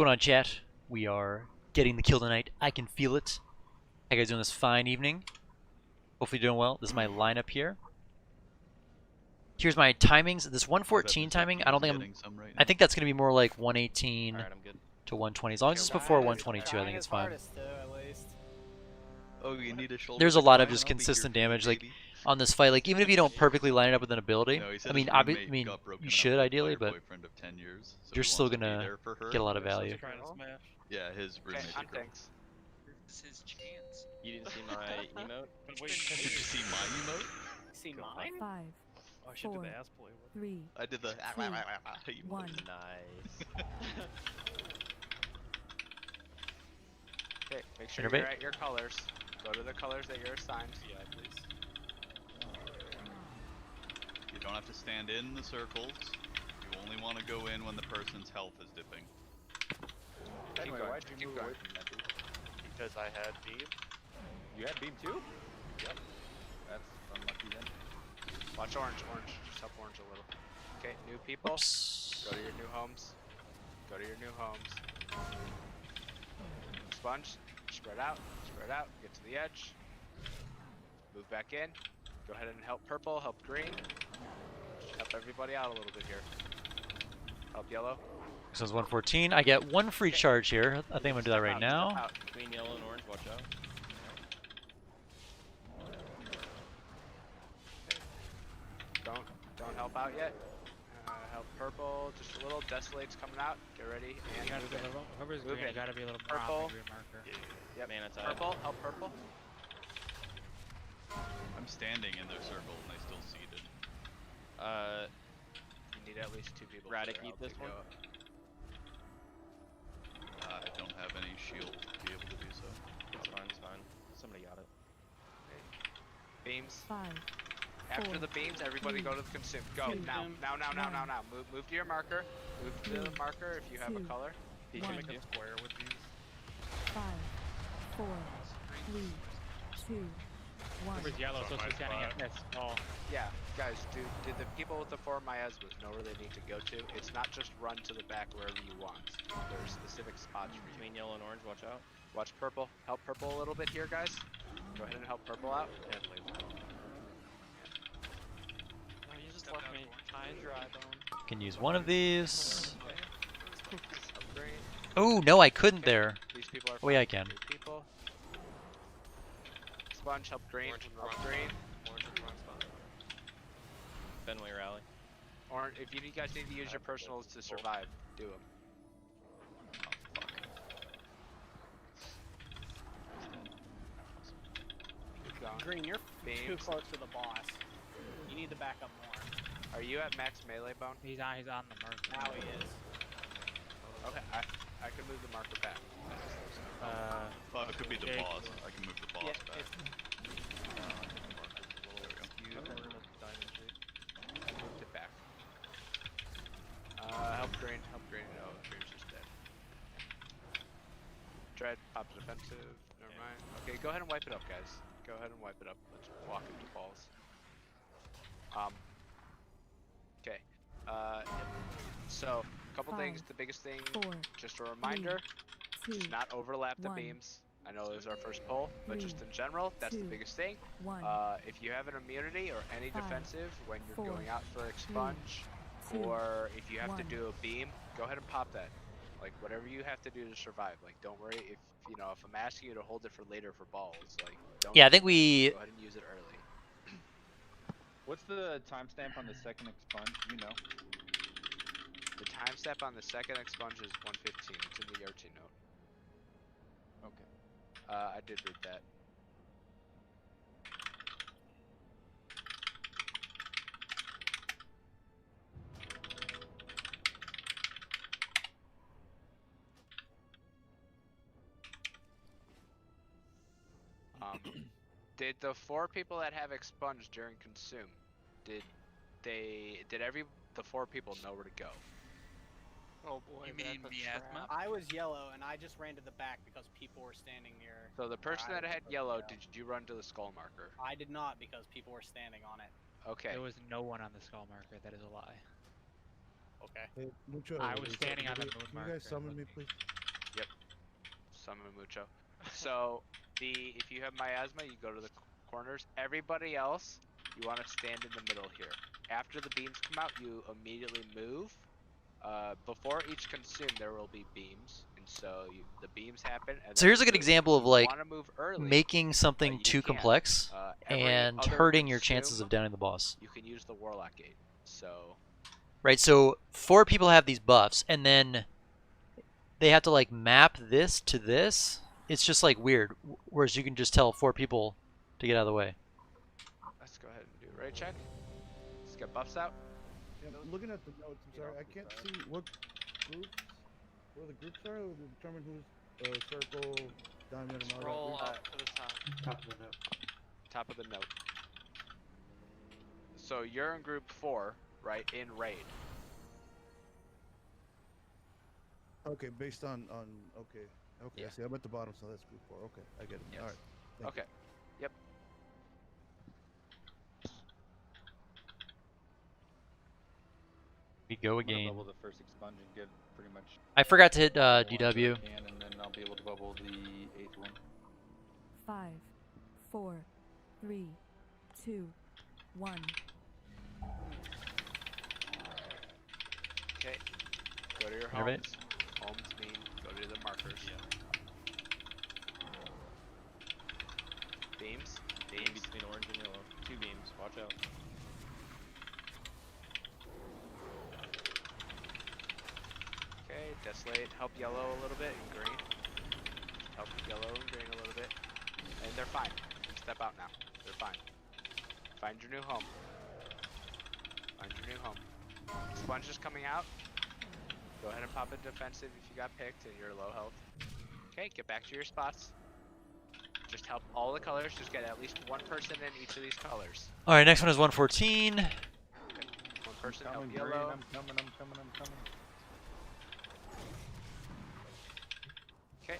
going on, chat? We are getting the kill tonight. I can feel it. How you guys doing this fine evening? Hopefully doing well. This is my lineup here. Here's my timings. This 114 timing, I don't think I think that's going to be more like 118 to 120. As long as it's before 122, I think it's fine. Oh, you need a shoulder. There's a lot of just consistent damage like on this fight. Like even if you don't perfectly line it up with an ability, I mean, you should ideally, but you're still gonna get a lot of value. Yeah, his roommate. This is his chance. You didn't see my emote? Did you see my emote? See mine? 5, I should do the ass play. 3, I did the 1. Nice. Okay, make sure Innervate. you're at your colors. Go to the colors that you're assigned. Yeah, please. You don't have to stand in the circles. You only want to go in when the person's health is dipping. Anyway, why'd you move away from that dude? Because I had beam. You had beam too? Yep. That's unlucky then. Watch orange, orange. Just help orange a little. Okay, new people. Oops. Go to your new homes. Go to your new homes. Sponge. Spread out. Spread out. Get to the edge. Move back in. Go ahead and help purple. Help green. Help everybody out a little bit here. Help yellow. So it's 114. I get one free charge here. I think I'm gonna do that right now. Between yellow and orange, watch out. Don't help out yet. Help purple. Just a little. Desolate's coming out. Get ready. And You gotta be a little, whoever's green, you gotta be a little more Purple. on the green marker. Yep. Man, it's Purple. Help purple. I'm standing in their circle and they still seated. You need at least 2 people. Radic, to eat help this you one. go. I don't have any shield to be able to do so. It's fine, it's fine. Somebody got it. Beams. 5, After 4, the beams, everybody go to the consume. Go now. Now. Move to your marker. Move to the marker if you have a color. You can make a square with these. 5, 4, 3, 2, 1. Whoever's yellow, so it's standing at this. Oh, Yeah, guys, do the people with the 4 miasmas know where they need to go to? It's not just run to the back wherever you want. There's specific spots for you. Between yellow and orange, watch out. Watch purple. Help purple a little bit here, guys. Go ahead and help purple out. And laser. Oh, you just left me high and dry, bone. Can use one of these. Help green. Oh no, I couldn't there. These people are Oh yeah, I fine. can. Good people. Sponge, help green. Orange in the Help wrong green. spot. Orange in the wrong spot. Fenway rally. Or if you guys need to use your personals to survive, do them. Keep going. Green, you're too Beams. close to the boss. You need to back up more. Are you at max melee bone? he's on the marker. Now he is. Okay, I can move the marker back. Well, it could be the Okay. boss. I can move the boss Yeah, back. it's, Moved it back. Help green. No, green's just dead. Dread, pop defensive. Never mind. Okay, go ahead and wipe it up, guys. Go ahead and wipe it up. Let's walk into balls. Okay. So, a couple 5, things. The biggest thing, 4, just a reminder, 2, just not overlap the 1. beams. I know it was our first poll, but just 3, in general, that's the 2, biggest thing. 1. If you have an immunity or any 5, defensive when you're 4, going out for expunge, 2, or if you have to 1. do a beam, go ahead and pop that. Like whatever you have to do to survive. Like don't worry if I'm asking you to hold it for later for balls. Like don't. Yeah, I think we. Go ahead and use it early. What's the timestamp on the second expunge? You know. The time step on the second expunge is 115. It's in the ERT note. Okay. I did read that. Did the 4 people that have expunged during consume, did the 4 people know where to go? Oh boy, You mean that's a miasma? trap. I was yellow and I just ran to the back because people were standing near. So the person where I that was had supposed to yellow, go. did you run to the skull marker? I did not because people were standing on it. Okay. There was no one on the skull marker. That is a lie. Okay. Hey, Mucho, I was standing on the moon Can you marker guys summon me, looking. please? summon Mucho. So if you have miasma, you go to the corners. Everybody else, you want to stand in the middle here. After the beams come out, you immediately move. Before each consume, there will be beams, and so the beams happen. And So then here's a you good move. example If of you like wanna move early, making something you too can. complex Every and other hurting your chances consume, of downing the boss. You can use the Warlock Gate. So Right, so 4 people have these buffs, and then they have to like map this to this. It's just like weird. Whereas you can just tell 4 people to get out of the way. let's go ahead and do a raid check. Let's get buffs out. Yeah, looking at the notes, I'm sorry, I can't see what groups, where the groups are, to determine who's circle, diamond, and all Scroll that. up to the top. Top of the note. Top of the note. So you're in group 4, right? In raid. Okay, based on okay, Yeah. I see. I'm at the bottom, so that's group 4. Okay, I get it. Yes. All right. Thank Okay. Yep. We go I'm gonna again. bubble the first expunge and get pretty much. I forgot to hit all the ones that I DW. can, and then I'll be able to bubble the 8th one. 5, 4, 3, 2, 1. Okay. Go to your Innervate. homes. Homes mean go to the markers. Beams. Beam Beams. between orange and yellow. 2 beams. Watch out. Okay. Desolate. Help yellow a little bit and green. Help yellow and green a little bit. And they're fine. You can step out now. They're fine. Find your new home. Find your new home. Sponge is coming out. Go ahead and pop a defensive if you got picked and you're low health. Okay, get back to your spots. Just help all the colors. Just get at least one person in each of these colors. All right, next one is 114. One person help Coming, green, yellow. I'm coming. Okay.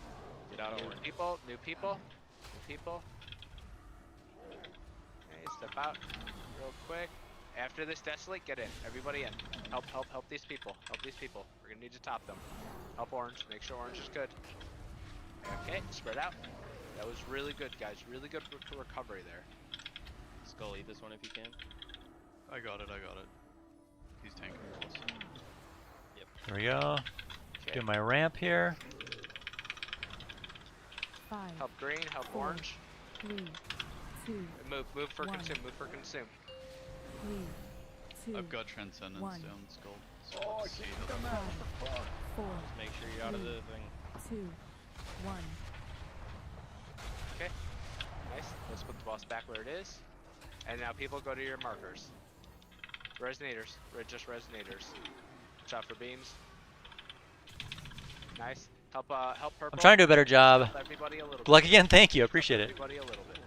Get out of New orange. people. New people. New people. Okay, step out real quick. After this desolate, get in. Everybody in. Help these people. Help these people. We're gonna need to top them. Help orange. Make sure orange is good. Okay, spread out. That was really good, guys. Really good recovery there. Skull, eat this one if you can. I got it. He's tanking walls. There we go. Okay. Do my ramp here. 5, Help green. Help Four. orange. 3, 2, Move for One. consume. Move for consume. 3, 2, I've got Transcendence One. down Skull. So Oh, I let's see can't how come that out. 5, 4, Just make sure you're out of the thing. 2, 1. Okay. Nice. Let's put the boss back where it is. And now people go to your markers. Resonators. Just resonators. Watch out for beams. Nice. Help purple. I'm trying to do a better job. Help everybody a little Good luck bit. again. Thank you. I Help appreciate it. Everybody a little bit.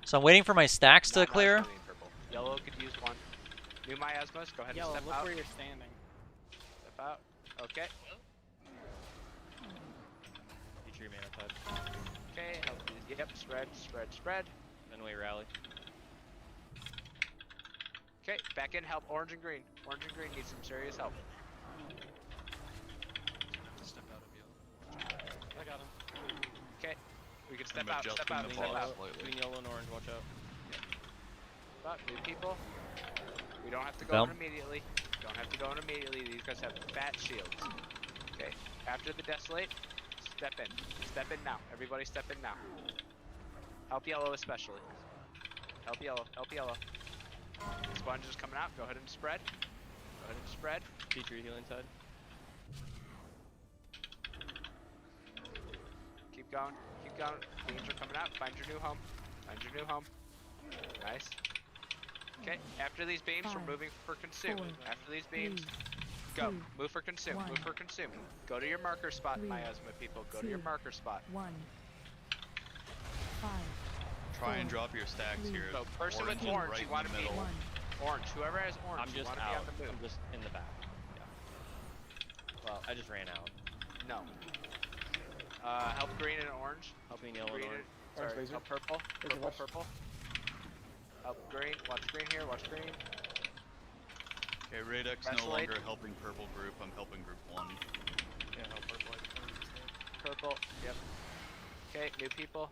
So I'm waiting for my stacks to Not clear. really purple. Yellow could use one. New miasmas. Go ahead Yellow, and step look out. where you're standing. Step out. Okay. Eat your mana type. Okay. Help. Yep. Spread. Then we rally. Okay. Back in. Help orange and green. Orange and green need some serious help. Step out of yellow. I got him. Okay. We can I'm step out. Step adjusting out. the Step box out. slightly. Between yellow and orange, watch out. But new people. We don't have to go Bell. in immediately. Don't have to go in immediately. These guys have fat shields. Okay. After the desolate, step in. Step in now. Everybody step in now. Help yellow especially. Help yellow. Help yellow. Sponge is coming out. Go ahead and spread. Go ahead and spread. Keep your healing side. Keep going. Keep going. Beams are coming out. Find your new home. Find your new home. Nice. Okay. After these beams, we're 5, moving for consume. 4, After these 3, beams, go. 2, Move for consume. 1. Move for consume. Go to your marker spot, 3, miasma people. Go to your 2, marker spot. 1. 5, Try and 4, drop your stacks three, here. So person with Orange orange, right you in want the to be middle. 1. orange. Whoever has orange, I'm you just want to be out. on the move. I'm just in the back. Yeah. Well, I just ran out. no. Help green and orange. Help Between yellow and green orange. sorry, help purple. Purple. Help green. Watch green here. Watch green. Okay, Radex no Desolate. longer helping purple group. I'm helping group 1. Yeah, help purple. Purple. Yep. Okay, new people.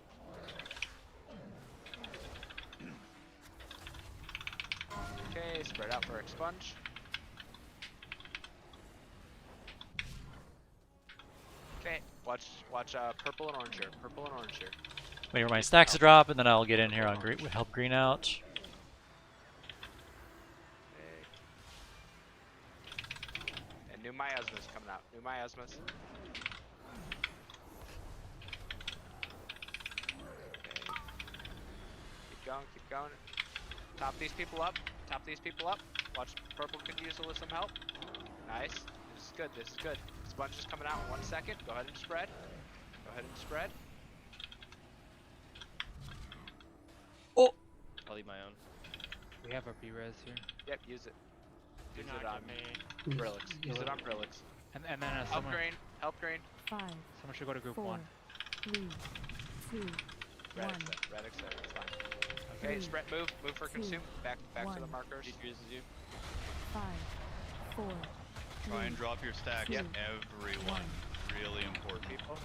Okay, spread out for expunge. Okay, watch purple and orange here. Purple and orange here. Wait for my stacks to drop, and then I'll get in here on green, help green out. Okay. And new miasmas coming out. New miasmas. Okay. Keep going, keep going. Top these people up. Top these people up. Watch purple could use a little some help. Nice. This is good, this is good. Sponge is coming out in 1 second. Go ahead and spread. Go ahead and spread. I'll leave my own. We have our B-res here. Yep, use it. Do Use not it on get me. Brilix. Use it on Brilix. And then Help someone, green. Help green. 5, someone should go to group 4, 1. 3, 2, Red 1. exit. Red exit. It's fine. Okay, Three, spread. Move. Move for 2, consume. Back to the 1. markers. He uses you. 5, 4, Try and drop your stacks, Yep. everyone. Really important. People.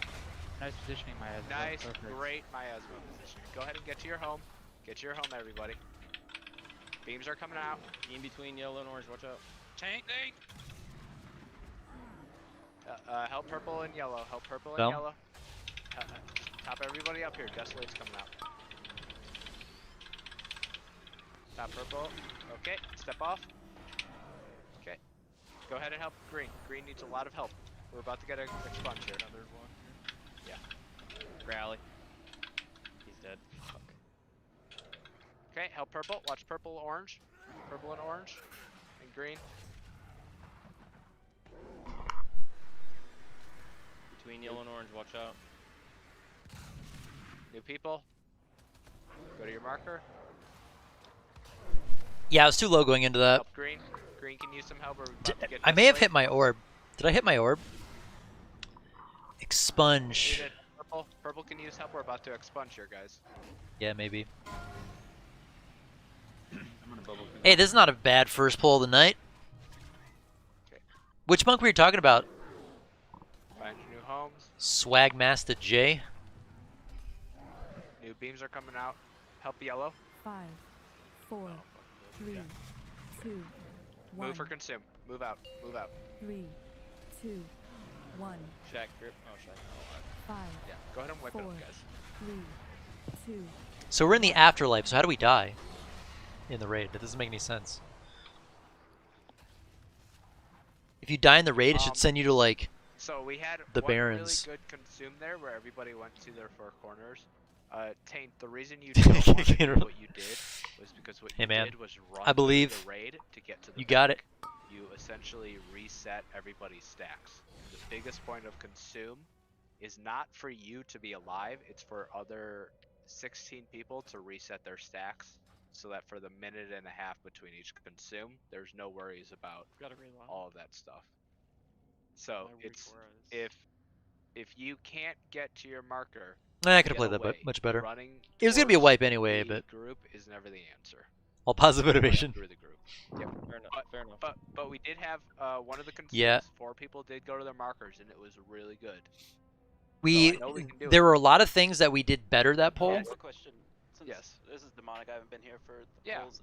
Nice positioning, Maya. Nice. Perfect. Great miasma position. Go ahead and get to your home. Get to your home, everybody. Beams are coming out. In between yellow and orange, watch out. Tank. Help purple and yellow. Help purple and Bell. yellow. Top everybody up here. Desolate's coming out. Top purple. Okay, step off. Okay. Go ahead and help green. Green needs a lot of help. We're about to get an expunge here. Another one here. Yeah. Rally. He's dead. Fuck. Okay, help purple. Watch purple, orange. Purple and orange. And green. Between yellow and orange, watch out. New people. Go to your marker. Yeah, I was too low going into that. Help green. Green can use some help. We're about to get I may have desolate. hit my orb. Did I hit my orb? You Expunge. did. Purple. Purple can use help. We're about to expunge here, guys. Yeah, maybe. I'm gonna bubble. Hey, this is not a bad first pull of the night. Okay. Which monk were you talking about? Find your new homes. Swag Master J. New beams are coming out. Help yellow. 5, 4, 3, 2, 1. Move for consume. Move out. Move out. 3, 2, 1. Shack grip. Oh, Shack. 5, Yeah. Go ahead and wipe it Four. up, guys. 3, 2. So we're in the afterlife, so how do we die? In the raid? That doesn't make any sense. If you die in the raid, it should send you to, like... So we had The one Barons. really good consume there where everybody went to their four corners. Taint, the reason you don't want to do what you did was because what Hey, you man. did was run I believe through the raid to get to the you got bank. You essentially reset everybody's stacks. The biggest point of consume is not for you to be alive, it's for other 16 people to reset their stacks so that for the minute and a half between each consume, there's no worries about Gotta reload. all of that stuff. So My it's refresh. if you can't get to your marker, I could have get played that away. much better. Running It was going to be a towards wipe anyway, the but group is never the answer. all positive Run motivation. through the group. Yep. Fair enough. Fair enough. But we did have one of the consumes. Yeah. 4 people did go to their markers, and it was really good. We, I know we can do there it. were a lot of things that we did better that poll. Yeah, quick question. Since Yes. this is demonic, I haven't been here for the Yeah. polls.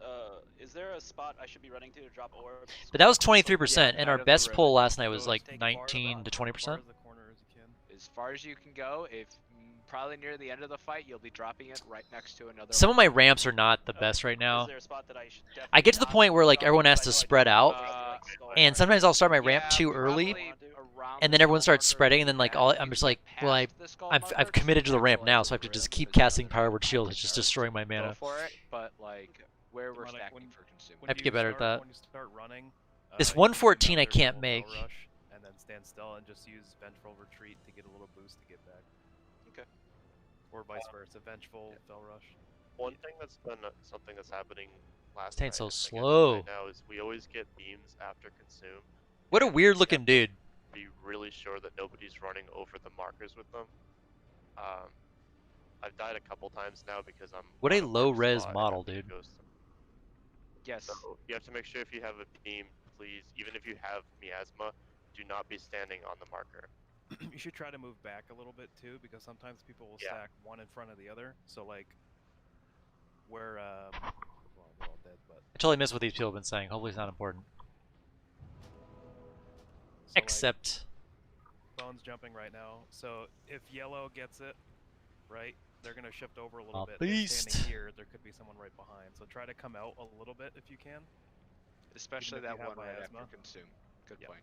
Is there a spot I should be running to drop orbs? But that was 23%, and Yeah, our side of the best ribbon. poll last night was So like take far 19 to 20%. As far as you can go, if probably near the end of the fight, you'll be dropping it right next to another. Some of my ramps are not the best right Is now. there a spot that I should I get to the definitely point where like not everyone drop? has to spread out, and sometimes I'll start my ramp too early, and then everyone starts spreading, and then like I'm just like, well, I've committed to the ramp now, so I have to just keep casting Power Word Shield. It's just destroying my Go mana. for it, but like where we're stacking for consume. I have to get better at that. When you start running, This you can 114 I counter can't full make. Fell rush, and then stand still and just use Vengeful Retreat to get a little boost to get back. Okay. Or vice versa, Vengeful Fell Rush. One thing that's been something that's happening last Taint's night so and again slow. right now is we always get beams after consume. What a and weird we looking have to dude. Be really sure that nobody's running over the markers with them. I've died a couple times now because I'm. What a on low warp res spot and model, having to dude. go Yes. So you have to make sure if you have a beam, please, even if you have miasma, do not be standing on the marker. you should try to move back a little bit too, because sometimes people will Yeah. stack one in front of the other. So like, where well, they're all dead, but I totally missed what these people have been saying. Hopefully it's not important. so, like, Except, Bone's jumping right now. So if yellow gets it, right, they're gonna shift over a little A bit. They're beast. standing here. There could be someone right behind. So try to come out a little bit if you can. Especially Even if that you have one right miasma. after consume. Good Yep. point.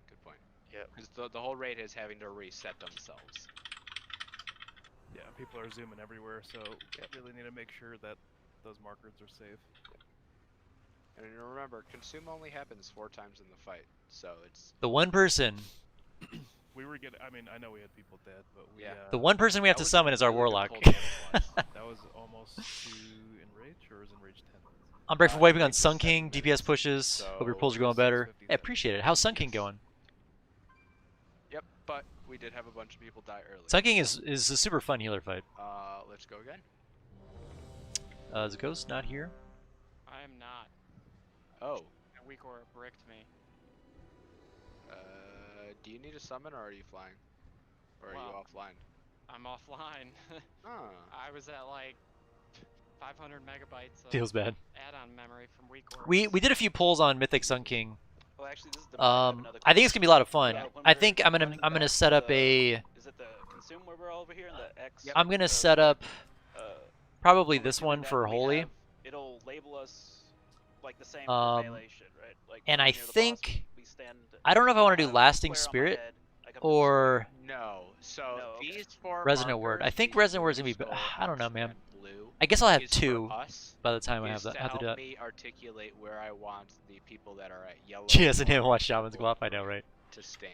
Good point. Yep. Because the whole raid is having to reset themselves. Yeah, people are zooming everywhere, so really need to make sure that those markers are safe. And remember, consume only happens 4 times in the fight, so it's the one person, We were getting. I mean, I know we had people dead, but we. Yeah. the one person we have That to was summon is our really good warlock. cold damage wise. That was almost to enrage, or was enrage 10 minutes? I'm break for I wiping think on it's Sun 7 King, minutes, DPS pushes. Hope your so pulls are going better. 6:57. I appreciate it. How's Sun King Yes. going? Yep, but we did have a bunch of people die early. Sun King is a super fun healer fight. Let's go again. Is Ghost not here? I am not. Oh. That weak aura bricked me. Do you need a summon or are you flying? Or are Well, you offline? I'm offline. Ah. I was at like 500 megabytes of Feels bad. add-on memory from weak aura. We did a few polls on Mythic Sun King. Well, actually, this is the. I have another I think it's gonna be a lot of fun. Yeah, when I we're think I'm running gonna back set up the- a. Is it the consume where we're all over here in the X? I'm gonna set up probably when we're this doing one that, for we Holy. have- it'll label us like the same for melee shit, right? Like And when I we're near the boss, think we stand. I don't know if I want to do a Lasting square on my Spirit head, like a or No. So No, okay. these 4 Resonant Word. I markers, think these Resonant blue, Word's gonna be. skull, I don't know, X, man. and blue, I guess I'll have is for 2 us, by the time I is have to to do help that. me articulate where I want the people that are at yellow. She hasn't even orange, watched Shamans purple, go off. I know, green right? To stand.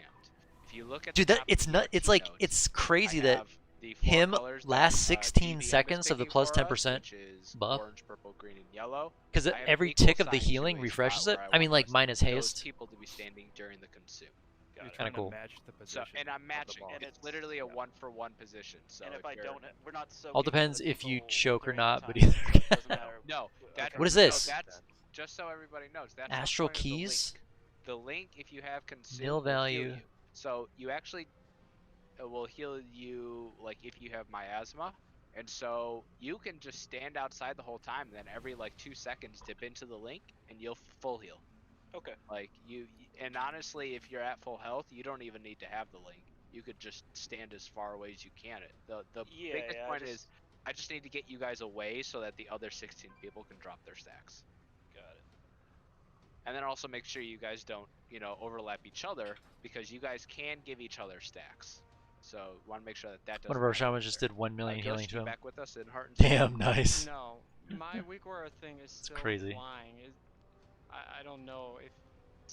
If you look at Dude, the that top it's of not. your It's like keynotes, it's crazy I that have the 4 him colors that, last 16 GBM is seconds of the picking plus for us, 10% which is buff. Orange, purple, green, and yellow. Because I have every equal tick of the signs to healing a refreshes spot it. where I mean, like want minus those haste. people to be standing during the consume. You're Kinda trying cool. to match the So, position. and I'm of the matching. boss. And It's literally a 1-for-1 position. So and if I you're- don't, we're not so. All depends if you choke or not, but either. either. Doesn't matter. No, that, What is no, this? that's just so everybody knows. That's the Astral point of the keys? link. The link, if you have consume, Nil will heal value. you. So you actually will heal you like if you have miasma, and so you can just stand outside the whole time. And then every like 2 seconds, dip into the link, and you'll full heal. Okay. Like and honestly, if you're at full health, you don't even need to have the link. You could just stand as far away as you can. The Yeah, biggest yeah, point is I just need to get you guys away so that the other 16 people can drop their stacks. Got it. And then also make sure you guys don't, overlap each other because you guys can give each other stacks. So want to make sure that doesn't One of our happen shamans just there. did 1 million Ghost, healing you to him. back with us in Heart and Damn, Soul? nice. No, my weak aura thing is still crazy. flying. I don't know if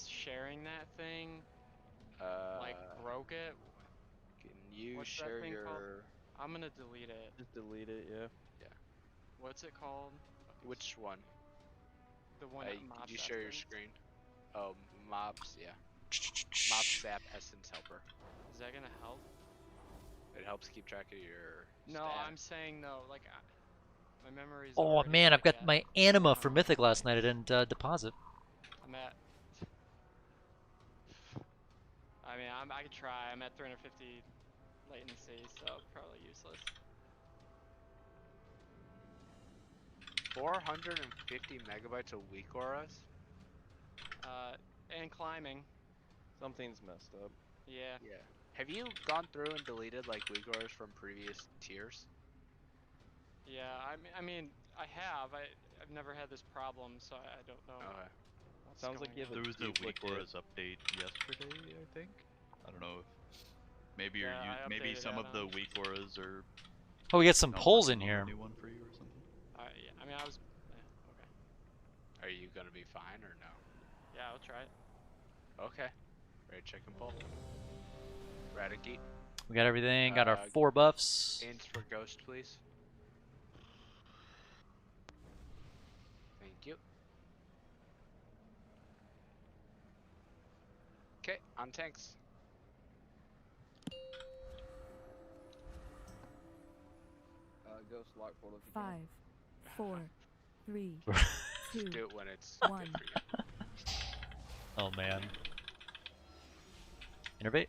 sharing that thing like broke it. Can you What's that share thing your? called? I'm gonna delete it. Just delete it, yeah. What's it called? Which one? The one that Did mobs you share your screen? Oh, mobs, yeah. Mob sap essence helper. Is that gonna help? It helps keep track of your. No, stats. I'm saying no. Like my memory's. Oh already man, I've got at- my anima for Mythic last night. I didn't deposit. I'm at. I mean, I could try. I'm at 350 latency, so probably useless. 450 megabytes of weak auras. And climbing. Something's messed up. Yeah. Yeah. Have you gone through and deleted like weak auras from previous tiers? Yeah. I mean, I have. I've never had this problem, so I don't know. Okay. what's Sounds like going you have on. There was a weak duplicate. auras update yesterday, I think. I don't know if maybe Yeah, I maybe updated some of the add-ons. weak auras are. Oh, we got some not polls in working on here. a New one for you or something. Yeah, I mean, I was. Okay. Are you gonna be fine or no? Yeah, I'll try it. Okay. Ready to check and pull. Radicate. We got everything. Got our Uh, 4 buffs. Ins for ghost, please. Thank you. Okay, on tanks. Ghost lock portal if you can. 5, 4, 3, 2, Do it when it's 1. good for you. Oh man. Innervate.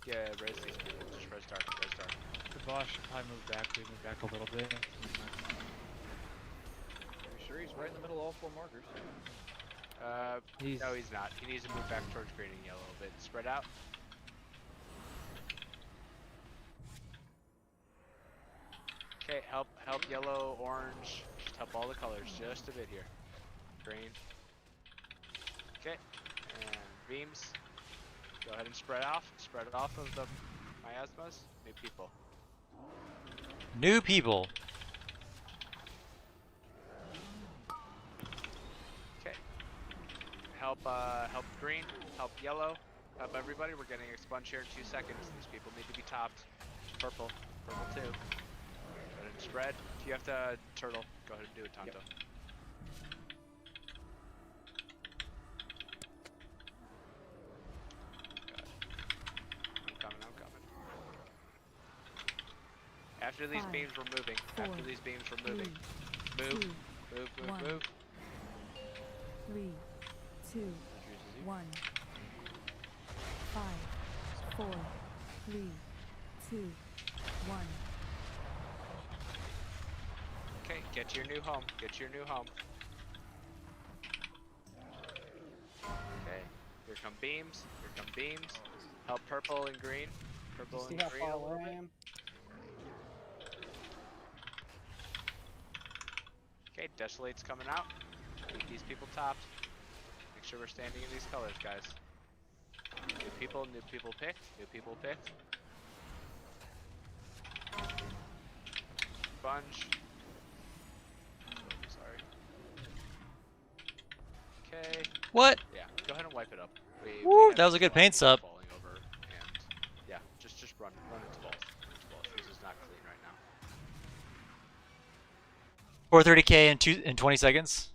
raise these people. Just res dark, res dark. The boss should probably move back. We move back a little bit. Pretty sure he's right in the middle of all 4 markers. No, he's not. He needs to move back towards green and yellow a bit. Spread out. Okay, help yellow, orange. Just help all the colors just a bit here. Green. Okay, and beams. Go ahead and spread off. Spread it off of the miasmas. New people. New people. Okay. Help green. Help yellow. Help everybody. We're getting expunge here in 2 seconds. These people need to be topped. Purple. Purple too. Go ahead and spread. If you have to turtle, go ahead and do it, Tonto. Yep. I'm coming. After these beams, we're moving. After these beams, we're moving. Move. Move. 3, 2, 1. 5, 4, 3, 2, 1. Okay, get to your new home. Get to your new home. Okay, here come beams. Here come beams. Help purple and green. Purple See and how green far a little away I bit. am? Okay, Desolate's coming out. Keep these people topped. Make sure we're standing in these colors, guys. New people picked. New people picked. Sponge. Sorry. Okay. What? Yeah, go ahead and wipe it up. Woo, have that was a good people paint sub. falling over, and yeah, just run into balls. This is not clean right now. 430k in 20 seconds.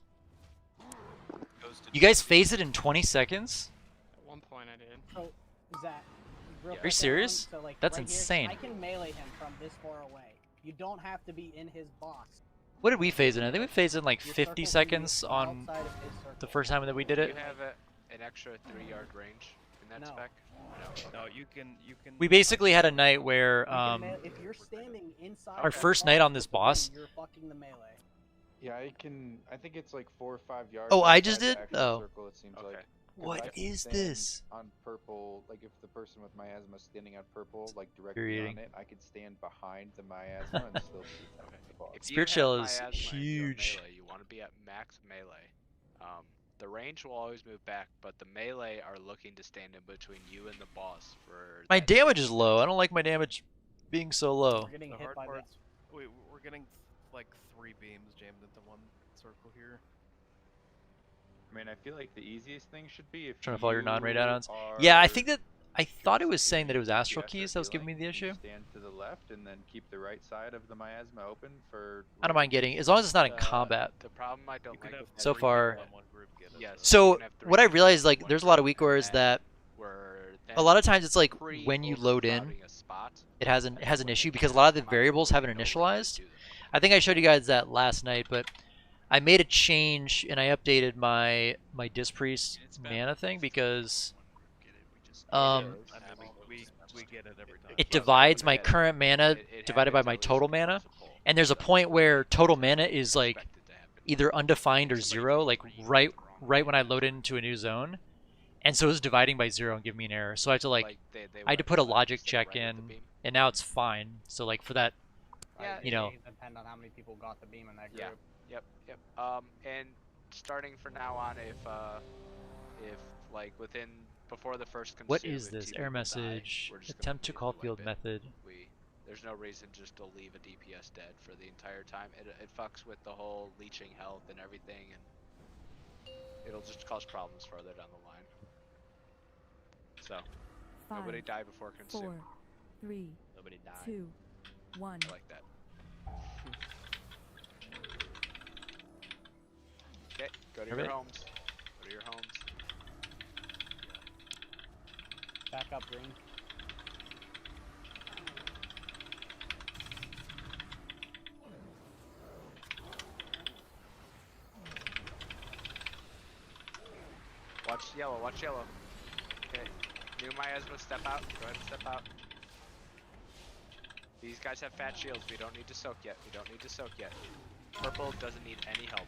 You guys phase it in 20 seconds? At one point I did. So, Zach, real Are you quick, serious? so, like, That's right here, insane. I can melee him from this far away. You don't have to be in his box. What did we phase in? I think we phased in like Your 50 circle can be seconds on outside of his circle. the first time that we did Do it. you have an extra 3-yard range in that No. spec? No, you can. We basically had a night where You can if you're standing inside our that first box night on with this the boss. green, you're fucking the melee. Yeah, I think it's like 4 or 5 yards. Oh, I outside just the did? actual Oh. Circle, it seems Okay. like. 'Cause What I can is stand this? On purple, like if the person with miasma is standing on purple, like directly Infuriating. on it, I could stand behind the miasma and still be the boss. If you Spirit have Shell is miasma and you're huge. Melee, you want to be at max melee. The range will always move back, but the melee are looking to stand in between you and the boss for. My that damage 60 is low. I seconds. don't like my damage being so low. We're getting The hit hard by part's this. we're getting like 3 beams jammed into one circle here. I mean, I feel like the easiest thing should be if Trying to follow your non-raid you add-ons. Yeah, I are think that I thought it was saying doing that it was astral DPS or keys that was giving me healing, the you issue. stand to the left and then keep the right side of the miasma open for. I don't mind getting, as long as it's not in Uh, combat. The problem I don't You could like have with So three far- people- in one group get it. Yes. So you can have three what I people realized, in like, one there's a lot of group, weak and wars then that we're a lot of times it's like pre- when you load in, overcrowding a spot, it has an and issue when because a you lot of the come out, variables haven't nobody initialized. do them. I think I showed you guys that last night, but I made a change and I updated my Dispriest mana thing because I mean, we get it every time. it Yes, divides we my get it. current mana It divided by happens my at least total once mana, a pull. and there's a point where total mana is like Expect it to happen. either undefined or 0, like right when I load into a new zone, and so it's dividing by 0 and giving me an error. So I have to like they I had to went put a left logic instead check of right with the in, beam. and now it's fine. So like for that, Yeah, you know. it depends on how many people got the beam in that Yeah. group. Yep. And starting from now on, if like before the first consume, what is if this? two Error people die, message. we're just gonna Attempt to call immediately field wipe it. method. There's no reason just to leave a DPS dead for the entire time. It fucks with the whole leeching health and everything, and it'll just cause problems further down the line. So, 5, nobody die before 4, consume. 3, Nobody die. 2, 1. I like that. Okay, go to your Alright. homes. Go to your homes. Back up green. Watch yellow, watch yellow. Okay. New miasma, step out. Go ahead and step out. These guys have fat shields. We don't need to soak yet. We don't need to soak yet. Purple doesn't need any help.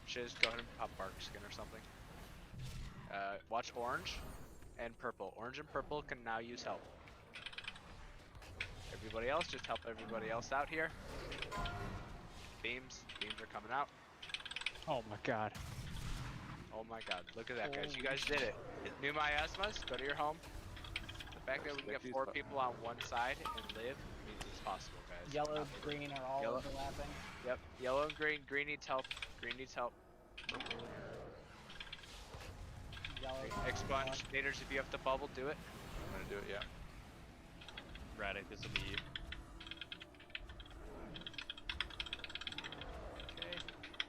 Shiz, go ahead and pop bark skin or something. Watch orange and purple. Orange and purple can now use help. Everybody else, just help everybody else out here. Beams are coming out. Oh my god. Oh my god, look at that, guys. You guys did it. New miasmas, go to your home. The fact that we can get 4 people on one side and live means it's possible, guys. Yellow, green are all Yellow. overlapping. Yep, yellow and green. Green needs help. Green needs help. Yellow. Expunge. Naders, if you have to bubble, do it. I'm gonna do it, yeah. Radic, this will be you. Okay.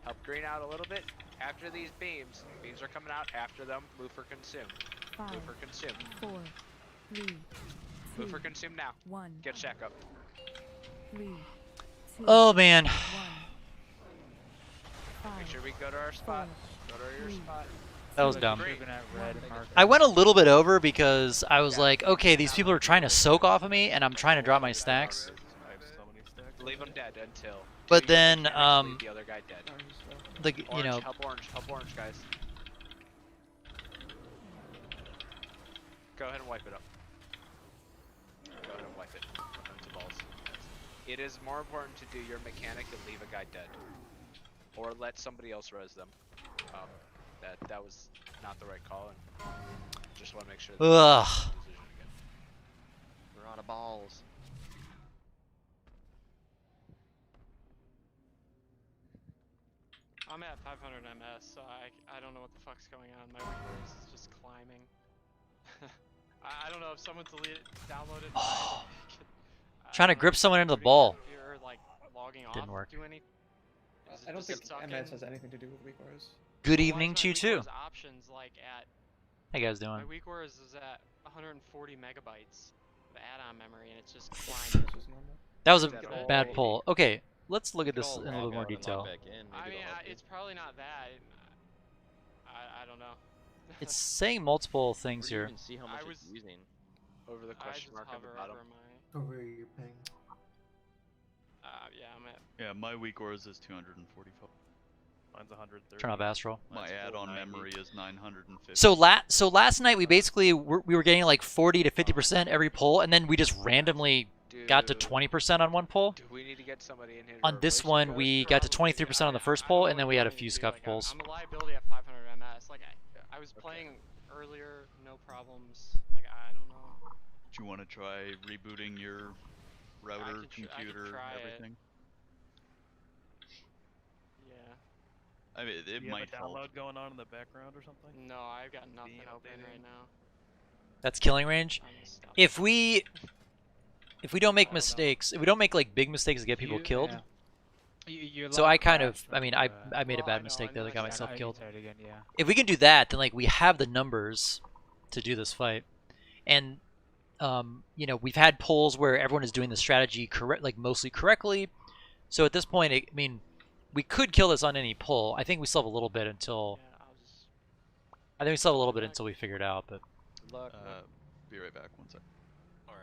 Help green out a little bit. After these beams are coming out. After them, move for consume. 5, Move for consume. 4, 3, 2, Move for consume now. 1, Get shack up. 3, 2, Oh man. 1, 5, Make sure we go to our spot. Go to your 3, spot. That was dumb. Moving at red and marker. I went a little bit over because I was like, okay, these people are trying to soak off of me, and I'm trying to drop my stacks. I have so many stacks. Leave them dead until. But till you then, leave the other guy dead. you know, Help orange, guys. Go ahead and wipe it up. Go ahead and wipe it. Into balls. It is more important to do your mechanic than leave a guy dead, or let somebody else res them. That was not the right call, and just want to make sure. That ugh. decision again. We're out of balls. I'm at 500 MS, so I don't know what the fuck's going on. My weakness is just climbing. I don't know if someone downloaded. Trying to grip someone into the ball. You're like logging Didn't off. work. Do any? I don't think suck MS in? has anything to do with weak auras. Good Why evening is to my you too. weak auras options like at How you guys doing? my weak auras is at 140 megabytes of add-on memory, and it's just climbing. Which is normal. That was a Is that bad all? pull. Okay, let's look at We this can in a all little more log out and detail. log back in. I Maybe mean, it'll help you. it's probably not that. I don't know. It's saying multiple Where things do you here. even see how much it's using. Over the I question just mark at the hover bottom. over my. Over your ping. Yeah, I'm at. Yeah, my weak auras is 245. Mine's 130. Turn off Astral. My Mine's add-on 490. memory is 950. So last night we basically we were getting like 40 to 50% every pull, and then we just randomly got to 20% on one pull. Do we need to get somebody in here? to On this replace you one, guys? we got to 23% on the first pull, and then we had a few scuff pulls. I'm a liability at 500 MS. Like I was playing earlier, no problems. Like I don't know. Do you want to try rebooting your router, I could computer, try it. everything? Yeah. I mean, it Do you might have a help. download going on in the background or something? No, I've got nothing Being open updated. right now. That's killing range. I'm gonna stop. If we don't make I don't know. mistakes, if we don't make like big mistakes to get people killed, Yeah. You so I kind of, I mean, I made a Well, I bad know, mistake and there like that got I myself said, killed. Again, yeah. If we can do that, then like we have the numbers to do this fight, and you know, we've had polls where everyone is doing the strategy correct, like mostly correctly. So at this point, I mean, we could kill this on any pull. I think we still have a little bit until. Yeah, I'll just. I think we still have a little bit until we figure it out, but Good luck. Be right back. One sec. Alright,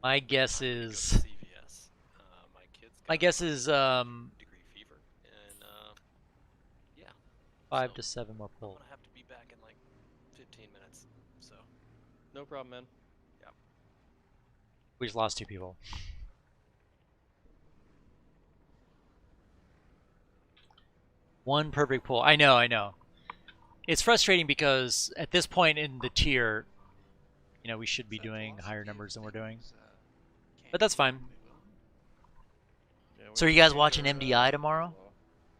my guess I'm gonna go to is CVS. My kid's my got guess is degree fever, and yeah. 5 So, to 7 more I'm pulls. gonna have to be back in like 15 minutes. So, No problem, man. We just lost 2 people. One perfect pull. I know. It's frustrating because at this point in the tier, you know, we should be doing higher numbers than we're doing. But that's fine. Yeah, So are you guys watching MDI tomorrow?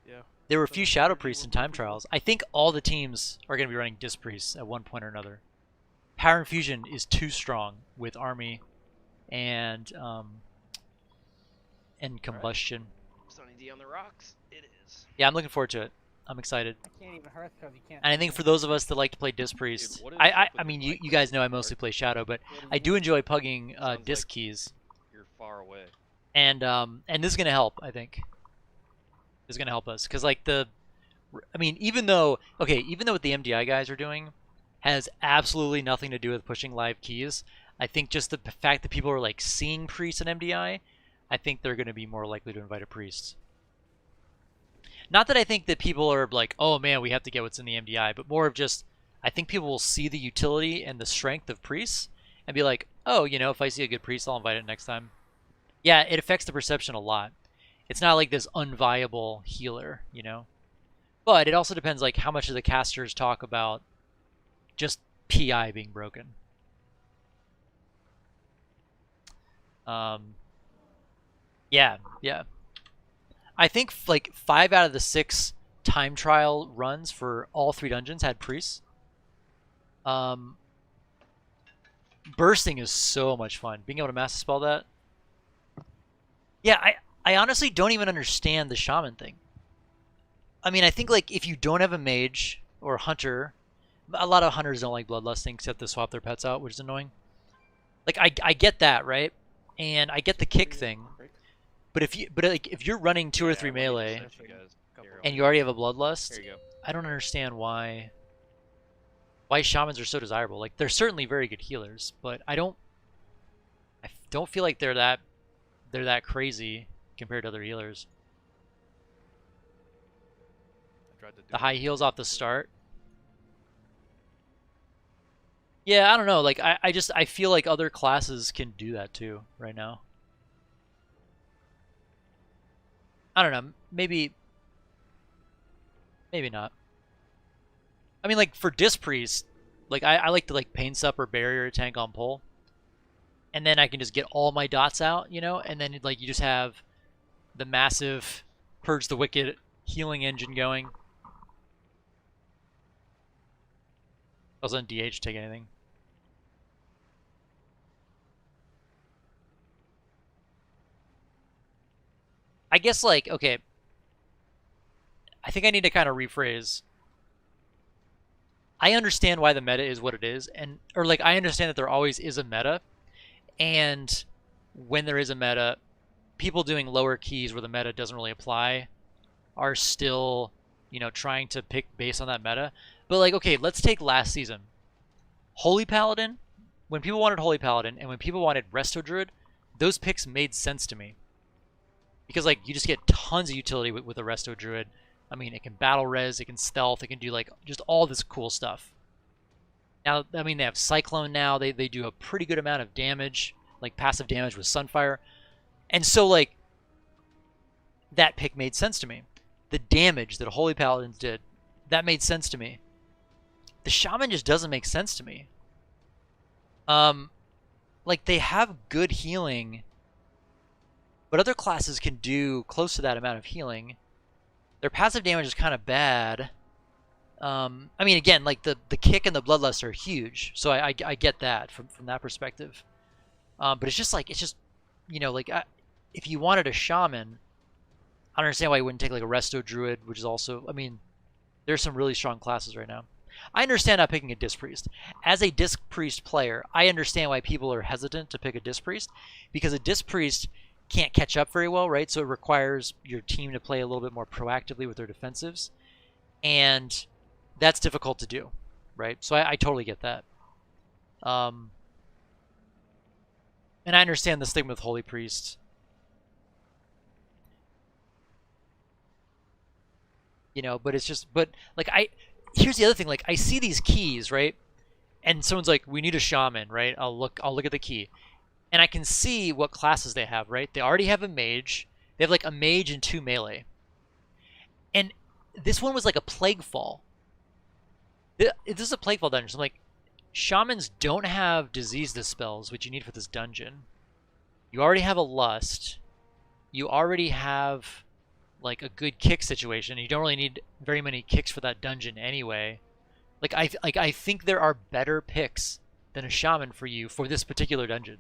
Yeah. There were a few Shadow Priests in time trials. I think all the teams are going to be running Disc Priests at one point or another. Power Infusion is too strong with Army and Combustion. Sunny D on the rocks. It is. Yeah, I'm looking forward to it. I'm excited. I can't even hearth because you can't. And I think for those of us that like to play Disc Priest, what is I up with mean, the you mic guys know I connection, mostly Mark? play Shadow, but I do enjoy pugging Sounds Disc like- keys. You're far away. And this is gonna help, I think. This is gonna help us because like I mean, even though what the MDI guys are doing has absolutely nothing to do with pushing live keys, I think just the fact that people are like seeing priests in MDI, I think they're going to be more likely to invite a priest. Not that I think that people are like, oh man, we have to get what's in the MDI, but more of just, I think people will see the utility and the strength of priests and be like, oh, you know, if I see a good priest, I'll invite it next time. Yeah, it affects the perception a lot. It's not like this unviable healer, you know? But it also depends like how much of the casters talk about just PI being broken. Yeah. I think like 5 out of the 6 time trial runs for all 3 dungeons had priests. Bursting is so much fun. Being able to master spell that. Yeah, I honestly don't even understand the shaman thing. I mean, I think like if you don't have a mage or a hunter, a lot of hunters don't like bloodlusting except to swap their pets out, which is annoying. Like I get that, right? And I get the kick thing. But if you're running 2 or 3 melee and you already have a bloodlust, I don't understand why shamans are so desirable. Like they're certainly very good healers, but I don't feel like they're that crazy compared to other healers. The high heals off the start. Yeah, I don't know. Like I feel like other classes can do that too right now. I don't know. Maybe not. I mean, like for Disc Priest, like I like to like Pain Sup or Barrier tank on pull, and then I can just get all my dots out, you know, and then like you just have the massive Purge the Wicked healing engine going. Doesn't DH take anything. I guess like, okay, I think I need to kind of rephrase. I understand why the meta is what it is, or like I understand that there always is a meta, and when there is a meta, people doing lower keys where the meta doesn't really apply are still, you know, trying to pick based on that meta. But like, okay, let's take last season. Holy Paladin, when people wanted Holy Paladin and when people wanted Resto Druid, those picks made sense to me. Because like you just get tons of utility with a Resto Druid. I mean, it can battle res, it can stealth, it can do like just all this cool stuff. Now, I mean, they have Cyclone now. They do a pretty good amount of damage, like passive damage with Sunfire. And so like that pick made sense to me. The damage that Holy Paladins did, that made sense to me. The Shaman just doesn't make sense to me. Like they have good healing, but other classes can do close to that amount of healing. Their passive damage is kind of bad. I mean, again, like the kick and the bloodlust are huge, so I get that from that perspective. But it's just, you know, like if you wanted a shaman, I don't understand why you wouldn't take like a Resto Druid, which is also, I mean, there's some really strong classes right now. I understand not picking a Disc Priest. As a Disc Priest player, I understand why people are hesitant to pick a Disc Priest, because a Disc Priest can't catch up very well, right? So it requires your team to play a little bit more proactively with their defensives, and that's difficult to do, right? So I totally get that. And I understand the stigma with Holy Priest. You know, but it's just, but like here's the other thing, like I see these keys, right? And someone's like, we need a shaman, right? I'll look at the key. And I can see what classes they have, right? They already have a mage. They have like a mage and 2 melee. And this one was like a Plague Fall. This is a Plague Fall dungeon. So I'm like, shamans don't have disease dispels, which you need for this dungeon. You already have a lust. You already have like a good kick situation. You don't really need very many kicks for that dungeon anyway. Like I think there are better picks than a shaman for you for this particular dungeon.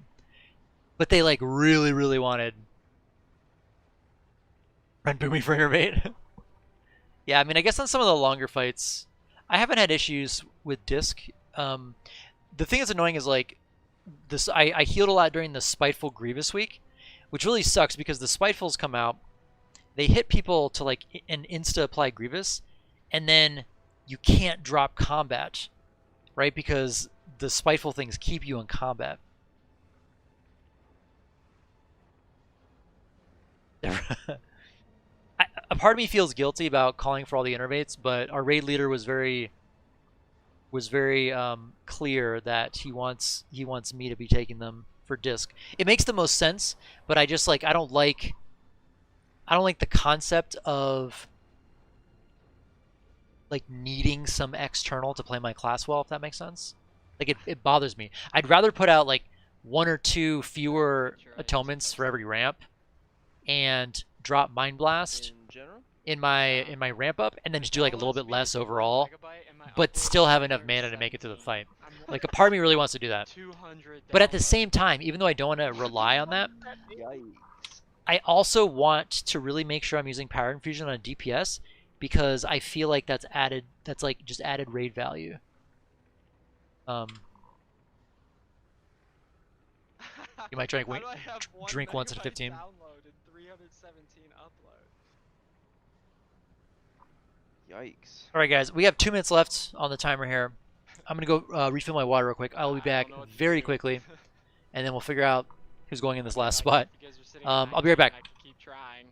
But they like really wanted Run Boomy for Innervate. Yeah, I mean, I guess on some of the longer fights, I haven't had issues with disc. The thing that's annoying is like this. I healed a lot during the Spiteful Grievous week, which really sucks because the Spitefuls come out, they hit people to like an insta apply Grievous, and then you can't drop combat, right? Because the spiteful things keep you in combat. A part of me feels guilty about calling for all the innervates, but our raid leader was very clear that he wants me to be taking them for disc. It makes the most sense, but I just like I don't like the concept of like needing some external to play my class well, if that makes sense. Like it bothers me. I'd rather put out like 1 or 2 fewer atonements for every ramp and drop Mind Blast In general? in my ramp up, and then just do like a little bit less overall, but still have enough mana to make it through the fight. Like a part of me really wants to do that. 200 But at the same time, even though I don't want to rely on that, Yikes. I also want to really make sure I'm using Power Infusion on a DPS, because I feel like that's like just added raid value. You might drink How do I have drink once in 15. Download and 317 upload. Yikes. All right, guys, we have 2 minutes left on the timer here. I'm gonna go refill my water real quick. I'll be back very quickly, and then we'll figure out who's going in this last spot. I'll be right back. I can keep trying.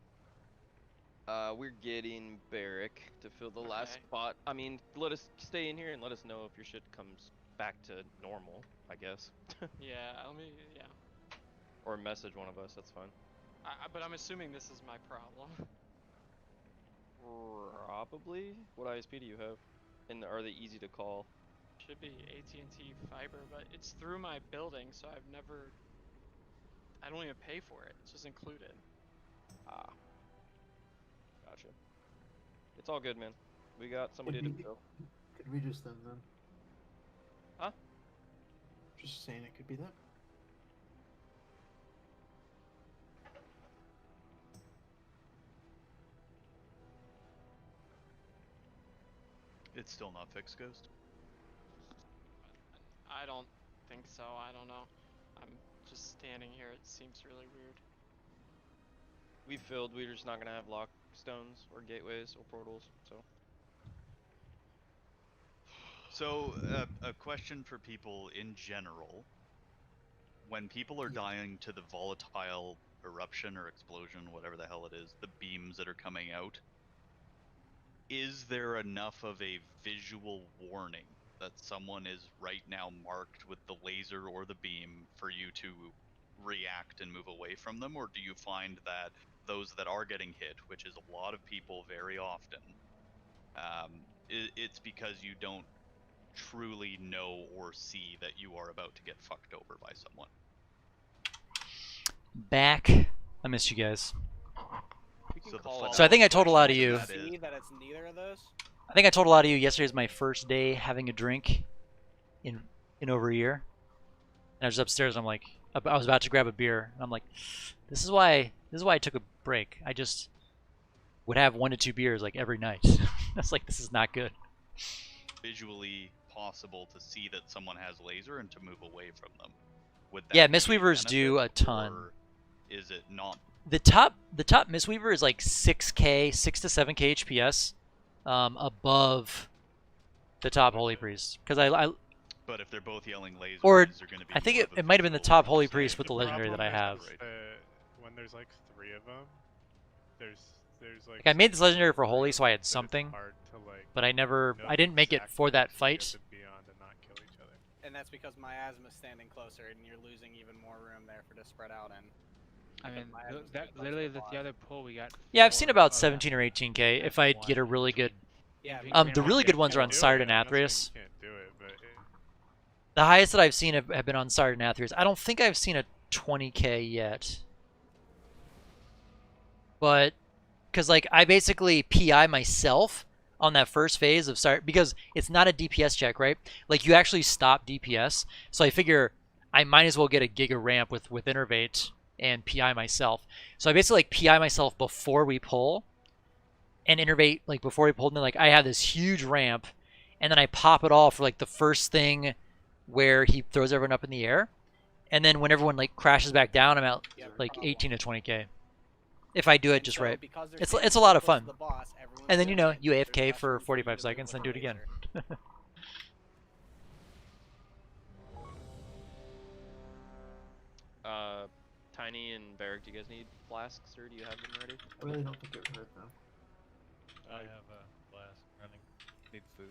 We're getting Barrick to fill the last spot. I mean, let us stay in here and let us know if your shit comes back to normal, I guess. Yeah, yeah. Or message one of us, that's fine. But I'm assuming this is my problem. Probably. What ISP do you have? And are they easy to call? Should be AT&T fiber, but it's through my building, so I don't even pay for it. It's just included. Ah. Gotcha. It's all good, man. We got somebody to fill. Could we just end then? Huh? Just saying it could be that. It's still not fixed, Ghost. I don't think so. I don't know. I'm just standing here. It seems really weird. We filled. We're just not gonna have lock stones or gateways or portals. So, a question for people in general. When people are dying to the volatile eruption or explosion, whatever the hell it is, the beams that are coming out, is there enough of a visual warning that someone is right now marked with the laser or the beam for you to react and move away from them? Or do you find that those that are getting hit, which is a lot of people very often, it's because you don't truly know or see that you are about to get fucked over by someone? Back. I missed you guys. So I think I told a lot of you. See that it's neither of those? I think I told a lot of you yesterday was my first day having a drink in over a year. And I was upstairs. I'm like, I was about to grab a beer. And I'm like, this is why I took a break. I just would have 1 to 2 beers like every night. That's like, this is not good. Visually possible to see that someone has laser and to move away from them. Would that Yeah, be a Mistweavers do a benefit, ton. or is it not? The top Mistweaver is like 6k, 6 to 7k HPS above the top Holy Priest. Because I But if they're both yelling laser, or is there going to be I think more it of a might have been the top Holy visual Priest with the legendary that I have. When there's like 3 of them, there's Like I made this legendary for Holy, so I had something, hard to, like, but I know didn't make it for that fight. beyond and not kill each other. And that's because miasma's standing closer, and you're losing even more room there for to spread out in. I mean, literally the other pull we got. Yeah, I've seen about 17 or 18k if I get a really good. Yeah, The really good ones are on Sired and Athreus. You can't do it, but The highest that I've seen have been on Sired and Athreus. I don't think I've seen a 20k yet. But, because like I basically PI myself on that first phase of Sired, because it's not a DPS check, right? Like you actually stop DPS. So I figure I might as well get a Giga ramp with Innervate and PI myself. So I basically like PI myself before we pull and Innervate like before we pull, and then like I have this huge ramp and then I pop it all for like the first thing where he throws everyone up in the air. And then when everyone like crashes back down, I'm at like 18 to 20k. if I do it And just so right. because they're It's standing a lot of close to fun. the boss, everyone's And then you gonna know win. you There's AFK less for room you 45 to seconds, then do it again. laser. Tiny and Barrick, do you guys need flasks or do you have them ready? I really don't think it would hurt though. I have a blast running. Need food.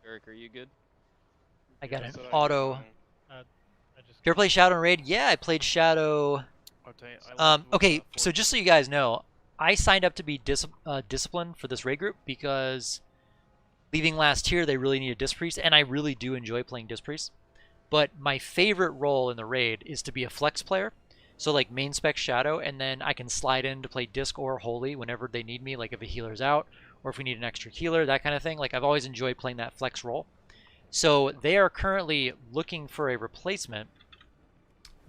Barrick, are you good? I got an So auto. I just You ever play Shadow and Raid? Yeah, I played Shadow. I'll tell you, I left with, Okay, 4 so just so you guys know, I signed up to be disciplined for this raid group because leaving last year they really needed Disc Priest, and I really do enjoy playing Disc Priest. But my favorite role in the raid is to be a flex player. So like main spec Shadow, and then I can slide in to play Disc or Holy whenever they need me, like if a healer's out, or if we need an extra healer, that kind of thing. Like I've always enjoyed playing that flex role. So they are currently looking for a replacement.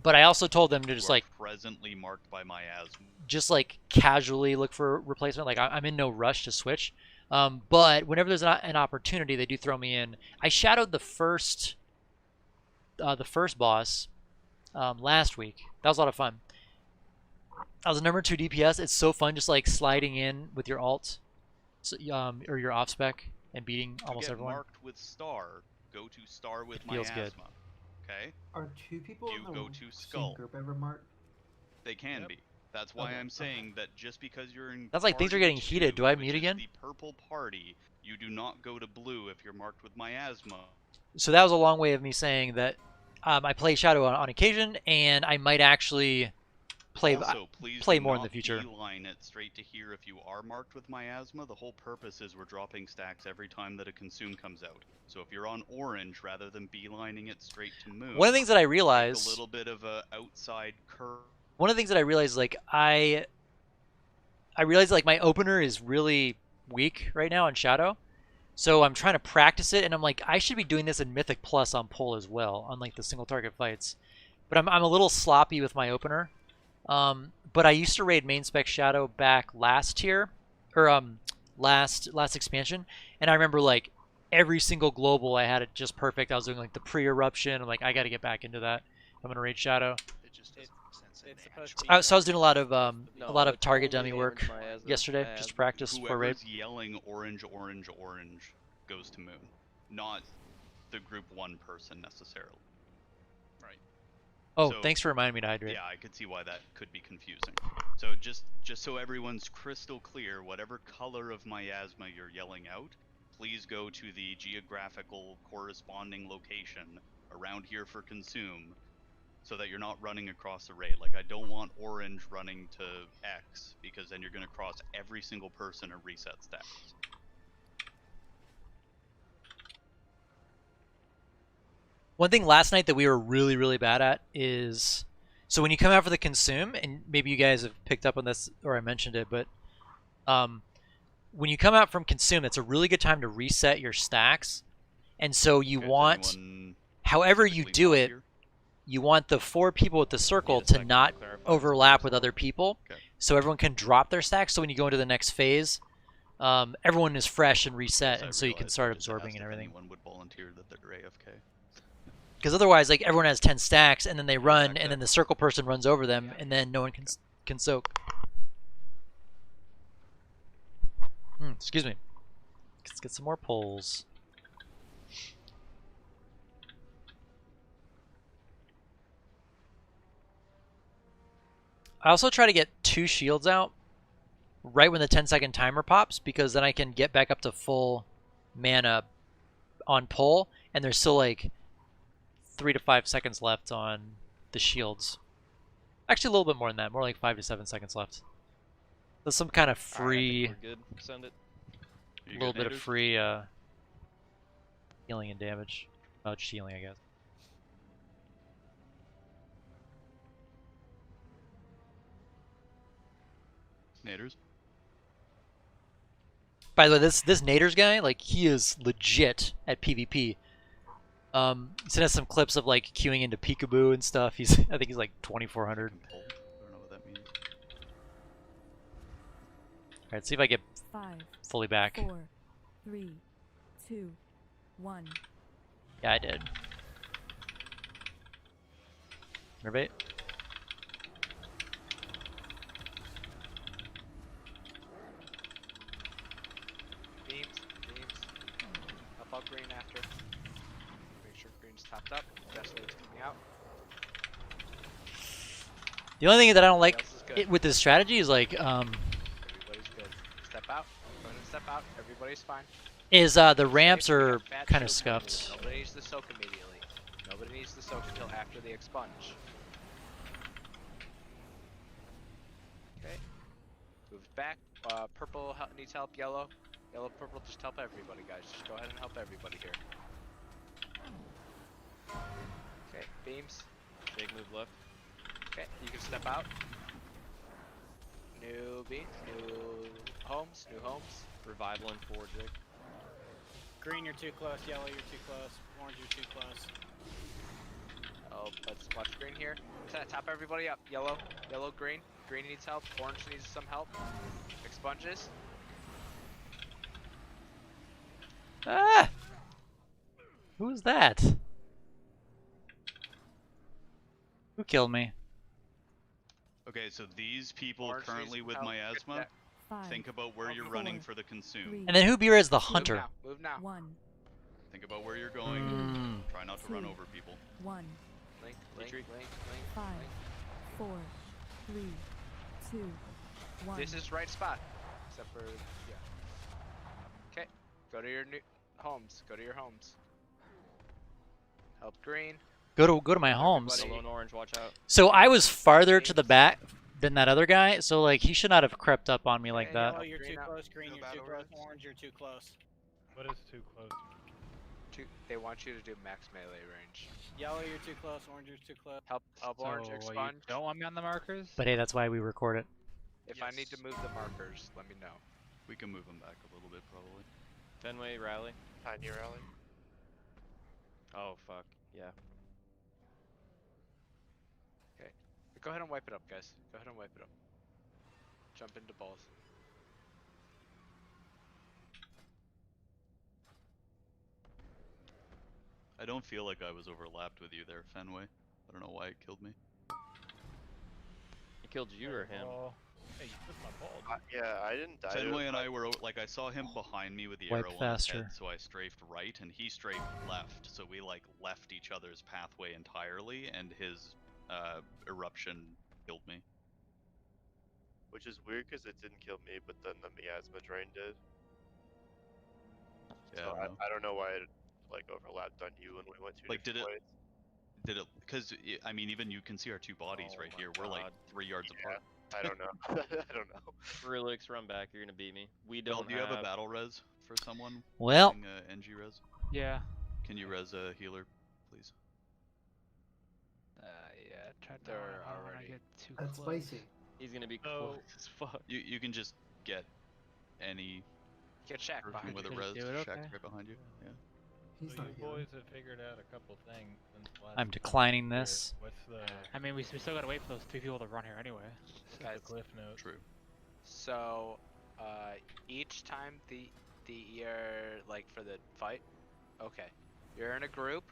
But I also told them to just like presently marked by miasma. just like casually look for a replacement. Like I'm in no rush to switch. But whenever there's an opportunity, they do throw me in. I shadowed the first boss last week. That was a lot of fun. I was a number 2 DPS. It's so fun just like sliding in with your alt, so, or your off spec, and beating almost everyone. Marked with star. Go to star with It feels miasma. good. Okay. Are 2 people You in the go to same skull. group ever marked? They can be. That's why Okay, I'm saying that just because you're in. That's like things are party getting heated. Do I which mute is again? The purple party. You do not go to blue if you're marked with miasma. So that was a long way of me saying that I play Shadow on occasion, and I might actually play Also, please play do more in not the future. beeline it straight to here if you are marked with miasma. The whole purpose is we're dropping stacks every time that a consume comes out. So if you're on orange, rather than beelining it straight to moon, One of the things that I take realized, a little bit of a outside curve. one of the things that I realized, like I realized like my opener is really weak right now on Shadow. So I'm trying to practice it, and I'm like, I should be doing this in Mythic Plus on pull as well, on like the single target fights. But I'm a little sloppy with my opener. But I used to raid main spec Shadow back last year, or last expansion, and I remember like every single global I had it just perfect. I was doing like the pre-eruption. I'm like, I got to get back into that. I'm gonna raid Shadow. It just doesn't make sense in the So I was doing a lot of No, it's target only dummy work damage yesterday, miasma. just to practice for raid. Whoever's yelling orange, orange, orange goes to moon, not the group 1 person necessarily. Right. Oh, So- thanks for reminding me to hydrate. Yeah, I could see why that could be confusing. So just so everyone's crystal clear, whatever color of miasma you're yelling out, please go to the geographical corresponding location around here for consume, so that you're not running across the raid. Like I don't want orange running to X, because then you're going to cross every single person and reset stacks. One thing last night that we were really, really bad at is, so when you come out for the consume, and maybe you guys have picked up on this or I mentioned it, but when you come out from consume, it's a really good time to reset your stacks. And so you want, however you do it, you want the 4 people with the circle to not overlap with other people, so everyone can drop their stacks. So when you go into the next phase, everyone is fresh and reset, and so you can start absorbing and everything. Anyone would volunteer that they're AFK. Because otherwise, like everyone has 10 stacks, and then they run, and then the circle person runs over them, and then no one can soak. Excuse me. Let's get some more pulls. I also try to get 2 shields out right when the 10-second timer pops, because then I can get back up to full mana on pull, and there's still like 3 to 5 seconds left on the shields. Actually, a little bit more than that. More like 5 to 7 seconds left. There's some kind of free, We're good. Send it. a little bit of free healing and damage. Oh, just healing, I guess. Naders. By the way, this Naders guy, like, he is legit at PvP. He sent us some clips of like queuing into Peekaboo and stuff. I think he's like 2,400. I don't know what that means. All right, see if I get 5, fully back. 4, 3, 2, 1. Yeah, I did. Nervate. Chopped up. Death Slave's coming out. The only thing that I don't like else is good. with this strategy is like Everybody's good. Step out. Go ahead and step out. Everybody's fine. is the ramps Safe, we are got fat kind of soak scuffed. immediately. Nobody needs to soak immediately. Nobody needs to soak until after the expunge. Okay. Move back. Purple needs help. Yellow. Yellow, purple, just help everybody, guys. Just go ahead and help everybody here. Okay, beams. Big move left. Okay, you can step out. New beams, new homes, new homes. Revival and forward, Jake. Green, you're too close. Yellow, you're too close. Orange, you're too close. Oh, let's watch green here. Top everybody up. Yellow, yellow, green. Green needs help. Orange needs some help. Expunges. Ah! Who is that? Who killed me? Okay, so these people Orange currently needs with help. miasma, 5, think about where you're running for the consume. 3, And then who beer is the Move hunter? now. Move now. 1, Think about where you're going. Mm. Try not to run over people. 1, Link, link, Retreat. link, 5, link. 4, 3, 2, 1. This is right spot. Except for, yeah. Okay, go to your new homes. Go to your homes. Help green. Go to my homes. Everybody- Yellow and orange, watch out. So I was farther to the back than that other guy, so like he should not have crept up on me like Okay, that. Yellow, you're Green too up. close. Green, No you're too battle close. reds. Orange, you're too close. What is too close? They want you to do max melee range. Yellow, you're too close. Orange, you're too close. Help orange So, you expunge. don't want me on the markers? But hey, that's why we record it. If I need to move the markers, let me know. We can move them back a little bit, probably. Fenway, rally. Tiny rally. Oh, fuck. Yeah. Go ahead and wipe it up, guys. Go ahead and wipe it up. Jump into balls. I don't feel like I was overlapped with you there, Fenway. I don't know why it killed me. He killed you or him? Oh, hey, you took my ball. Yeah, I didn't die. to Fenway it, and but- I were like, I saw him behind me with the Wipe arrow on his faster. head, so I strafed right, and he strafed left. So we like left each other's pathway entirely, and his eruption killed me. Which is weird because it didn't kill me, but then the miasma drain did. Yeah, So I don't know. I don't know why it like overlapped on you when we went two Like, different ways. Did it? Because I mean, even you can see our two bodies Oh right my here. We're like God. 3 yards Yeah. apart. I don't know. I don't know. Relix, run back. You're gonna beat me. We Bell, don't do you have a battle res for someone? Well, Using, NG res? Yeah. Can you res a healer, please? Yeah, try to They're I don't wanna already- get too That's close. spicy. He's gonna be So- close as fuck. You can just get any Get Shaq person behind with a you. res. do it, Shack's okay. right behind you. Yeah. He's So not you healing. boys have figured out a couple things since last I'm time declining we were this. here. What's the, I mean, we still gotta wait for those 3 people to run here anyway. what's Guys, the cliff note? True. So, each time you're like for the fight, okay, you're in a group.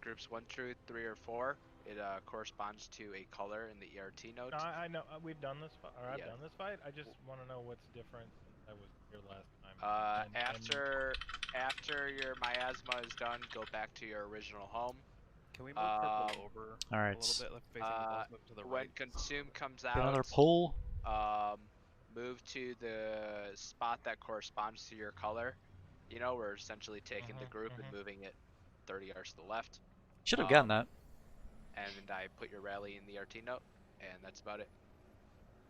Groups 1, 2, 3, or 4. It corresponds to a color in the ERT node. No, I know we've done this, or I've Yeah. done this fight. I just want to know what's different since I was here last time. After your miasma is done, go back to your original home. Can we move purple over All a right. little bit, like facing the boss up to the When right? consume comes Get another out, pull. move to the spot that corresponds to your color. You know, we're essentially taking the group and moving it 30 yards to the left. Should have gotten that. And I put your rally in the RT note, and that's about it.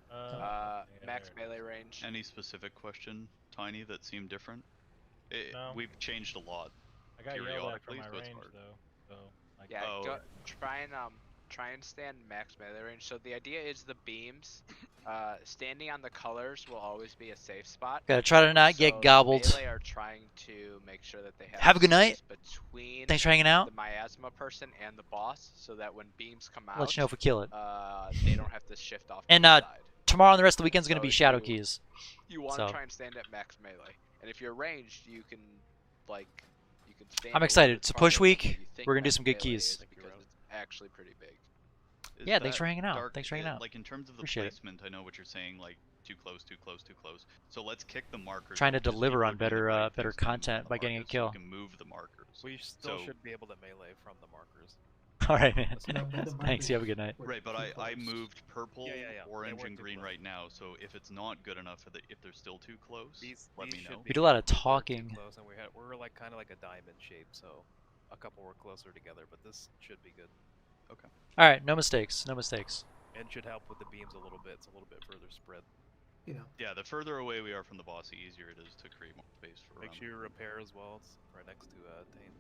Yeah, Max there it melee range. Any specific question, Tiny, that seemed different? No. We've changed a lot. I got yelled at for periodically, my so it's range hard. though, so like Yeah, Oh, go, okay. try and stand max melee range. So the idea is the beams, standing on the colors will always be a safe spot. Gotta try to not So get the gobbled. melee are trying to make sure that they Have a good night. space between Thanks for hanging out. the miasma person and the boss, so that when beams come out, Let you know if we kill it. they don't have to shift off. And to the side. tomorrow and the rest of the weekend's gonna So be if Shadow you- Keys. You want So. to try and stand at max melee, and if you're ranged, you can stand. I'm a little excited. bit It's a push farther than week. you think We're gonna do max some good melee keys. is, because it's actually pretty big. Is Yeah, thanks that for hanging out. dark- Thanks for hanging out. Like in terms of the Appreciate it. placement, I know what you're saying. Like too close, too close, too close. So let's kick the markers. Trying to because deliver people on are doing the better right better thing standing content on by the getting a markers, kill. So we can move the markers. We still So- should be able to melee from the markers. All right, man. No, but the Thanks. You have a markers good night. were Right, but too I close. moved purple, Yeah. They orange, weren't and too green close. right now. So if it's not good enough, if they're still too close, let me should know. be We do a lot of good. They're too talking. Close, and we're like kind of like a diamond shape, so a couple were closer together, but this should be good. Okay. All right, no mistakes. No mistakes. And should help with the beams a little bit. It's a little bit further spread. Yeah. Yeah, the further away we are from the boss, the easier it is to create more space for. Make sure you repair as well. It's right next to Tane.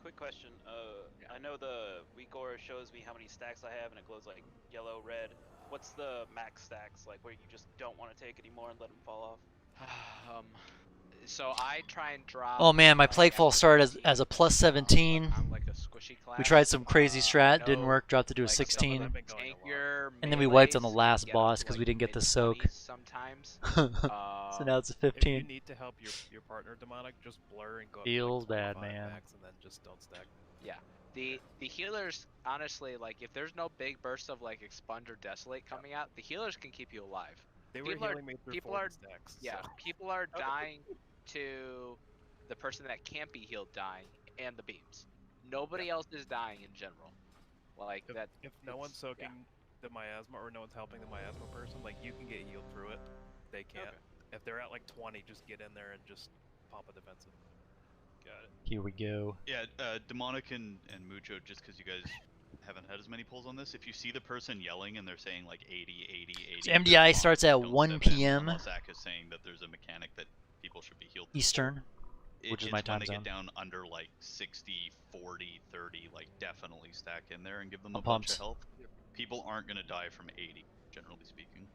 Quick question. I know the weak aura shows me how many stacks I have, and it glows like yellow, red. What's the max stacks, like where you just don't want to take anymore and let them fall off? So I try and drop. Oh man, my like, Plaguefall started FD, as a plus 17. on like a squishy class. We tried some crazy strat, I didn't know, work, dropped it to a like, some of 16. them tankier And then we wiped on the melees last get up boss to, because like, we didn't get the soak. mid-20s sometimes. So now it's a If you 15. need to help your partner demonic, just blur and go up Feels to like bad, 25 man. max, and then just don't stack. Yeah. The healers, honestly, like if there's no big burst of like expunge or desolate coming out, the healers can keep you alive. They were People healing me through people 40 are stacks. yeah, so. people are dying to the person that can't be healed dying and the beams. Nobody else is dying in general. Like If, that. if no one's soaking the miasma or no one's helping the miasma person, like you can get healed through it. They can't. Okay. If they're at like 20, just get in there and just pop a defensive. Got it. Here we go. Yeah, Demonic and Mucho, just because you guys haven't had as many pulls on this, if you see the person yelling and they're saying like 80, 80, 80, So MDI they're starts fine. at Don't 1 step in p.m. Unless Zach is saying that there's a mechanic that people should be healed. Eastern, which is my It's when time they zone. get down under like 60, 40, 30, like definitely stack in there and give them I'm a bunch of pumped. health. People aren't going to die from 80, generally speaking.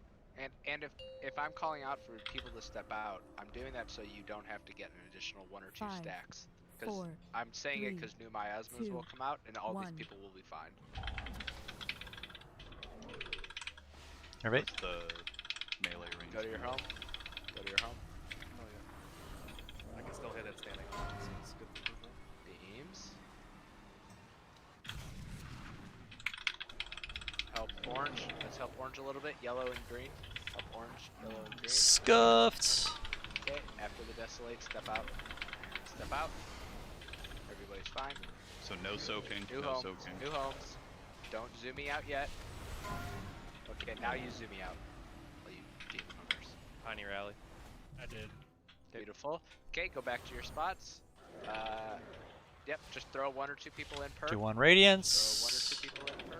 And if I'm calling out for people to step out, I'm doing that so you don't have to get an additional 1 or 2 5, stacks. Because 4, I'm saying it 3, because new miasmas 2, will come out and all 1. these people will be fine. All right. What's the melee range? Go to your home. Go to your home. Oh yeah. I can still hit it standing. So it's good for people. Beams. Help orange. Let's help orange a little bit. Yellow and green. Help orange, yellow and green. Scuffed. Okay, after the desolate, step out. Step out. Everybody's fine. So no soaking, New no homes. soaking. New homes. Don't zoom me out yet. Okay, now you zoom me out. All you demon hunters. Tiny rally. I did. Beautiful. Okay, go back to your spots. Yep, just throw 1 or 2 people in per. Do 1 Throw 1 or radiance. 2 people in per.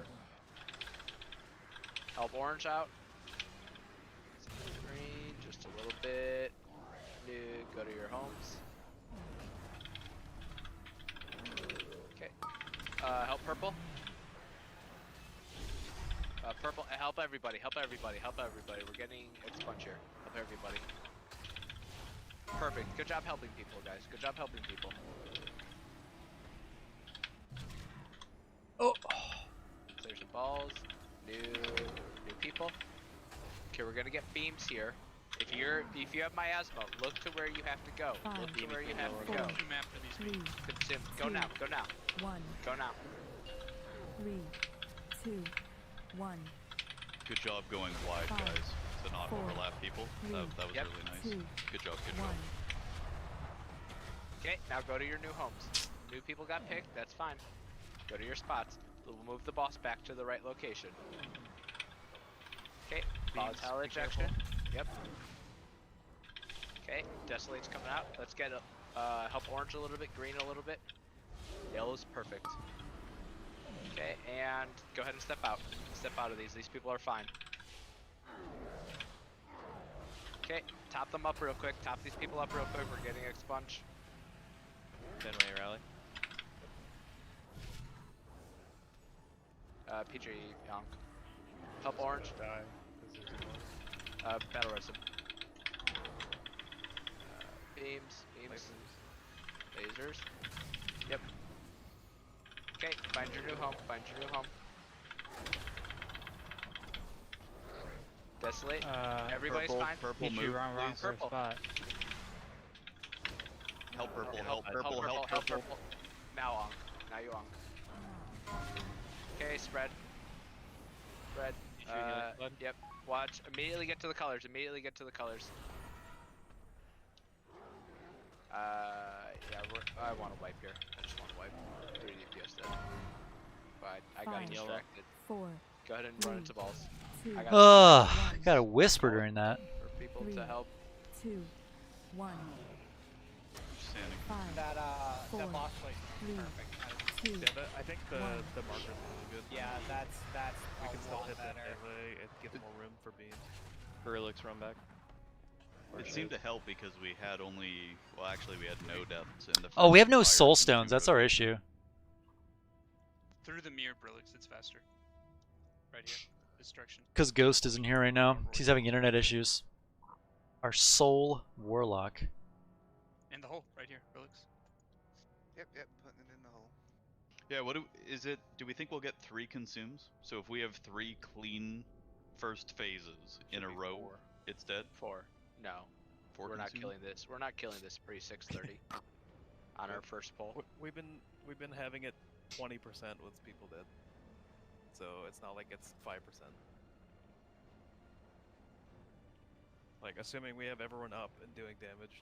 Help orange out. Green, just a little bit. New, go to your homes. Okay. Help purple. Purple, help everybody, help everybody, help everybody. We're getting expunge here. Help everybody. Perfect. Good job helping people, guys. Good job helping people. Oh. There's your balls. New people. Okay, we're gonna get beams here. If you have miasma, look to where you have to go. 5, Look to where you have to 4, go. 3, Consume. Go now. Go now. 1, Go now. 3, 2, 1. Good job going wide, 5, guys, to not 4, overlap people. 3, That was Yep. really nice. 2, Good job, good 1. job. Okay, now go to your new homes. New people got picked. That's fine. Go to your spots. We'll move the boss back to the right location. Okay, volatile ejection. Yep. Okay, desolate's coming out. Let's get help orange a little bit, green a little bit. Yellow's perfect. Okay, and go ahead and step out. Step out of these. These people are fine. Okay, top them up real quick. Top these people up real quick. We're getting expunge. 10-way rally. PJ Young. Help orange. Battle res him. Beams. Lasers. Yep. Okay, find your new home. Desolate. Everybody's purple, fine. Purple, Pichu, move, wrong please. for a spot. Help purple, Help purple. Now on. Now you on. Okay, spread. Yep. Watch. Immediately get to the colors. Immediately get to the colors. Yeah, I want to wipe here. I just want to wipe. 3 DPS dead. But I got 5, distracted. 4, Go ahead and run into balls. 2, I got Ugh, distracted. got a whisper during that. For people 3, to help. 2, 1. Standing. 5, That 4, that boss place is 3, perfect. 2, Yeah, I think the marker's really good. Yeah, that's We a can still lot hit that better. melee. It gives more room for beams. Gorillix run back. It seemed to help because we had only, well, actually we had no deaths in the. Oh, we have first no fire soul consume stones. That's our rotation. issue. Through the mirror Brillix, it's faster. Right here. Destruction. Because Ghost isn't here right now. He's having internet issues. Our soul warlock. In the hole, right here, Brillix. Yep, putting it in the hole. Yeah, what is it? Do we think we'll get 3 consumes? So if we have 3 clean first phases in a row, 4. it's dead? 4. No. 4 We're not consume? killing this. We're not killing this pre 6:30 on our first pull. We've been having it 20% with people dead, so it's not like it's 5%. Like assuming we have everyone up and doing damage.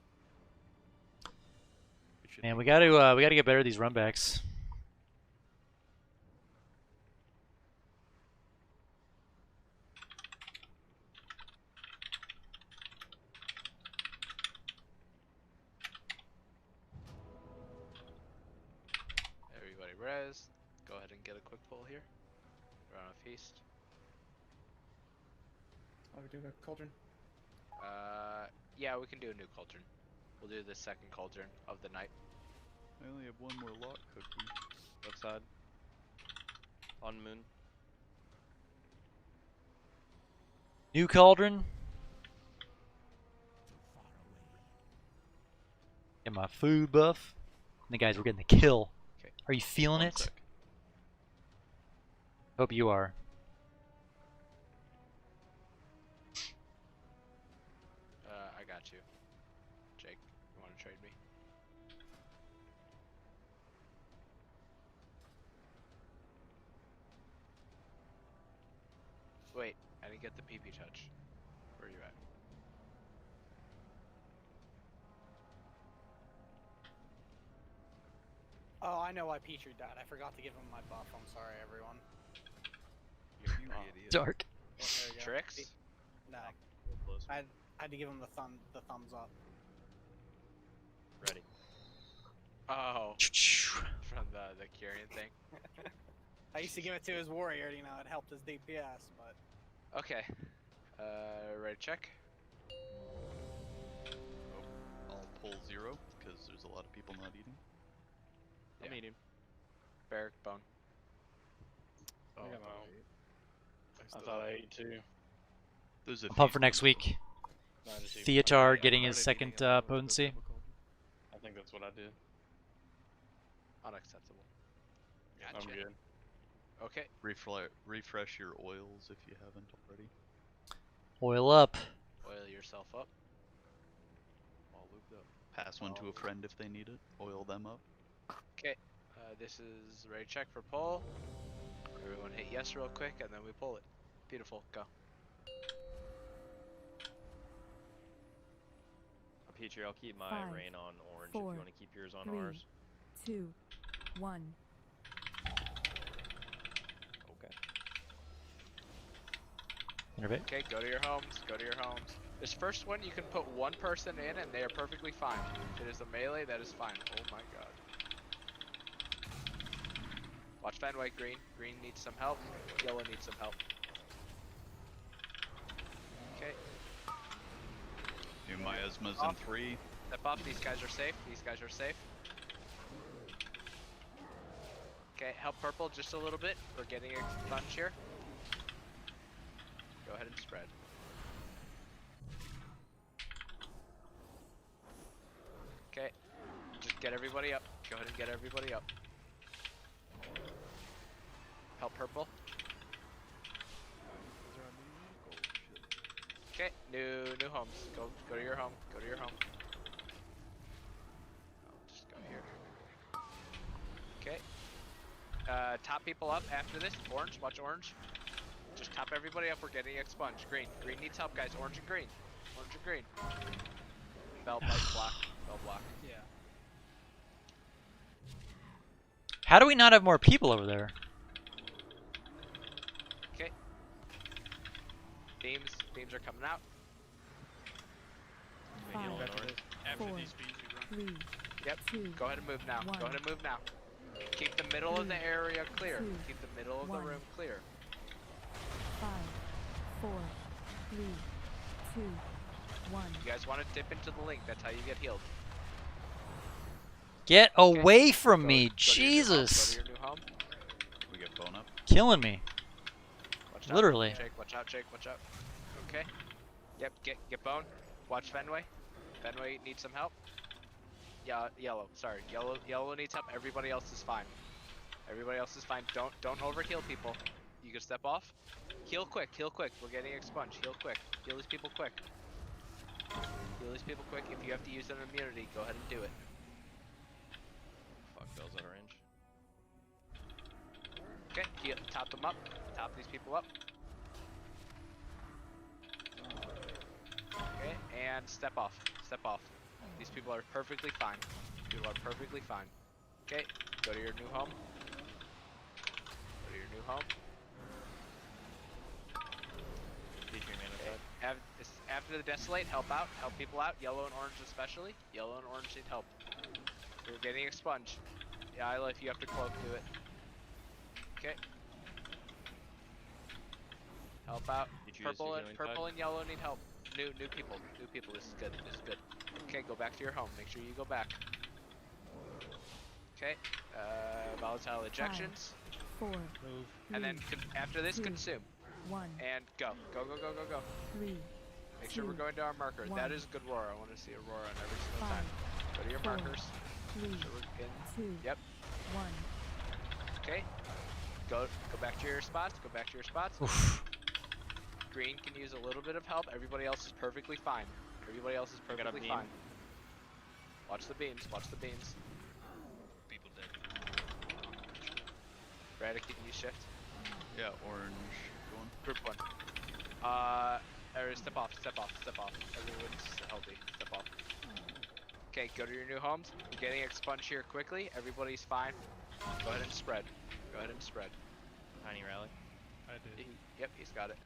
Man, we gotta get better at these runbacks. Everybody res. Go ahead and get a quick pull here. We're on a feast. Oh, we do a cauldron. Yeah, we can do a new cauldron. We'll do the second cauldron of the night. I only have 1 more lock cookie. Left side. On moon. New cauldron. Get my food buff. And the guys, we're getting the kill. Okay. Are you feeling One it? sec. Hope you are. I got you. Jake, you want to trade me? Wait, I didn't get the PP touch. Where are you at? Oh, I know why Petrie died. I forgot to give him my buff. I'm sorry, everyone. You idiot. Dark. Well, there you go. Tricks? No. I had to give him the thumbs up. Ready. Oh. From the Kyrian thing. I used to give it to his warrior, you know, it helped his DPS, but... Okay. Ready to check? I'll pull 0 because there's a lot of people not eating. I'm eating. Barrack bone. Oh, I got my own. I I thought I ate too. There's a I'm pumped few for next week. No, I just ate Theatar getting his second potency. I think that's what I did. Unacceptable. I'm good. Okay. Refresh your oils if you haven't already. Oil up. Oil yourself up. All looped up. Pass one to a friend if they need it. Oil them up. Okay. This is ready check for pull. Everyone hit yes real quick and then we pull it. Beautiful. Go. Petrie, I'll keep my 5, rain on orange 4, if you want to keep yours on 3, ours. 2, 1. Okay. Innervate. Okay, go to your homes. Go to your homes. This first one, you can put 1 person in and they are perfectly fine. If it is a melee, that is fine. Oh my god. Watch fan white green. Green needs some help. Yellow needs some help. Okay. New miasmas in 3. Step up. These guys are safe. These guys are safe. Okay, help purple just a little bit. We're getting a bunch here. Go ahead and spread. Okay, just get everybody up. Go ahead and get everybody up. Help purple. Okay, new homes. Go to your home. Go to your home. I'll just go here. Okay. Top people up after this. Orange, watch orange. Just top everybody up. We're getting expunged. Green. Green needs help, guys. Orange and green. Orange and green. Bell block. Bell block. Yeah. How do we not have more people over there? Okay. Beams. Beams are coming out. Five, After four, these beams, we run. 3, Yep. 2, Go ahead and move now. one. Go ahead and move now. Keep the middle of the area clear. two, Keep the middle of the one. room clear. 5, 4, 3, 2, 1. You guys want to dip into the link. That's how you get healed. Get away from Go- me, go to your new home, Jesus! Go to your new home. We get bone up. Killing me. Watch out. Literally. Jake, watch out, Jake, watch out. Okay. Yep, get bone. Watch Fenway. Fenway needs some help. Yeah, yellow. Sorry, yellow needs help. Everybody else is fine. Everybody else is fine. Don't overheal people. You can step off. Heal quick. Heal quick. We're getting expunged. Heal quick. Heal these people quick. Heal these people quick. If you have to use an immunity, go ahead and do it. Fuck, Bell's out of range. Okay. Heal, top them up. Top these people up. Okay, and step off. Step off. These people are perfectly fine. People are perfectly fine. Okay, go to your new home. Go to your new home. Okay. After the desolate, help out. Help people out. Yellow and orange especially. Yellow and orange need help. We're getting expunged. Yeah, Isla, if you have to cloak, do it. Okay. Help out. Did you use your healing Purple tide? and yellow need help. New people. New people. This is good. This is good. Okay, go back to your home. Make sure you go back. Okay. Volatile ejections. 4, And then after this, two, consume. 1, And go. Go, go, go, go, go. 3, Make sure we're two, going to our marker. one. That is a good Aurora. I want to see Aurora on every single 5, time. Go to your 4, markers. 3, Make sure we're in. 2, Yep. 1. Okay. Go back to your spots. Go back to your spots. Oof. Green can use a little bit of help. Everybody else is perfectly fine. Everybody else is got a perfectly beam. fine. Watch the beams. Watch the beams. People dead. Radic, can you shift? Yeah, orange. Going. Group 1. Step off. Step off. Step off. Everyone's healthy. Step off. Okay, go to your new homes. We're getting expunged here quickly. Everybody's fine. Go ahead and spread. Go ahead and spread. Tiny rally. I did. Yep, he's got it.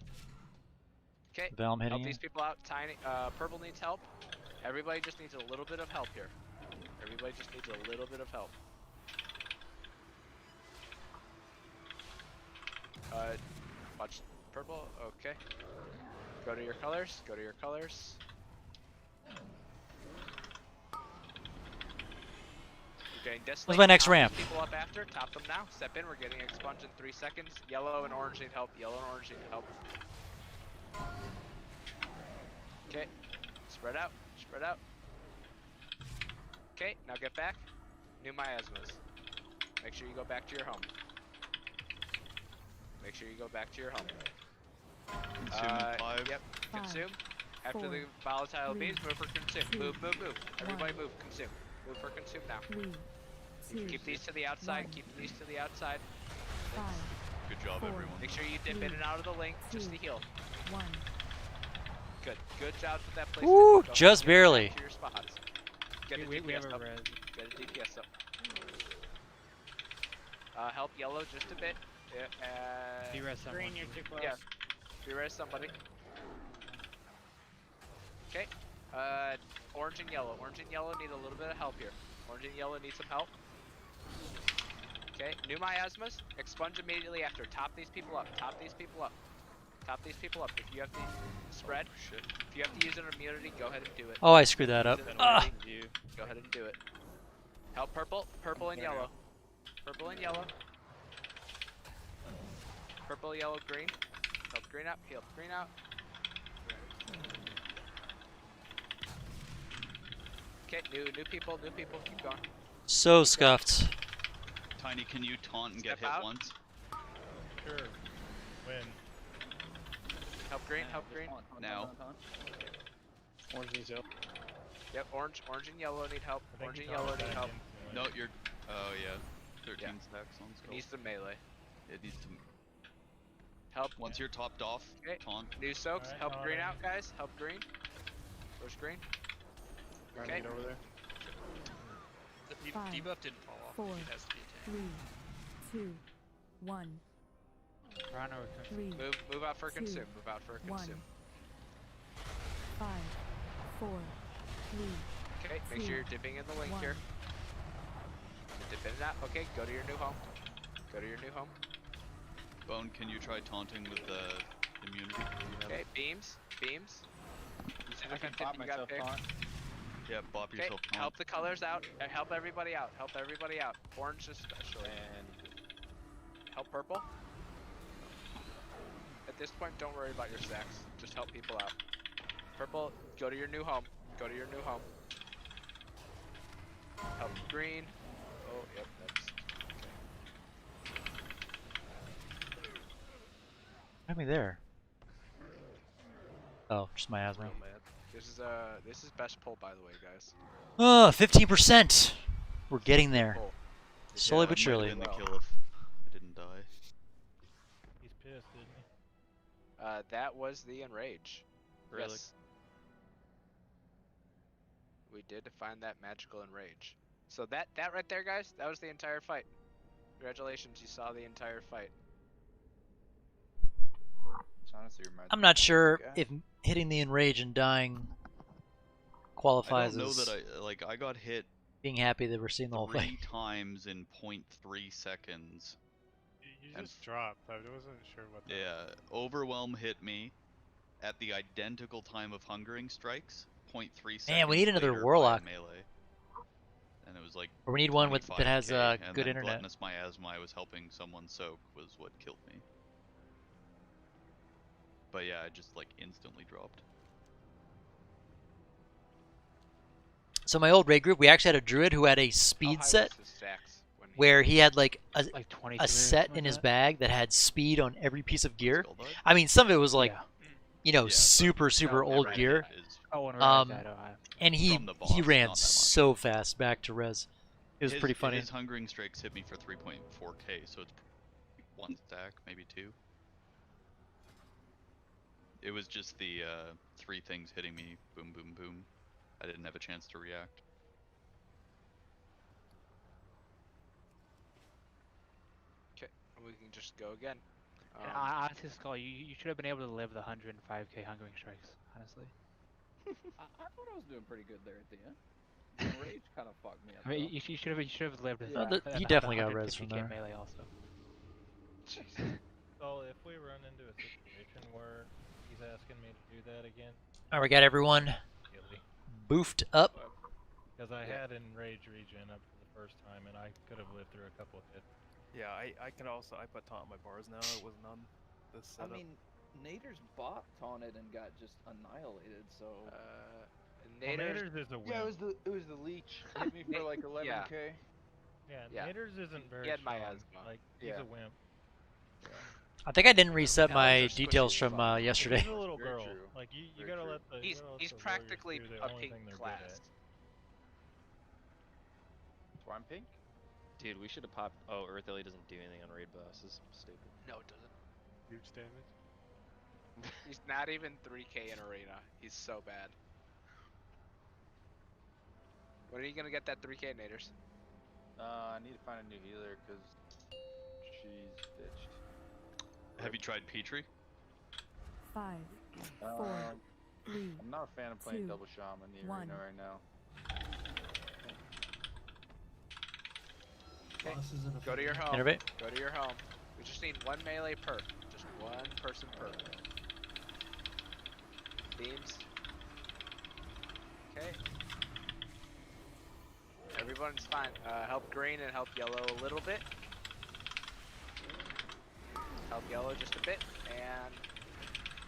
Okay, Velm hitting help you. these people out. Tiny, purple needs help. Everybody just needs a little bit of help here. Everybody just needs a little bit of help. Watch purple. Okay. Go to your colors. Go to your colors. You're getting Where's my next Top these ramp? People up after. Top them now. Step in. We're getting expunged in 3 seconds. Yellow and orange need help. Yellow and orange need help. Okay. Spread out. Spread out. Okay. Now get back. New miasmas. Make sure you go back to your home. Make sure you go back to your home. Consume in 5. Yep. 5, Consume. After 4, the volatile 3, beams, move for consume. 2, Move, move, move. Everybody 1. move. Consume. Move for consume now. 3, 2, Keep these to the outside. 1. Keep these to the outside. 5, Good job, 4, everyone. Make sure you dip in and out of the link just to 2, heal. 1. Good. Good job with that placement. Woo, Go ahead just and get back barely. To your spots. Get a We DPS have a up. res. Get a DPS up. Help yellow just a bit. De-res someone. Green, you're too close. Yeah. De-res somebody. Okay. Orange and yellow. Orange and yellow need a little bit of help here. Orange and yellow need some help. Okay. New miasmas. Expunge immediately after. Top these people up. Top these people up. Top these people up. If you have to spread, Shit. if you have to use an immunity, go ahead and do it. Oh, I screwed that up. Use an Ah. immunity, go ahead and do it. Help purple. Purple and yellow. Purple and yellow. Purple, yellow, green. Help green out. Help green out. Okay, new people, new people. Keep going. So scuffed. Tiny, can you taunt and get Step hit out. once? Sure. When? Help green, help green. Now. Orange needs help. Yep, orange and yellow need help. I think Orange he and yellow caught need back help. No, into it. you're. Oh yeah. 13 Yeah. stacks on It skull. needs the melee. It needs to. Help. Once you're topped off, Okay. taunt. New soaks. Alright, Help green taunting. out, guys. Help green. Where's green? Trying to Okay. get over there. The Five, debuff didn't fall off. 4, It has to be attacked. 3, 2, 1. Rhino, 3, Move out for Two, consume. Move out for 1. consume. 5, 4, 3, Okay. Make Two, sure you're dipping in the link 1. here. Dip in and out. Okay. Go to your new home. Go to your new home. Bone, can you try taunting with the immunity? Okay. Beams. Beams. I can pop You got myself picked. taunt. Yeah, bop Okay, yourself taunt. help the colors out. Help everybody out. Help everybody out. Orange especially. And Help purple. At this point, don't worry about your stacks. Just help people out. Purple, go to your new home. Go to your new home. Help green. Oh, yep, that's What happened there? Oh, just my asthma. this is best pull, by the way, guys. Oh, 15%. We're getting there. Pull. Slowly but That might have surely. been the kill if I didn't die. He's pissed, isn't he? That was the enrage. Really? Yes. We did find that magical enrage. So that right there, guys, that was the entire fight. Congratulations, you saw the entire fight. it's honestly reminds I'm me not of sure Mythic, if hitting the enrage and dying I qualifies don't know as that I got hit being happy that we're seeing the whole 3 fight. times in 0.3 seconds. You And just dropped. I wasn't sure what that Yeah, Overwhelm hit me at the identical time of Hungering Strikes, 0.3 seconds. Man, we need another later Warlock. via melee. And it was like Or we need one with that has 25K, and good then internet. Gluttonous Miasma I was helping someone soak was what killed me. But yeah, I just like instantly dropped. So my old raid group, we actually had a druid who had a speed set where he had like like 23 a or set something in like his that? bag that had speed on every piece of gear. Skull Dog? I mean, some of it was like, Yeah. you know, Yeah, super but old Red gear. Hit is- Oh, when Um, I don't have. And he From the boss, he ran not that much. so fast back to res. It was pretty funny. His Hungering Strikes hit me for 3.4k, so it's 1 stack, maybe 2. It was just the 3 things hitting me, boom, boom, boom. I didn't have a chance to react. Okay, we can just go again. And honestly, Skull, you should have been able to live the 105k Hungering Strikes, honestly. I thought I was doing pretty good there at the end. The rage kind of fucked me up. I mean, though. you should have lived Yeah. He definitely got res from 150k there. melee also. So if we run into a situation where he's asking me to do that again, All right, we got everyone immediately. boofed up. Because I had enrage regen up for the first time, and I could have lived through a couple of hits. Yeah, I can also I put taunt on my bars now. It wasn't on this I setup. mean, Nader's bot taunted and got just annihilated. So Naders is a wimp. yeah, it was the leech hit me for like 11k. Yeah, Naders isn't very He had strong. miasma. Like, he's Yeah. a wimp. I think I didn't reset Elves my are squishy details as from fuck. yesterday. He's a little Very girl. true. Like, you Very gotta true. let the you He's gotta let he's the warriors practically do the a only pink thing they're good class. at. That's why I'm pink. Dude, we should have popped. Oh, Earthly doesn't do anything on raid bosses. Stupid. No, it doesn't. Huge damage. He's not even 3k in arena. He's so bad. When are you gonna get that 3k, Naders? I need to find a new healer because she's ditched. Have you tried Petrie? 5, 4, 3, I'm not a fan of playing 2, double shaman in the 1. arena right now. Okay, Boss is in a go to your home. Innervate. Go to your home. We just need 1 melee per. Just 1 person per. Beams. Okay. Everyone's fine. Help green and help yellow a little bit. Help yellow just a bit. And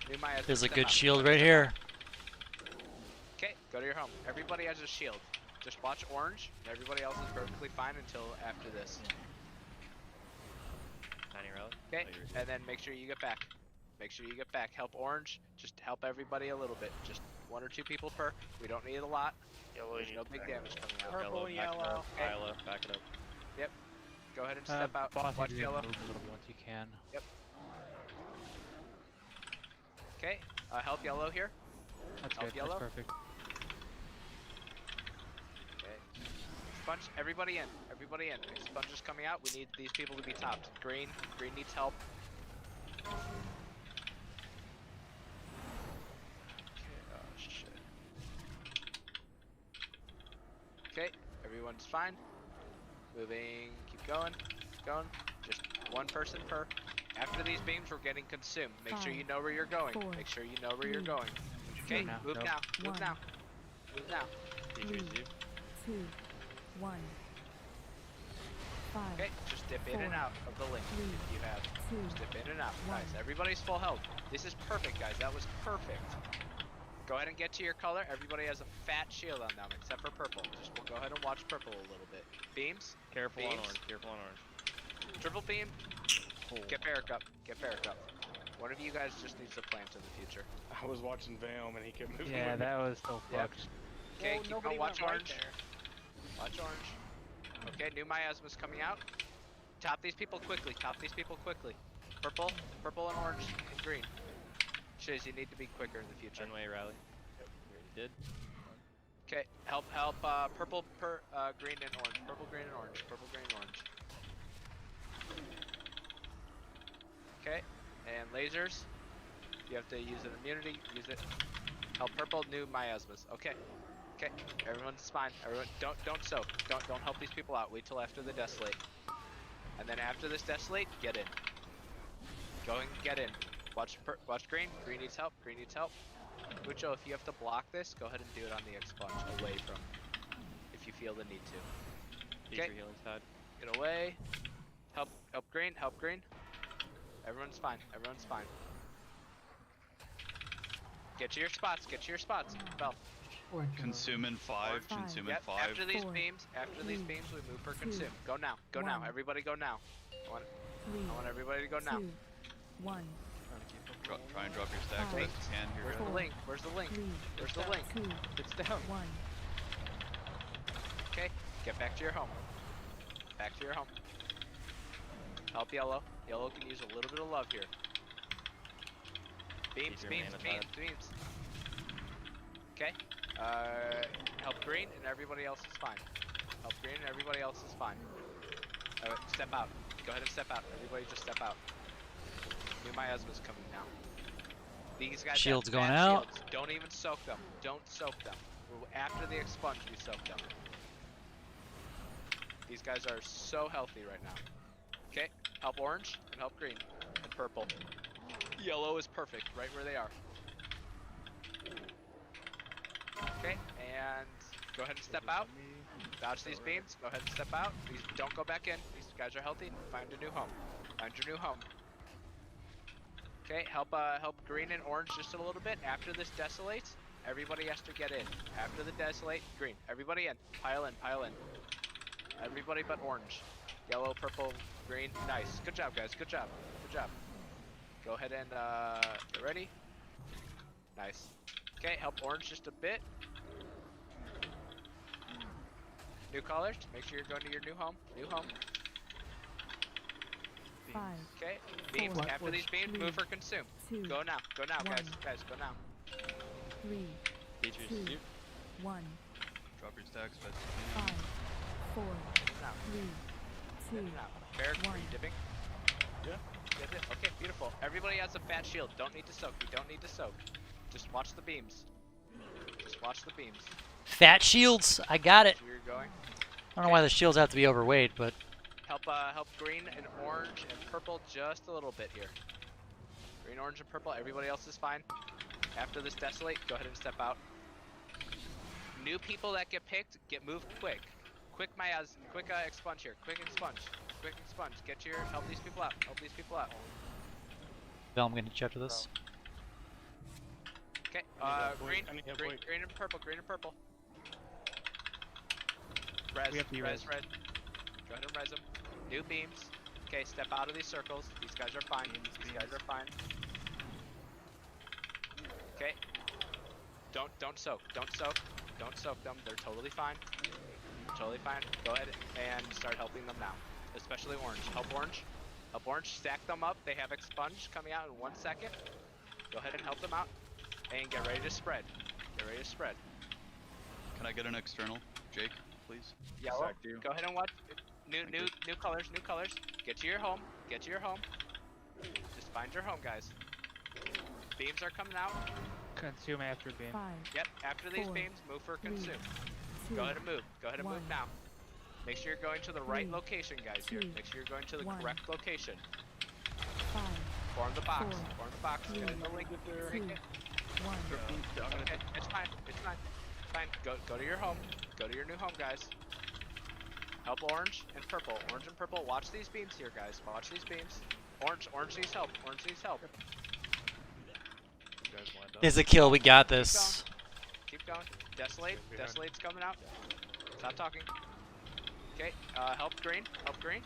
new miasma. There's a step good out. shield right here. Okay, go to your home. Everybody has a shield. Just watch orange. And everybody else is perfectly fine until after this. Tiny rally. Okay, and then make sure you get back. Make sure you get back. Help orange. Just help everybody a little bit. Just 1 or 2 people per. We don't need a lot. There's no big damage coming out. Purple, back it yellow. up. Okay. Yellow, back it up. Go ahead and step out. Boss Watch needs to yellow. move a little once you can. Yep. Okay, help yellow here. That's Help good. yellow. That's perfect. Okay. Expunge, everybody in. Everybody in. Expunge is coming out. We need these people to be topped. Green needs help. Okay, oh shit. Okay, everyone's fine. Moving, keep going, Just one person per. After these beams, we're getting consumed. Make sure you know where you're going. Make sure you know where you're going. Okay, move now, move now. Move now. 3, 2, 1. 5. Okay, just dip in and out of the link if you have. 2, Just dip in and out. 1. Nice. Everybody's full health. This is perfect, guys. That was perfect. Go ahead and get to your color. Everybody has a fat shield on them, except for purple. Just we'll go ahead and watch purple a little bit. Beams. Careful beams. on orange. Careful on orange. Triple beam. Get Barrick up. Get Barrick up. One of you guys just needs to plant in the future. I was watching Veom and he kept moving. Yeah, that was so fucked. Okay, Well, keep nobody going. Watch went right orange. there. Watch orange. Okay, new miasma's coming out. Top these people quickly. Top these people quickly. Purple and orange and green. Shiz, you need to be quicker in the future. Runway rally. Yep, we already did. Okay, help, purple, green and orange. Purple, green and orange. Purple, green and orange. Okay, and lasers. You have to use an immunity. Use it. Help purple, new miasmas. Okay. Okay, everyone's fine. Everyone, don't soak. Don't help these people out. Wait till after the desolate. And then after this desolate, get in. Go and get in. Watch green. Green needs help. Green needs help. Mucho, if you have to block this, go ahead and do it on the expunge away from. If you feel the need to. Okay. Healing side. Get away. Help green. Help green. Everyone's fine. Everyone's fine. Get to your spots. Get to your spots. Bell. Consume in 5. Consume in 5. After these beams, we move for consume. Go now. Go now. Everybody go now. I want everybody to go now. 2, 1. Try and drop your stacks Five, as you can here. Where's the link? Where's the link? 3, Where's the link? 2, It's down. 1. Okay, get back to your home. Back to your home. Help yellow. Yellow can use a little bit of love here. Beams. Okay. Help green and everybody else is fine. Help green and everybody else is fine. Step out. Go ahead and step out. Everybody just step out. New miasma's coming now. These guys Shields have going bad out. Shields. Don't even soak them. Don't soak them. After the expunge, we soak them. These guys are so healthy right now. Okay, help orange and help green and purple. Yellow is perfect, right where they are. Okay, and go ahead and step out. Dodge these beams. Go ahead and step out. These don't go back in. These guys are healthy. Find a new home. Find your new home. Okay, help green and orange just a little bit. After this desolates, everybody has to get in. After the desolate, green. Everybody in. Pile in. Pile in. Everybody but orange. Yellow, purple, green. Nice. Good job, guys. Good job. Good job. Go ahead and get ready. Nice. Okay, help orange just a bit. New colors. Make sure you're going to your new home. New home. 5. Okay. Beams. Four, After these beams, move for consume. 2, Go now. Go now, guys. 1. Guys, go now. 3, Teachers, 2, 1. Drop your stacks, but 5, 4, Now. 3, 2, Now. Barrick, are 1. you dipping? Yeah. Okay, beautiful. Everybody has a fat shield. Don't need to soak. You don't need to soak. Just watch the beams. Just watch the beams. Fat shields. I got it. Where you're going. I don't know why the shields have to be overweight, but Help green and orange and purple just a little bit here. Green, orange, and purple. Everybody else is fine. After this desolate, go ahead and step out. New people that get picked, moved quick. Quick expunge here. Quick expunge. Quick expunge. Help these people out. Help these people out. Bill, I'm gonna hit you after this. Okay. Green and purple. Green and purple. Res. We have to res. Go ahead and res them. New beams. Okay, step out of these circles. These guys are fine. These guys are fine. Okay. Don't soak. Don't soak. Don't soak them. They're totally fine. Totally fine. Go ahead and start helping them now. Especially orange. Help orange. Help orange. Stack them up. They have expunge coming out in 1 second. Go ahead and help them out. And get ready to spread. Get ready to spread. Can I get an external, Jake, please? Yellow. Go ahead and watch. New colors. New colors. Get to your home. Get to your home. Just find your home, guys. Beams are coming out. Consume after beam. 5, Yep. After these 4, beams, move for 3, consume. 2, Go ahead and move. Go ahead and move 1. now. Make sure you're going to the right 3, location, guys. Here. 2, Make sure you're going to the 1. correct location. 5, Form the box. 4, Form the box. 3, Get in the link. 2, Make it. 1. Okay, it's fine. It's fine. Fine. Go to your home. Go to your new home, guys. Help orange and purple. Orange and purple. Watch these beams here, guys. Watch these beams. Orange needs help. Orange needs help. There's a kill. We got this. Keep going. Desolate's coming out. Stop talking. Okay. Help green. Help green.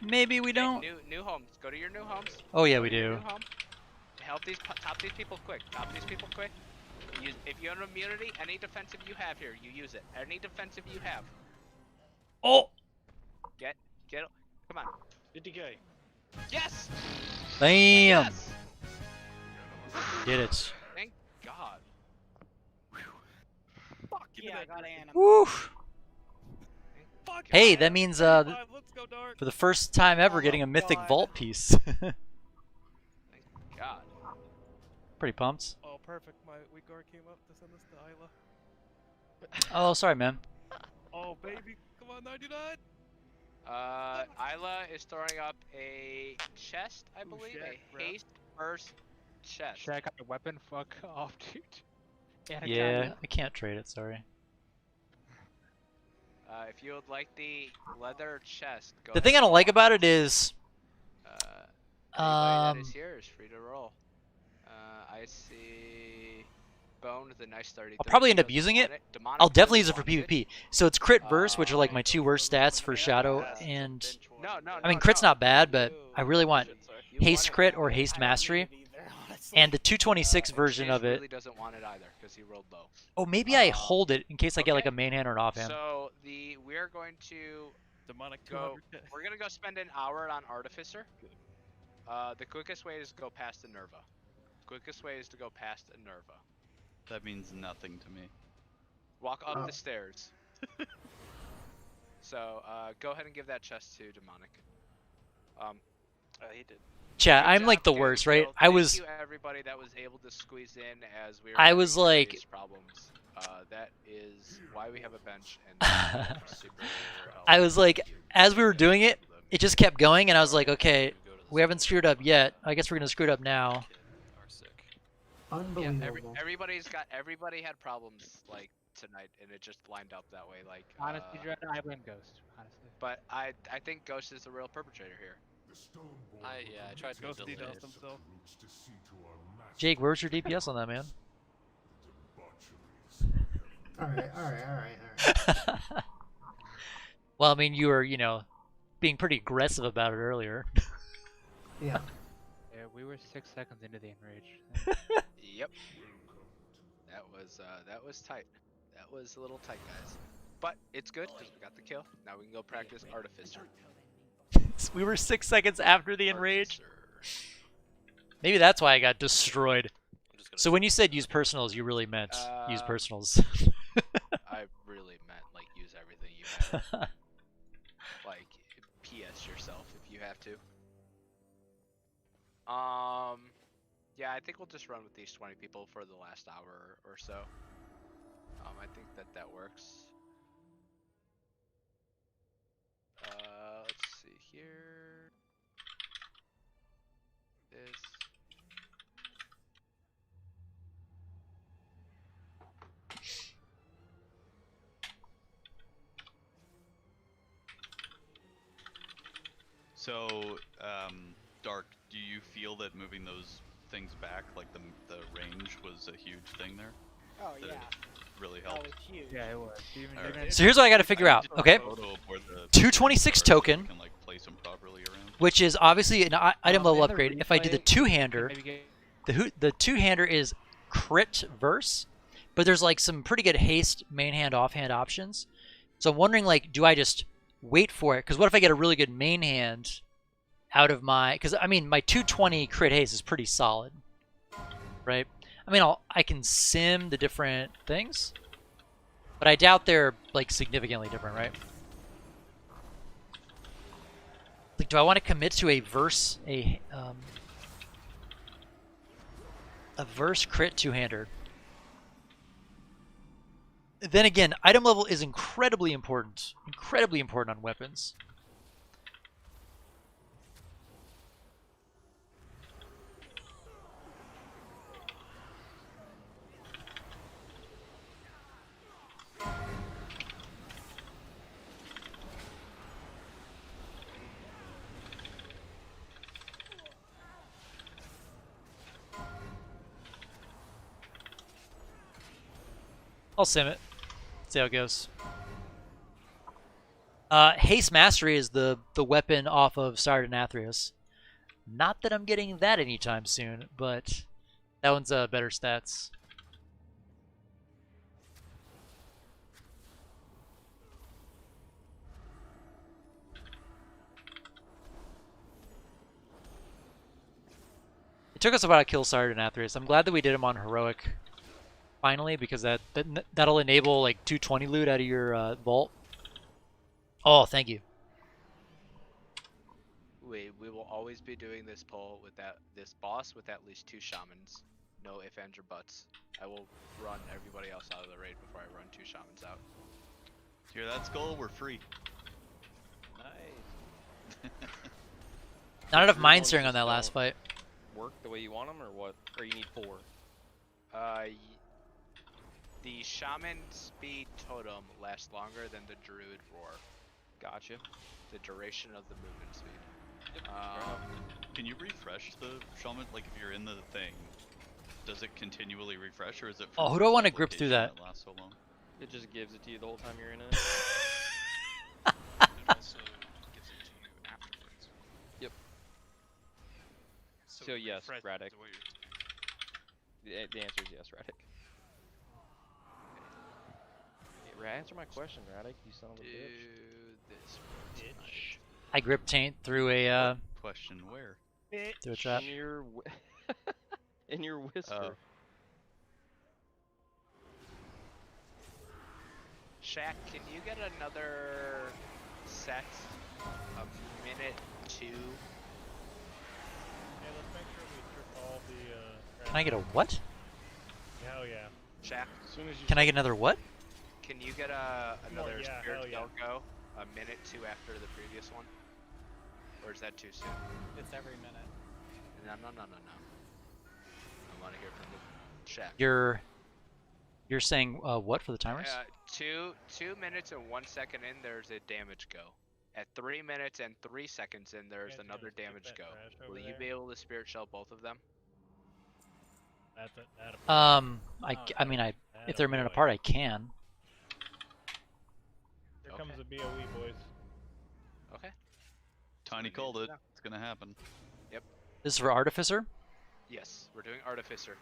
Maybe we don't. New homes. Go to your new homes. Oh yeah, we Go to your do. new home. Help these. Top these people quick. Top these people quick. If you have immunity, any defensive you have here, you use it. Any defensive you have. Oh. Get. Come on. 50k. Yes. Bam. Yes. Did it. Thank God. Fuck yeah, I got Anna. Woo. Fuck Hey, yeah. that means Let's go dark. for the first time ever Oh getting a my mythic God. vault piece. God. Pretty pumped. Oh, perfect. My Uyghur came up to send us to Isla. Oh, sorry, man. Oh, baby. Come on, 99. Isla is throwing up a chest, I believe. shit, A bro. haste burst chest. Should I got a weapon? Fuck off, dude. And a Yeah, gun. I can't trade it. Sorry. If you would like the leather chest, go The thing I ahead don't and like walk. about it is, Anybody that is here is free to roll. I see Bone with a nice 30. I'll probably end up using it. I'll definitely use it for PvP. So it's crit verse, which are like my two worst stats for Shadow, and No. I mean crit's not bad, but I really want haste crit or haste mastery, and the 226 version of it. Really doesn't want it either because he rolled low. Oh, maybe I hold it in case I get like a main hand or an offhand. So we're going to Demonic go. 200. We're gonna go spend an hour on Artificer. The quickest way is to go past Enerva. Quickest way is to go past Enerva. That means nothing to me. Walk up the stairs. So go ahead and give that chest to Demonic. He did. Chat, Good I'm job, like the Gary worst, Gill. right? Thank you everybody that was able to squeeze in as we were I having was like- serious problems. That is why we have a bench and super I was like, as we were doing it, it just kept going, and I was like, okay, we haven't screwed up yet. I guess we're gonna screw it up now. Yeah, Unbelievable. everybody had problems like tonight, and it just lined up that way. Like Honestly, Dread, I blame Ghost. Honestly. but I think Ghost is the real perpetrator here. I tried to Ghost delay DDoS it. himself. Jake, where's your DPS on that, man? Alright. Well, I mean, you were, being pretty aggressive about it earlier. Yeah. Yeah, we were 6 seconds into the enrage. Yep. That was tight. That was a little tight, guys. But it's good because we got the kill. Now we can go practice Artificer. We were 6 seconds after the enrage. Maybe that's why I got destroyed. So when you said use personals, you really meant use personals. I really meant like use everything you have. Like PS yourself if you have to. Yeah, I think we'll just run with these 20 people for the last hour or so. I think that works. Let's see here. This. So, Dark, do you feel that moving those things back, like the range, was a huge thing there? Oh That yeah. it really Oh, helped. it's huge. Yeah, it was. Alright. So here's what I got to figure out. Okay, Photo of where the 226 so you token, can, like, place them properly around. which is obviously an item level in the upgrade. If I do the replay, two-hander, maybe get- the two-hander is crit verse, but there's like some pretty good haste main hand offhand options. So I'm wondering, like, do I just wait for it? Because what if I get a really good main hand out of my? Because I mean, my 220 crit haste is pretty solid. right? I mean, I can sim the different things, but I doubt they're like significantly different, right? Like, do I want to commit to a verse crit two-hander? Then again, item level is incredibly important on weapons. I'll sim it. See how it goes. Haste Mastery is the weapon off of Sire Nathria's. Not that I'm getting that anytime soon, but that one's better stats. It took us a while to kill Sire Nathria's. I'm glad that we did him on Heroic finally, because that'll enable like 220 loot out of your vault. Oh, thank you. We will always be doing this poll with this boss with at least 2 shamans. No ifs, ands, or buts. I will run everybody else out of the raid before I run 2 shamans out. Hear that, Skull? We're free. Nice. Not enough Your mind ones searing on just that last don't fight. Work the way you want them, or what? Or you need 4? The shaman speed totem lasts longer than the druid roar. Gotcha. The duration of the movement speed. Yep. Can you refresh the shaman? Like if you're in the thing, does it continually refresh, or is it? Oh, who do I want to grip through that? It lasts so long? It just gives it to you the whole time you're in it. It also gives it to you afterwards. Yep. So, So yes, refresh Radic. is what you're- The answer is yes, Radic. Answer my question, Radic, you son of a bitch. This I grip taint through a Question where? through a trap. In your whisper. Shaq, can you get another set? A minute 2? Yeah, let's make sure we strip all the. Can I get a what? Hell yeah. Shaq, As soon as you. Can I get another what? can you get another yeah, spirit hell yeah. go a minute 2 after the previous one? Or is that too soon? It's every minute. No. I want to hear from the Shaq. You're saying what for the timers? 2 minutes and 1 second in, there's a damage go. At 3 minutes and 3 seconds in, there's Yeah, another skip damage that go. trash Will over you there. be able to spirit shell both of them? I mean, if they're a minute apart, I can. Here comes the BOE, boys. Okay. Tiny called it. It's gonna happen. Yep. This is for Artificer? Yes, we're doing Artificer.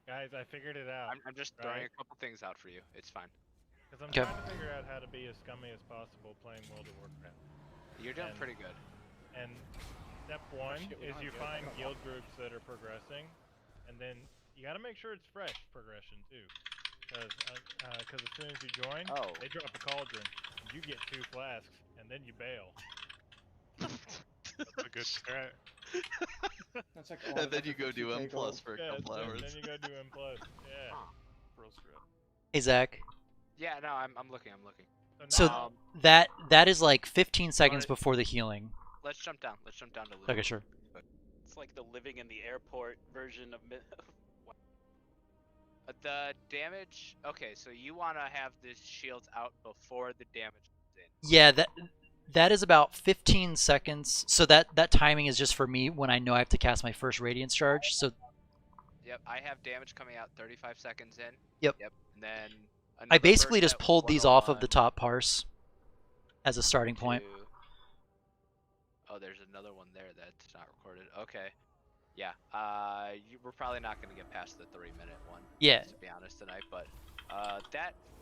Guys, I figured it out. I'm just throwing right? a couple things out for you. It's fine. Because I'm Okay. trying to figure out how to be as scummy as possible playing World of Warcraft. You're doing And- pretty good. And step 1 shit, we is don't you have find guild. guild groups that are progressing, and then you got to make sure it's fresh progression too. Because as soon as you join, they drop a cauldron, and you get 2 flasks, and then you bail. That's a good strat. That's like And then you go do M plus for a Yeah, couple hours. then you go do M+. Yeah. Real strat. Hey, Zach. Yeah, no, I'm looking. So now, that is like 15 seconds Alright. before the healing. Let's jump down. Let's jump down to loot. Okay, sure. It's like the living in the airport version of The damage. Okay, so you want to have the shields out before the damage comes in. Yeah, that is about 15 seconds. So that timing is just for me when I know I have to cast my first Radiance charge. So Yep, I have damage coming out 35 seconds in. Yep. And then I basically burst just at pulled these off of the 101 top parse as a starting point. to- Oh, there's another one there that's not recorded. Okay. Yeah. We're probably not going to get past the 3-minute one. Yeah. To be honest tonight, but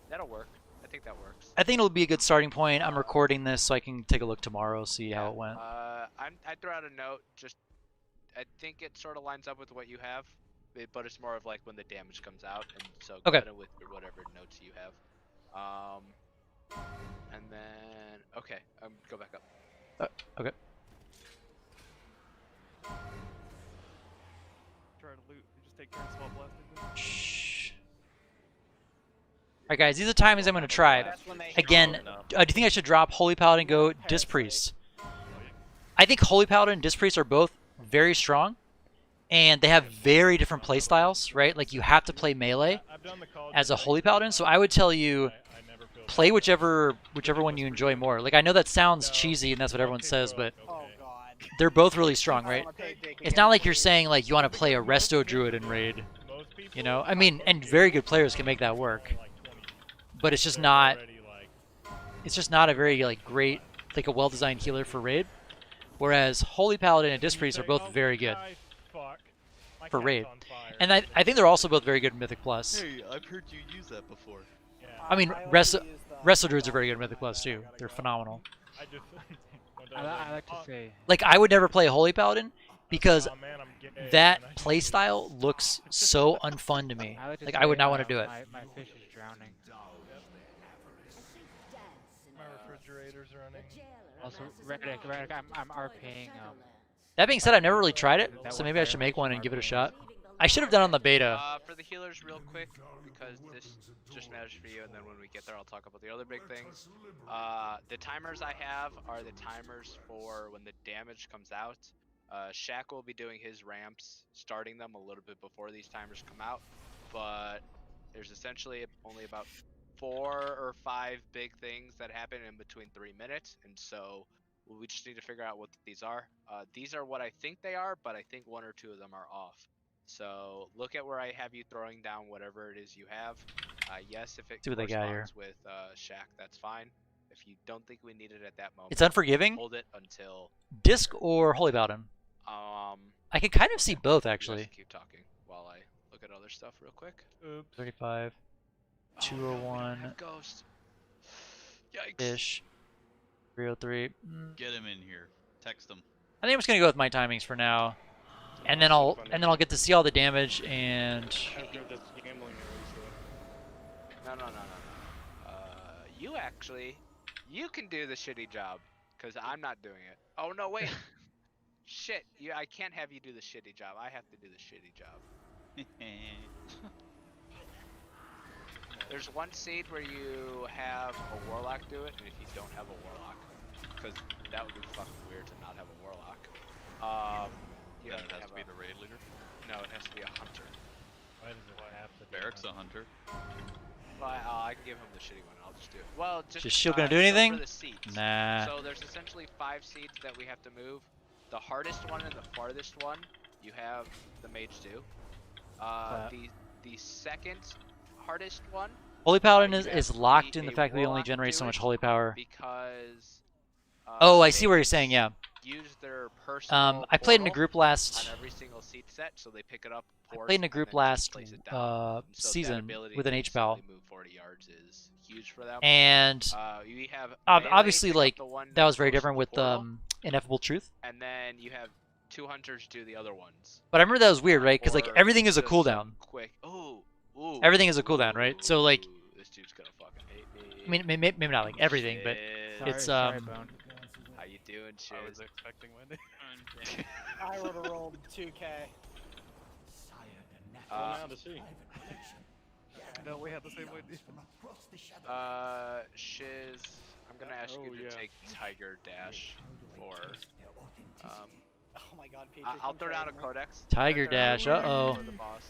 that'll work. I think that works. I think it'll be a good starting point. I'm recording this so I can take a look tomorrow, see how it went. I threw out a note. Just, I think it sort of lines up with what you have. but it's more of like when the damage comes out, and so Okay. go ahead with your whatever notes you have. And then okay, go back up. Okay. Try to loot. You just take turns while blasting them. Shh. Alright guys, these are the timings I'm going to try. Again, do you think I should drop Holy Paladin, go Disc Priest? I think Holy Paladin and Disc Priest are both very strong, and they have very different play styles, right? Like, you have to play melee as a Holy Paladin, so I would tell you, play whichever one you enjoy more. Like, I know that sounds cheesy, and that's what everyone says, but they're both really strong, right? It's not like you're saying, like, you want to play a Resto Druid in Raid, you know? I mean, and very good players can make that work. But it's just not a very, like, great, like, a well-designed healer for Raid. Whereas Holy Paladin and Disc Priest are both very good for Raid. And I think they're also both very good in Mythic Plus. Hey, I've heard you use that before. I mean, Resto Druids are very good in Mythic Plus, too. They're phenomenal. I like to say. Like, I would never play Holy Paladin because that playstyle looks so unfun to me. Like, I would not want to do it. My fish is drowning. My refrigerator's running. Also, Reddick, I'm RPing. That being said, I've never really tried it, so maybe I should make one and give it a shot. I should have done it on the beta. For the healers, real quick, because this just matters for you, and then when we get there, I'll talk about the other big things. The timers I have are the timers for when the damage comes out. Shaq will be doing his ramps, starting them a little bit before these timers come out, but there's essentially only about 4 or 5 big things that happen in between 3 minutes, and so we just need to figure out what these are. These are what I think they are, but I think 1 or 2 of them are off. So look at where I have you throwing down whatever it is you have. Yes, if it See what they got here. corresponds with Shaq, that's fine. If you don't think we need it at that moment, It's Unforgiving? hold it until Disc or Holy Paladin? I could kind of see both, actually. keep talking while I look at other stuff real quick. Oops. 35, 201, Ghost. Yikes. ish, 303. Get him in here. Text him. I think I'm just gonna go with my timings for now, and then I'll get to see all the damage and. No. You can do the shitty job, cause I'm not doing it. Oh no, wait. Shit, I can't have you do the shitty job. I have to do the shitty job. There's one seed where you have a warlock do it, and if you don't have a warlock, because that would be fucking weird to not have a warlock. You Then have it to has have to be the raid leader. No, it has to be a hunter. Why does it have to be? Barrick's a hunter. Well, I can give him the shitty one. I'll just do it. Well, just Is Shield gonna do so anything? for the seeds. Nah. So there's essentially 5 seeds that we have to move. The hardest one and the farthest one, you have the mage do. The second hardest one. Holy Paladin you have is locked in the a fact that we only warlock generate do so much it holy power. Because. Oh, I they see what you're can saying. Yeah. Use their personal I played in a portal group last. on every single seed set, so they pick it up. I played in a group last season with an H-Pal. Move 40 yards is huge for them. And we have obviously, melee like pick up the one that was very close to different the with portal, Ineffable Truth. and then you have 2 hunters do the other ones. But I remember that was weird, right? Because like Or everything is a just cooldown. Quick. Ooh. Everything is a cooldown, right? So like, This dude's gonna fucking hate I me. mean, maybe not like everything, but it's How you doing, Shiz? I was expecting Wendy. I would have rolled 2K. Now to see. No, we had the same idea. Shiz, I'm gonna ask you to take Tiger Dash for. Oh my god, Peter. I'll throw down a codex. Tiger Dash. Uh-oh. For the boss.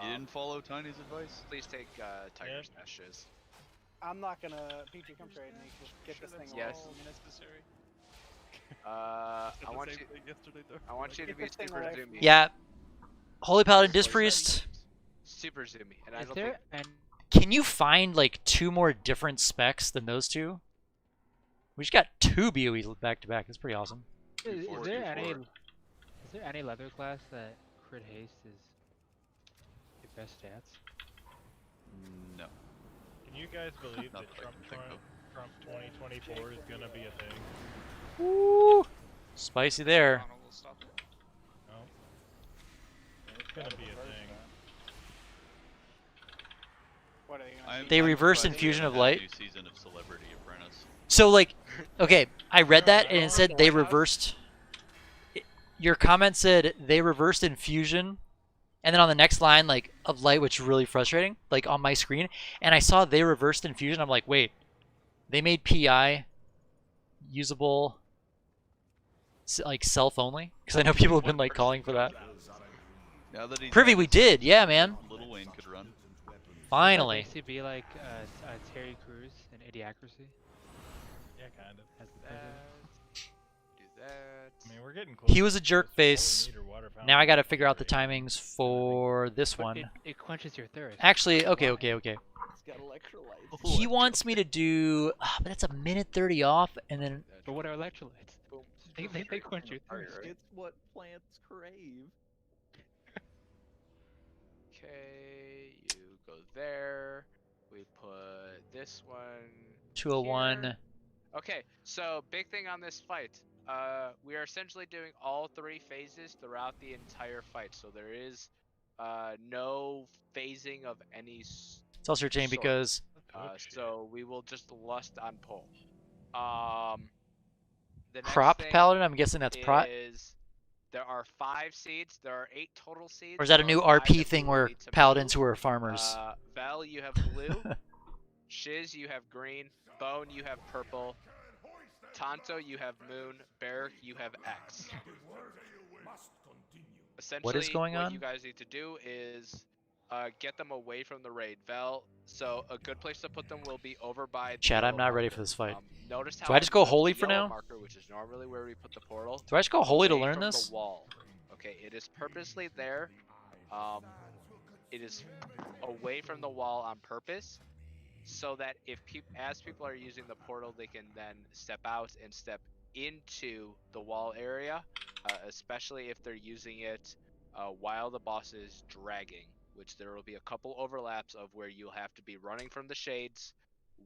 You didn't follow Tiny's advice? Please take Tiger's Dash, Shiz. I'm not gonna. Petrie, come trade me. Just get this thing Yes. rolling. Unnecessary. I want you to be Get this thing super away. zoomy. Yeah. Holy Paladin Disc Priest. Super zoomy. And I Is don't there think... an Can you find like 2 more different specs than those 2? We just got 2 BOEs back to back. That's pretty awesome. is there any leather class that crit haste is your best stats? No. Can you guys believe Not that that I can think of. Trump 2024 is gonna be a thing? Woo! Spicy there. Donald will stop it. No. gonna be a thing. What are they gonna They I'm reverse requesting infusion of a light. New season of Celebrity Apprentice. So like, okay, I read that and it said they reversed. Your comment said they reversed infusion, and then on the next line, like of light, which is really frustrating, like on my screen, and I saw they reversed infusion. I'm like, wait, they made PI usable, like self only, because I know people have been like calling for that. Now that he's Privy, had we his did, season, yeah, man. Lil Wayne could run. Finally. Does he be like Terry Crews in Idiocracy? Yeah, kind of. As the president? Do that. I mean, we're getting close. He was a jerk face. All we need are water Now I got to fountains. figure out the timings for this But one. it quenches your thirst. Actually, okay. It's got electrolytes. He wants me to do, but that's a minute 30 off, and then But what are electrolytes? They quench your thirst. It's what plants crave. Okay, you go there. We put this one. 201. here. Okay, so big thing on this fight. We are essentially doing all 3 phases throughout the entire fight. So there is no phasing of any It's also your chain sort. because So we will just lust on pull. The next Crop thing Paladin, I'm guessing that's Prot. is there are 5 seeds. There are 8 total seeds. Or is that a There new are 5 RP that thing we will where need to Paladins move. who are farmers? Vel, you have blue. Shiz, you have green. Bone, you have purple. Tonto, you have moon. Barrack, you have X. Essentially, going what on? you guys need to do is get them away from the raid. Vel, so a good place to put them will be over by the Chad, I'm yellow not ready marker. for this fight. Notice how Do I just go put the holy for yellow now? marker, which is normally where we put the portal. Do I just go holy to away learn from this? The wall. Okay, it is purposely there. It is away from the wall on purpose, so that if as people are using the portal, they can then step out and step into the wall area, especially if they're using it while the boss is dragging, which there will be a couple overlaps of where you'll have to be running from the shades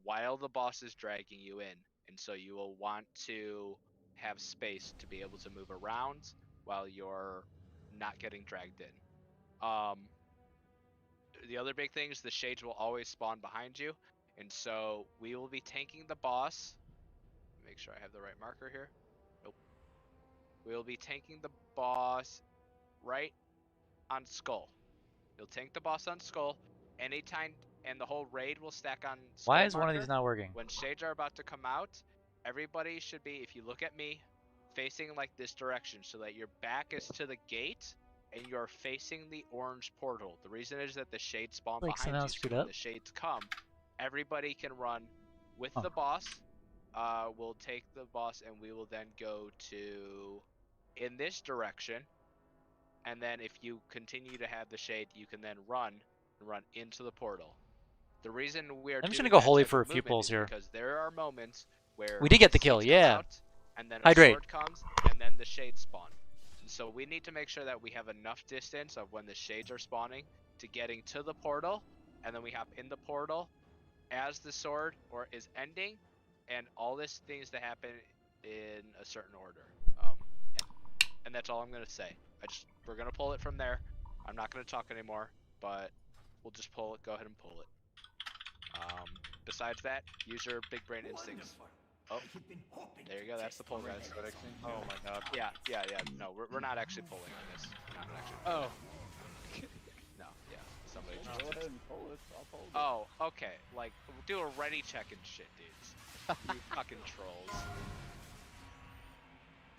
while the boss is dragging you in, and so you will want to have space to be able to move around while you're not getting dragged in. The other big thing is the shades will always spawn behind you, and so we will be tanking the boss. Make sure I have the right marker here. Nope. We will be tanking the boss right on Skull. You'll tank the boss on Skull anytime, and the whole raid will stack on Skull Why is one of marker. these not working? When shades are about to come out, everybody should be, if you look at me, facing like this direction so that your back is to the gate and you're facing the orange portal. The reason is that the shades spawn Like, behind somehow you, so screwed when up? the shades come, everybody can run with Oh. the boss. We'll take the boss and we will then go to in this direction. And then if you continue to have the shade, you can then run into the portal. The reason we're I'm just doing gonna go that holy type for of a few movement pulls is here. because there are moments where We did get the seeds kill, come yeah. out, and then a Hydrate. sword comes, and then the shades spawn. And so we need to make sure that we have enough distance of when the shades are spawning to getting to the portal, and then we hop in the portal as the sword is ending, and all this needs to happen in a certain order. And that's all I'm gonna say. We're gonna pull it from there. I'm not gonna talk anymore, but we'll just pull it. Go ahead and pull it. Besides that, use your big brain instincts. Oh, there you go. That's the pull, guys. Oh my god. Yeah. No, we're not actually pulling on this. We're not actually. Oh. No, yeah. Somebody just. Go ahead and pull it. I'll pull it. Oh, okay. Like, do a ready check and shit, dudes. You fucking trolls.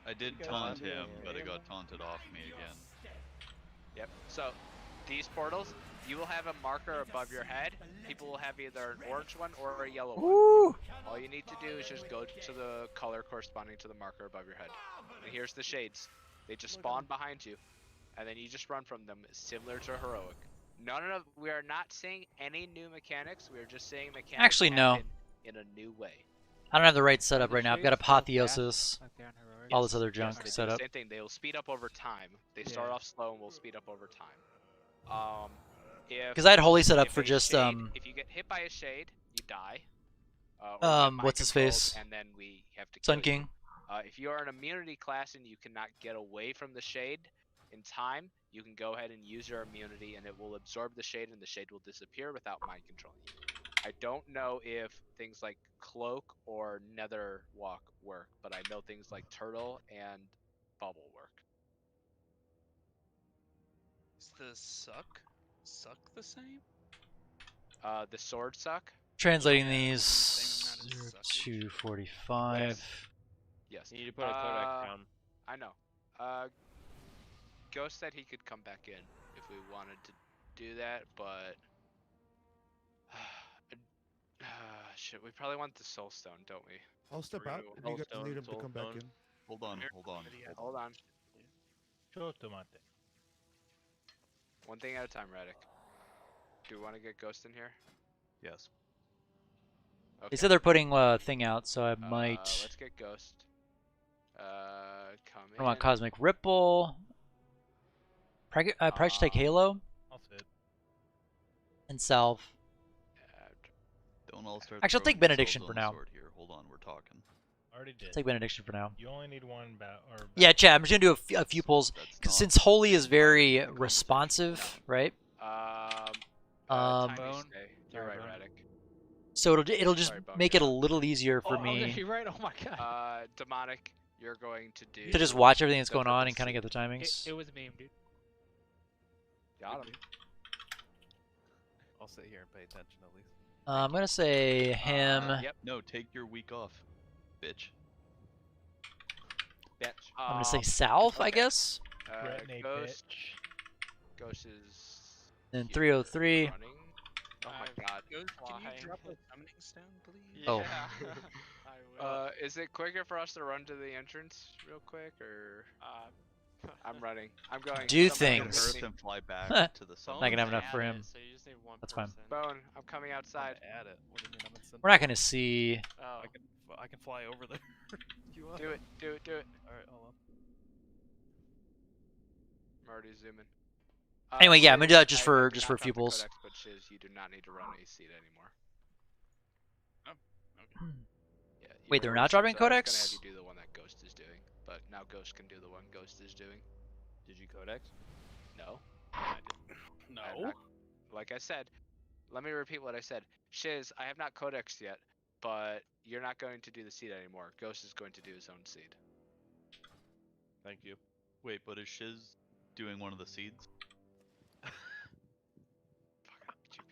I did taunt him, but it got taunted off me again. Yep. So, these portals, you will have a marker above your head. People will have either an orange one or a yellow one. All you need to do is just go to the color corresponding to the marker above your head. And here's the shades. They just spawn behind you, and then you just run from them, similar to heroic. We are not seeing any new mechanics. We are just seeing mechanics Actually, no. happen in a new way. I don't have the right setup right now. I've got shades still apotheosis, fast, like they are in heroic? all this other Yes, junk they do set the up. same thing. They'll speed up over time. They start Yeah. off slow and will speed up over time. Because I had holy set up if for a just shade, if you get hit by a shade, you die. Or you get mind what's his controlled, face? And then we have to Sun kill you. King. If you are an immunity class and you cannot get away from the shade, In time, you can go ahead and use your immunity, and it will absorb the shade, and the shade will disappear without mind controlling you. I don't know if things like cloak or nether walk work, but I know things like turtle and bubble work. Is the suck the same? The sword suck. Translating Yeah, these same amount as suckage. 245. Yes. You need to put a codex down. I know. Ghost said he could come back in if we wanted to do that, but shit, we probably want the soul stone, don't we? I'll step We're out gonna if go you guys Soulstone, need him to come back Soulstone. in. Hold on. Hold on. Chotomate. One thing at a time, Radic. Do we want to get Ghost in here? Yes. Okay. They said they're putting a thing out, so I might. Let's get Ghost. Come in. I want Cosmic Ripple. Probably should take Halo I'll sit. and Salve. Don't all start. Actually, I'll throwing take Benediction yourselves for on now. the sword here. Hold on, we're talking. Already did. Take Benediction for now. You only need one Yeah, chat. I'm just gonna do a few pulls That's because not since Holy is very conversation. responsive, right? Tiny stay. You're right, Radic. So it'll just Sorry, Bone, make it a little easier for Oh, me you're right. Oh my god. Demonic, you're going to do. to just watch everything that's the going on purple and kind of seed. get the timings. It was a meme, dude. Got him. I'll sit here and pay attention at least. I'm gonna say him. Yep. No, take your week off, bitch. I'm gonna say Salve, I okay. guess. Retinate Ghost. bitch. Ghost is. Then here 303. running. Oh my god. Ghost, can you Flying. drop a summoning stone, please? Oh. I will. Is it quicker for us to run to the entrance real quick, or I'm running? I'm going. Do somebody Get things. with Earth me. and fly back to the sun. Not gonna have enough Add for it, him. So you just need one That's fine. person. Bone, I'm coming outside. Add it. What do you mean? I'm in center. We're not gonna see. Oh. I can fly over there. You want? Do it. Do it. Do it. All right, hold on. I'm already zooming. Anyway, yeah, I'm gonna do that just I for did just not for a drop few the pulls. codex, but Shiz, you do not need to run a seed anymore. Yeah, you Wait, were they're already not dropping so I was gonna codex? have you do the one that Ghost is doing, but now Ghost can do the one Ghost is doing. Did you codex? No. I didn't. I'm No. not- like I said, let me repeat what I said. Shiz, I have not codexed yet, but you're not going to do the seed anymore. Ghost is going to do his own seed. Thank you. Wait, but is Shiz doing one of the seeds?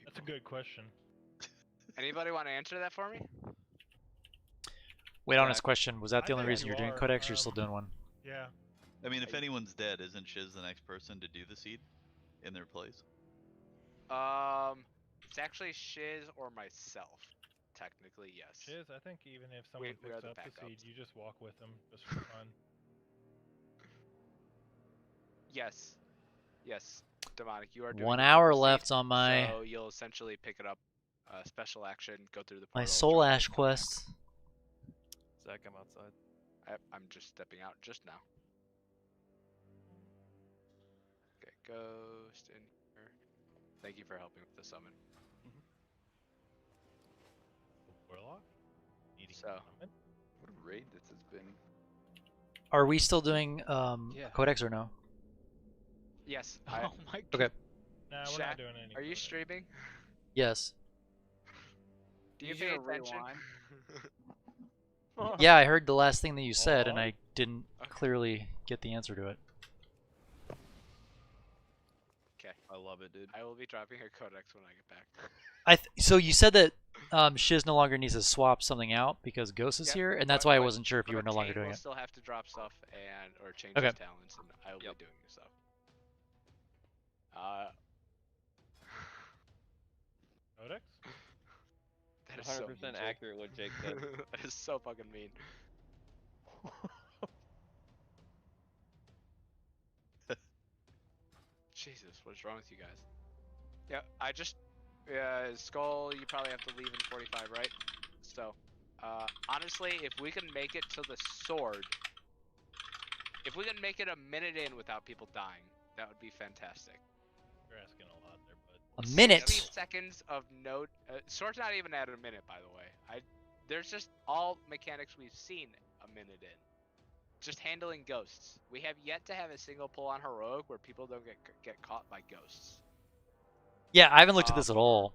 That's a good question. Anybody want to answer that for me? Wait, honest question. Was that the I only think reason you you're doing are, codex? Or you're still doing one? Yeah. I mean, if anyone's dead, isn't Shiz the next person to do the seed in their place? It's actually Shiz or myself. Technically, yes. Shiz, I think even if someone we are picks the up the seed, backups. you just walk with them just for fun. Yes. Yes. Demonic, you are doing 1 the hour purple seed, left on my So you'll essentially pick it up, special action, go through the my portal, Soul drop it, Ash come back. quest. Zach, I'm outside. I'm just stepping out just now. Okay, Ghost in here. Thank you for helping with the summon. Warlock? Needing So, summon? What a raid this has been. Are we still doing Yeah. codex or no? yes. Oh my god. Okay. Nah, we're Shaq, not doing any. Are you codex. streaming? Yes. Do you Use pay your attention? rewind. Yeah, I heard the last thing that you said, and Aw. I didn't clearly get the answer to it. Okay. I love it, dude. I will be dropping her codex when I get back. So you said that Shiz no longer needs to swap something out because Ghost is Yep, here, and that's but- why I but- wasn't sure if you were but no longer Attain doing will it. still have to drop stuff or change Okay. his talents, and I will be doing stuff. Codex? That is so 100% mean, Jake. accurate what Jake said. That is so fucking mean. Jesus, what's wrong with you guys? Yeah, I just, Skull, you probably have to leave in 45, right? So, honestly, if we can make it to the sword, if we can make it a minute in without people dying, that would be fantastic. You're asking a lot there, bud. A minute. 60 seconds of no, sword's not even at a minute, by the way. There's just all mechanics we've seen a minute in. just handling ghosts. We have yet to have a single pull on heroic where people don't get caught by ghosts. Yeah, I haven't looked at this at all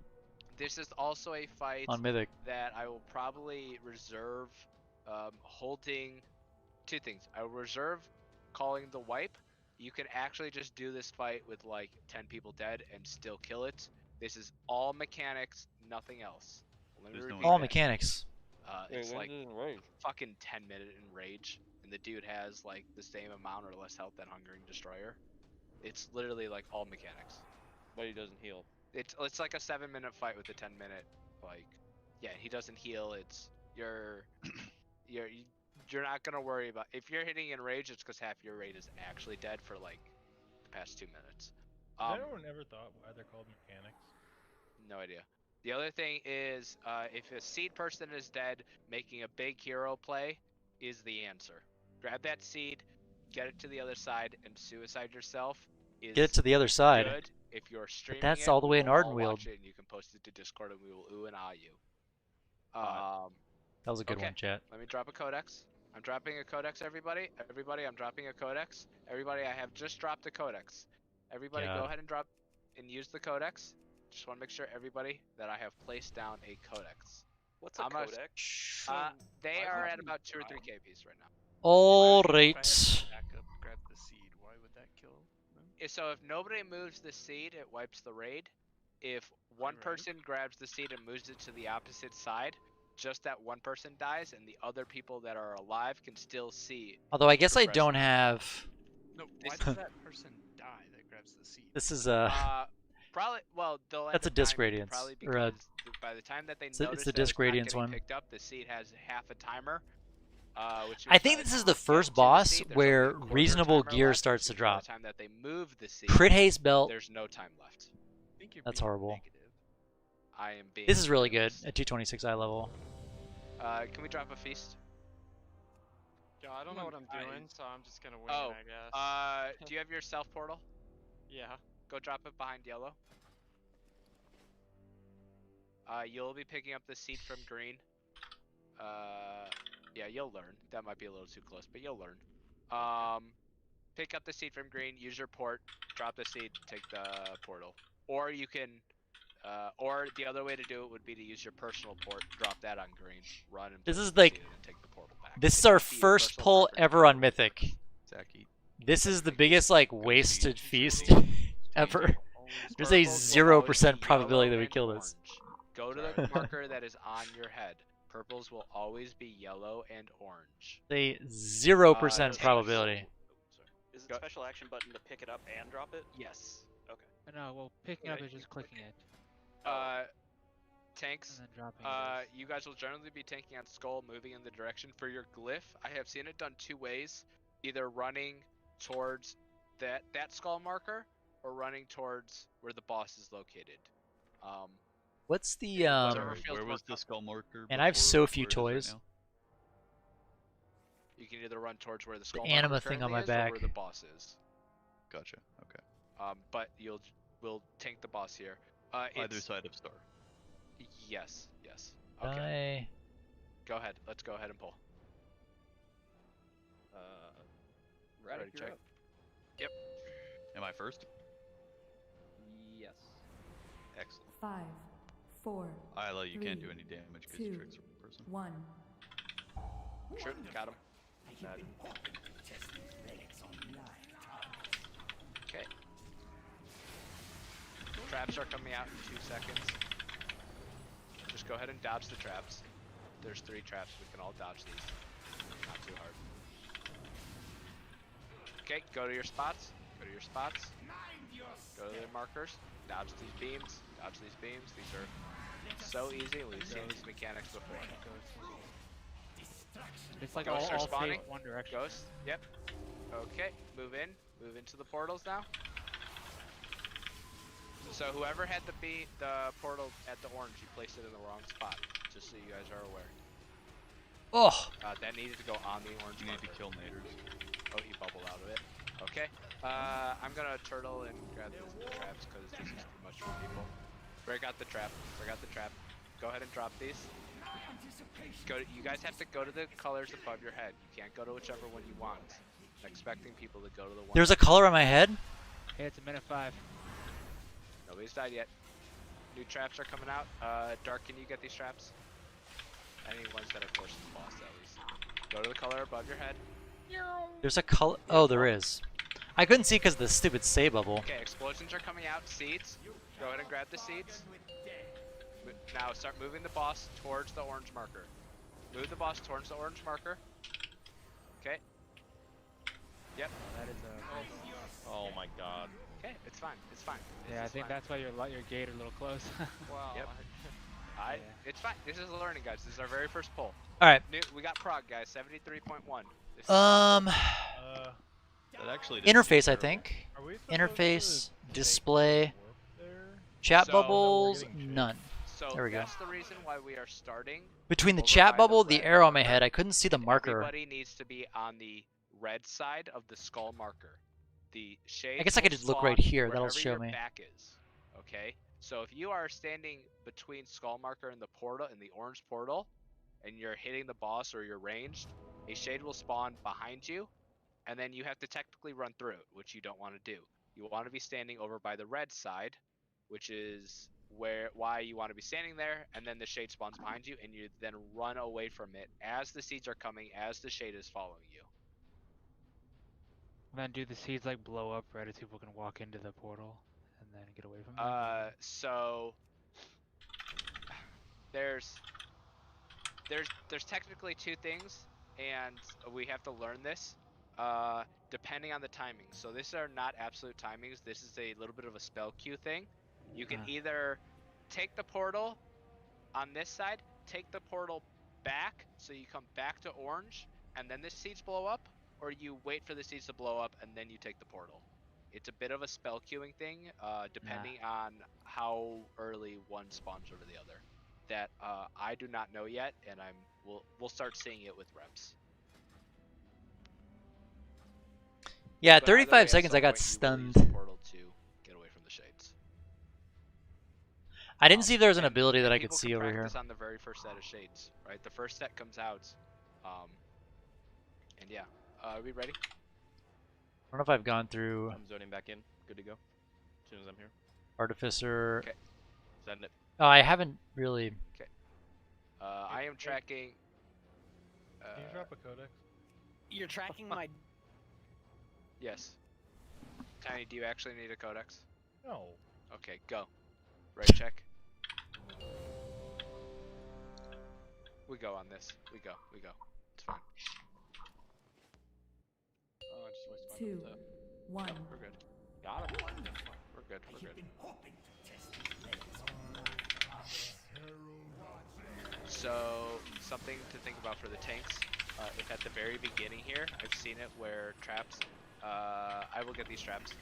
This is also a fight on Mythic. that I will probably reserve holding two things. I will reserve calling the wipe. You can actually just do this fight with like 10 people dead and still kill it. This is all mechanics, nothing else. Let me repeat All that. mechanics. It's like fucking 10-minute enrage, and the dude has like the same amount or less health than Hungering Destroyer. It's literally like all mechanics. But he doesn't heal. It's like a 7-minute fight with a 10-minute like, yeah, he doesn't heal. It's you're not gonna worry about if you're hitting enrage. It's because half your raid is actually dead for like the past 2 minutes. Has anyone ever thought why they're called mechanics? No idea. The other thing is, if a seed person is dead, making a big hero play is the answer. Grab that seed, get it to the other side, and suicide yourself. Is Get it to the other side. Good if you're streaming But that's it, all the way in we'll all Ardenweald. watch it and you can post it to Discord, and we will ooh and ah you. That was a good okay. one, chat. Let me drop a codex. I'm dropping a codex, everybody. Everybody, I'm dropping a codex. Everybody, I have just dropped a codex. Everybody, God. go ahead and drop and use the codex. Just want to make sure everybody that I have placed down a codex. What's a codex? They are at about 2 or 3 KPs right now. Alright. Back up, grab the seed. Why would that kill them? So if nobody moves the seed, it wipes the raid. If one person grabs the seed and moves it to the opposite side, just that one person dies, and the other people that are alive can still see. Although I guess I don't have... No, why does that person die that grabs the seed? This is Probably, well, they'll end That's a up disc dying radiance, probably or a- because by the time that they it's the notice that disc it's not radiance getting one. picked up, the seed has half a timer. Which I think this is the first boss where reasonable gear starts to drop. By the time that they move the seed, Crit haste belt. there's no time left. I think you're That's being horrible. negative. I am being. This is really good at 226 eye level. Can we drop a feast? Yeah, I don't know what I'm doing, so I'm just gonna wing Oh, it, I guess. do you have your self portal? Yeah. Go drop it behind yellow. You'll be picking up the seed from green. Yeah, you'll learn. That might be a little too close, but you'll learn. Pick up the seed from green, use your port, drop the seed, take the portal. Or you can, or the other way to do it would be to use your personal port, drop that on green, run and This pick is up the like... seed and take the portal back. This is It our might be a first personal pull preference. ever on Mythic. Zaki. This is the biggest, like, wasted feast ever. There's a Purples will always 0% be probability yellow that we and kill this. orange. Go to the marker that is on your head. Purples will always be yellow and orange. A 0% probability. Is it special action button to pick it up and drop it? Yes. Okay. No, well, picking up is just clicking it. Tanks. And then dropping it. You guys will generally be tanking on skull, moving in the direction for your glyph. I have seen it done 2 ways: either running towards that skull marker, or running towards where the boss is located. What's the Where was the skull marker? And I have so few where it is toys. right now? You can either run towards where the skull anima marker thing on currently my is, back. or where the boss is. Gotcha. Okay. But we'll tank the boss here. Either It's- side of star. Yes. Okay. Go ahead. Let's go ahead and pull. Radic, Ready, you're check. up. Yep. Am I first? Yes. Excellent. 5, 4, Isla, you can't do 3, any damage because 2, you tricks a person. 1. Sure, got him. Okay. Traps are coming out in 2 seconds. Just go ahead and dodge the traps. There's 3 traps. We can all dodge these. Not too hard. Okay, go to your spots. Go to your spots. Go to the markers. Dodge these beams. Dodge these beams. These are so easy. We've seen these mechanics before. It's like Ghosts all are spawning. face one direction. Ghosts. Yep. Okay. Move in. Move into the portals now. So whoever had the portal at the orange, you placed it in the wrong spot. Just so you guys are aware. Oh. That needed to go on the orange. You need to marker. kill naders. Oh, he bubbled out of it. Okay. I'm gonna turtle and grab the traps because this is too much for people. Break out the trap. Break out the trap. Go ahead and drop these. You guys have to go to the colors above your head. You can't go to whichever one you want. I'm expecting people to go to the one. There's a color on my head? Hey, it's a minute 5. Nobody's died yet. New traps are coming out. Dark, can you get these traps? Any ones that are close to the boss, at least. Go to the color above your head. There's a color. Oh, there is. I couldn't see because of the stupid save bubble. Okay, explosions are coming out. Seeds. Go ahead and grab the seeds. Now start moving the boss towards the orange marker. Move the boss towards the orange marker. Okay. Yep. That is a. Oh my god. Okay, it's fine. It's fine. Yeah, I think that's why your gate are a little close. Wow. Yep. It's fine. This is learning, guys. This is our very first pull. All right. We got Prog, guys. 73.1. That actually Interface, I think. Interface, display, chat bubbles, none. So There we go. that's the reason why we are starting. Between the over chat by bubble, the red arrow on my marker. head, I couldn't see the marker. Everybody needs to be on the red side of the skull marker. The shade. I guess I could just look right here. That'll show your me. Back is. Okay. So if you are standing between skull marker and the portal, in the orange portal, and you're hitting the boss or you're ranged, a shade will spawn behind you, and then you have to technically run through it, which you don't want to do. You want to be standing over by the red side, which is why you want to be standing there, and then the shade spawns behind you, and you then run away from it as the seeds are coming, as the shade is following you. And then do the seeds like blow up right as people can walk into the portal and then get away from them? So there's technically two things, and we have to learn this depending on the timing. So these are not absolute timings. This is a little bit of a spell queue thing. You can either take the portal on this side, take the portal back so you come back to orange, and then the seeds blow up, or you wait for the seeds to blow up and then you take the portal. It's a bit of a spell queuing thing, depending on how early one spawns over the other. That I do not know yet, and we'll start seeing it with reps. Yeah, But either way, 35 at seconds some I got point, you will stunned. use the portal to get away from the shades. I didn't see if there was an And- ability that and I could people see can over here. practice on the very first set of shades, right? The first set comes out, and yeah. Are we ready? I don't know if I've gone through I'm zoning back in. Good to go. As soon as I'm here. Artificer. Okay. Send it. Oh, I haven't really. Okay. I am tracking. Can you drop a codex? You're tracking my. Yes. Tiny, do you actually need a codex? No. Okay, go. Right check. We go on this. We go. It's fine. Oh, I just wasted my 2, double tap. 1. We're good. Got him. We're good. So, something to think about for the tanks. If at the very beginning here, I've seen it where traps. I will get these traps.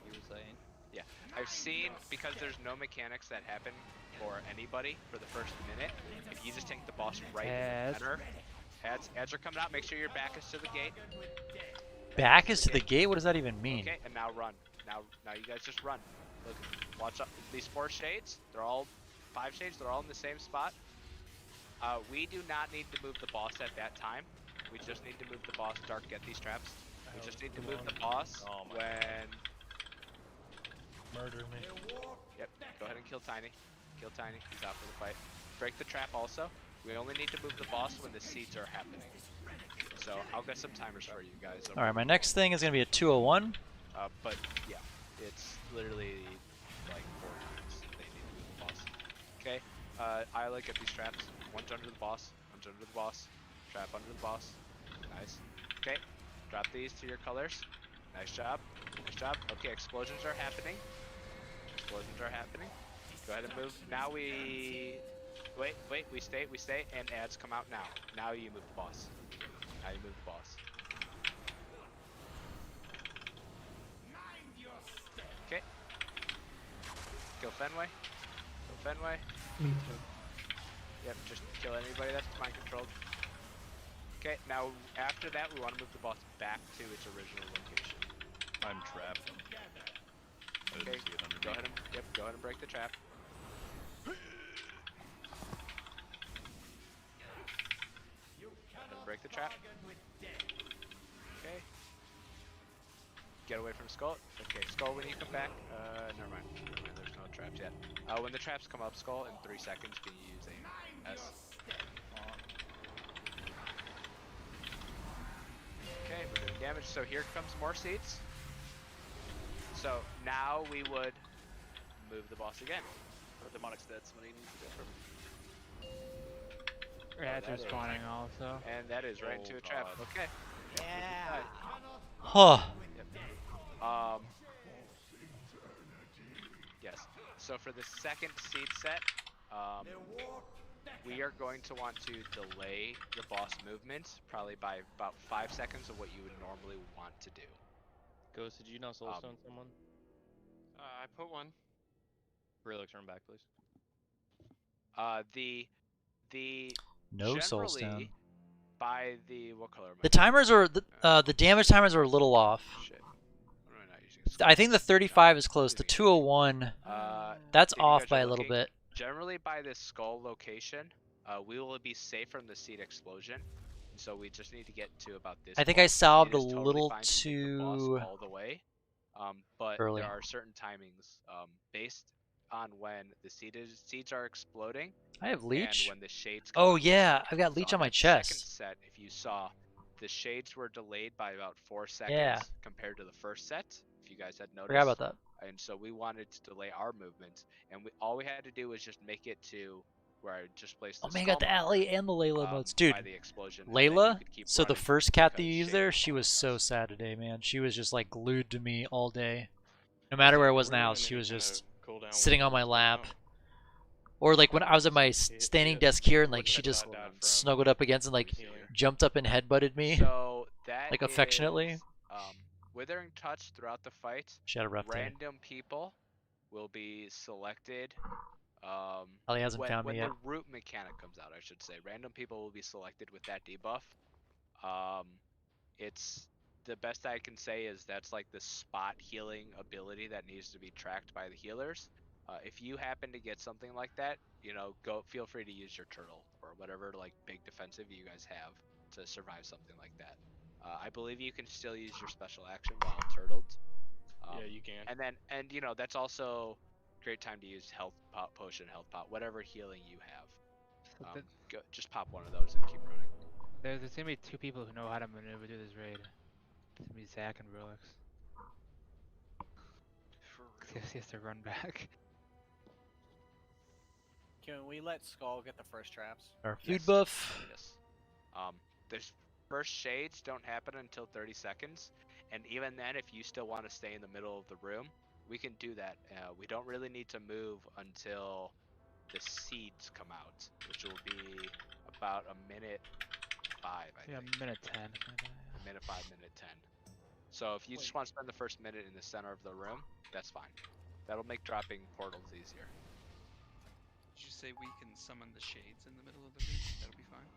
You were saying? Yeah, I've seen, because there's no mechanics that happen for anybody for the first minute. If you just tank the boss right in the center, ads are coming out. Make sure your back is to the gate. Back is to the gate? What does that even mean? Okay, and now run. Now you guys just run. Look, watch out. These 4 shades, they're all 5 shades. They're all in the same spot. We do not need to move the boss at that time. We just need to move the boss. Dark, get these traps. We just need to move the boss when. Murder me. Yep. Go ahead and kill Tiny. Kill Tiny. He's out for the fight. Break the trap also. We only need to move the boss when the seeds are happening. So I'll get some timers for you guys. Alright, my next thing is going to be a 201. But yeah, it's literally like 4 times they need to move the boss. Okay. Isla, get these traps. One's under the boss. One's under the boss. Trap under the boss. Nice. Okay. Drop these to your colors. Nice job. Nice job. Okay, explosions are happening. Go ahead and move. Now we... Wait, we stay, and ads come out now. Now you move the boss. Okay. Kill Fenway. Me too. Yep, just kill anybody that's mind controlled. Okay, now after that we want to move the boss back to its original location. I'm trapped. Okay, see it underneath. go ahead and go ahead and break the trap. Break the trap. Okay. Get away from Skull. Okay, Skull, when you come back, never mind. There's no traps yet. When the traps come up, Skull, in 3 seconds, can you use a S? Okay, we're doing damage. So here comes more seats. So now we would move the boss again. Or Demonic's dead, somebody needs to go for Yeah, that it's is- respawning also. And that is right into a trap. Okay. Yeah. Huh. Yes. So for the second seed set, we are going to want to delay the boss movement probably by about 5 seconds of what you would normally want to do. Ghost, did you not soulstone someone? I put one. Relic, turn back, please. The No generally soulstone. by the what color am I? The timers are the damage timers are a little off. Shit. What am I not using? I think the 35 is close. The 201, that's if you off guys by are a little looking, bit. Generally by this skull location, we will be safe from the seed explosion. So we just need to get to about this. I think point. I salved It a is totally little fine to take the boss too all the way, but early. there are certain timings based on when the seeds are exploding. I have leech. And when the shades come Oh out. yeah, I've got So leech on my that chest. Second set, if you saw, the shades were delayed by about 4 seconds Yeah. compared to the first set. If you guys had noticed. Forgot about that. And so we wanted to delay our movement, and all we had to do was just make it to where I just placed the Oh man, I got the skull Ally and the Layla modes, dude. by the explosion, and then you Layla. could keep So the running first cat that you because used shades there, were she falling was fast. so sad today, man. She was just like glued to me all day. No matter where I was in the We're house, doing she any was kind just of cooldown sitting with on my this lap. now? Or like when I was at my standing desk here, and like Wouldn't she have just died from snuggled up against and like healing. jumped up and headbutted me, So that like affectionately. is, withering touch throughout the fight. She had a rough day. Random people will be selected. Ellie hasn't found me when yet. the root mechanic comes out, I should say, random people will be selected with that debuff. It's the best I can say is that's like the spot healing ability that needs to be tracked by the healers. If you happen to get something like that, feel free to use your turtle or whatever like big defensive you guys have to survive something like that. I believe you can still use your special action while turtled. Yeah, you can. And that's also great time to use health pot, potion, health pot, whatever healing you have. Just pop one of those and keep running. There's gonna be 2 people who know how to maneuver through this raid. It's gonna be Zach and Relix. He has to run back. Can we let Skull get the first traps? Our food buff. Yes. The first shades don't happen until 30 seconds, and even then, if you still want to stay in the middle of the room, we can do that. We don't really need to move until the seeds come out, which will be about a minute 5, I think. Minute 10. A minute 5, minute 10. So if you just want to spend the first minute in the center of the room, that's fine. That'll make dropping portals easier. Did you say we can summon the shades in the middle of the room? That'll be fine.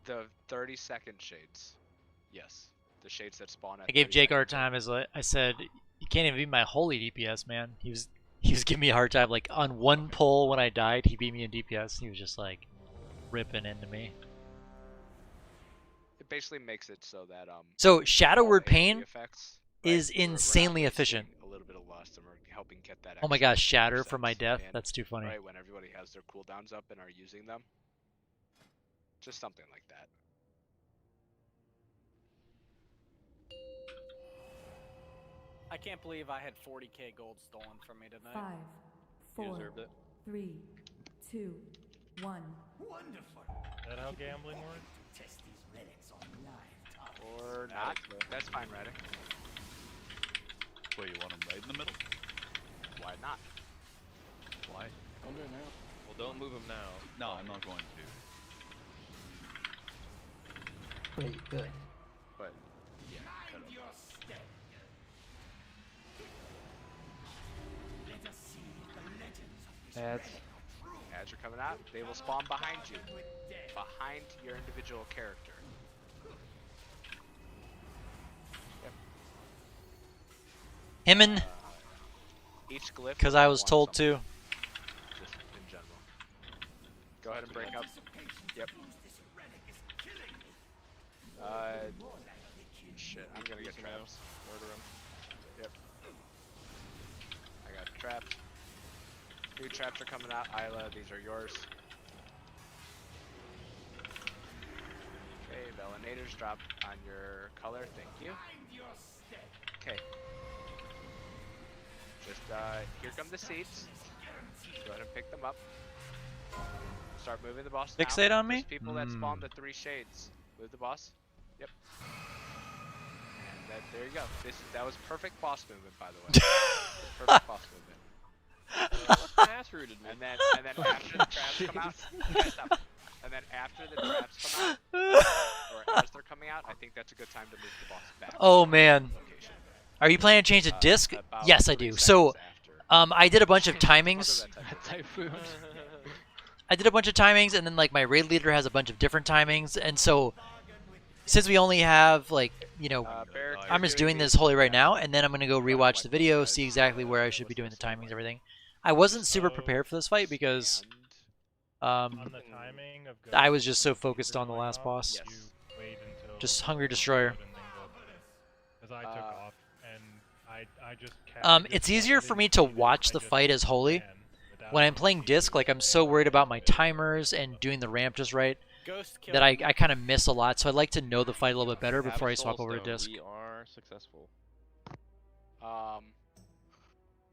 The 30-second shades. Yes. The shades that spawn at I gave 30 Jake a hard seconds. time as I said, you can't even beat my holy DPS, man. He was giving me a hard time. Like on one pull when I died, he beat me in DPS. He was just like ripping into me. It basically makes it so that So Shadow all Word the Pain AoE effects, is we're not insanely wasting efficient. A little bit of lust, and we're helping get that. Oh my extra gosh, Shatter for my percent death. in, That's too funny. Right when everybody has their cooldowns up and are using them. Just something like that. I can't believe I had 40k gold stolen from me tonight. 5, 4, deserved it. 3, 2, 1. Is that how gambling works? Or not. That's fine, Reddick. Wait, you want him right in the middle? Why not? Why? Don't do it now. Well, don't move him now. No, I'm not going to. Wait, good. But yeah, That's as you're coming out, they will spawn behind you, behind your individual character. Him and Each glyph. Because will I have was one told summon, to. just in general. Go ahead and break up. Yep. Shit, I'm gonna get traps. Murder him. Yep. I got traps. New traps are coming out. Isla, these are yours. Okay, Velinators drop on your color. Thank you. Okay. Just, here come the seats. Go ahead and pick them up. Start moving the boss now. Fixate on me? Just people that spawn the 3 shades. Move the boss. Yep. And there you go. That was perfect boss movement, by the way. Perfect boss movement. Ass rooted me. And then after the traps come out, stop. And then after the traps come out, or as they're coming out, I think that's a good time to move the boss back. Oh man. Are you planning to change the disc? Yes, I do. So, I did a bunch of timings. I did a bunch of timings, and then like my raid leader has a bunch of different timings, and so since we only have like, you know, I'm just doing this wholly right now, and then I'm gonna go rewatch the video, see exactly where I should be doing the timings, and everything. I wasn't super prepared for this fight because I was just so focused on the last boss. Just Hungry Destroyer. Because I took off, and I just it's easier for me to watch the fight as holy. When I'm playing disc, like I'm so worried about my timers and doing the ramp just right that I kind of miss a lot. So I'd like to know the fight a little bit better before I swap over to disc. We are successful.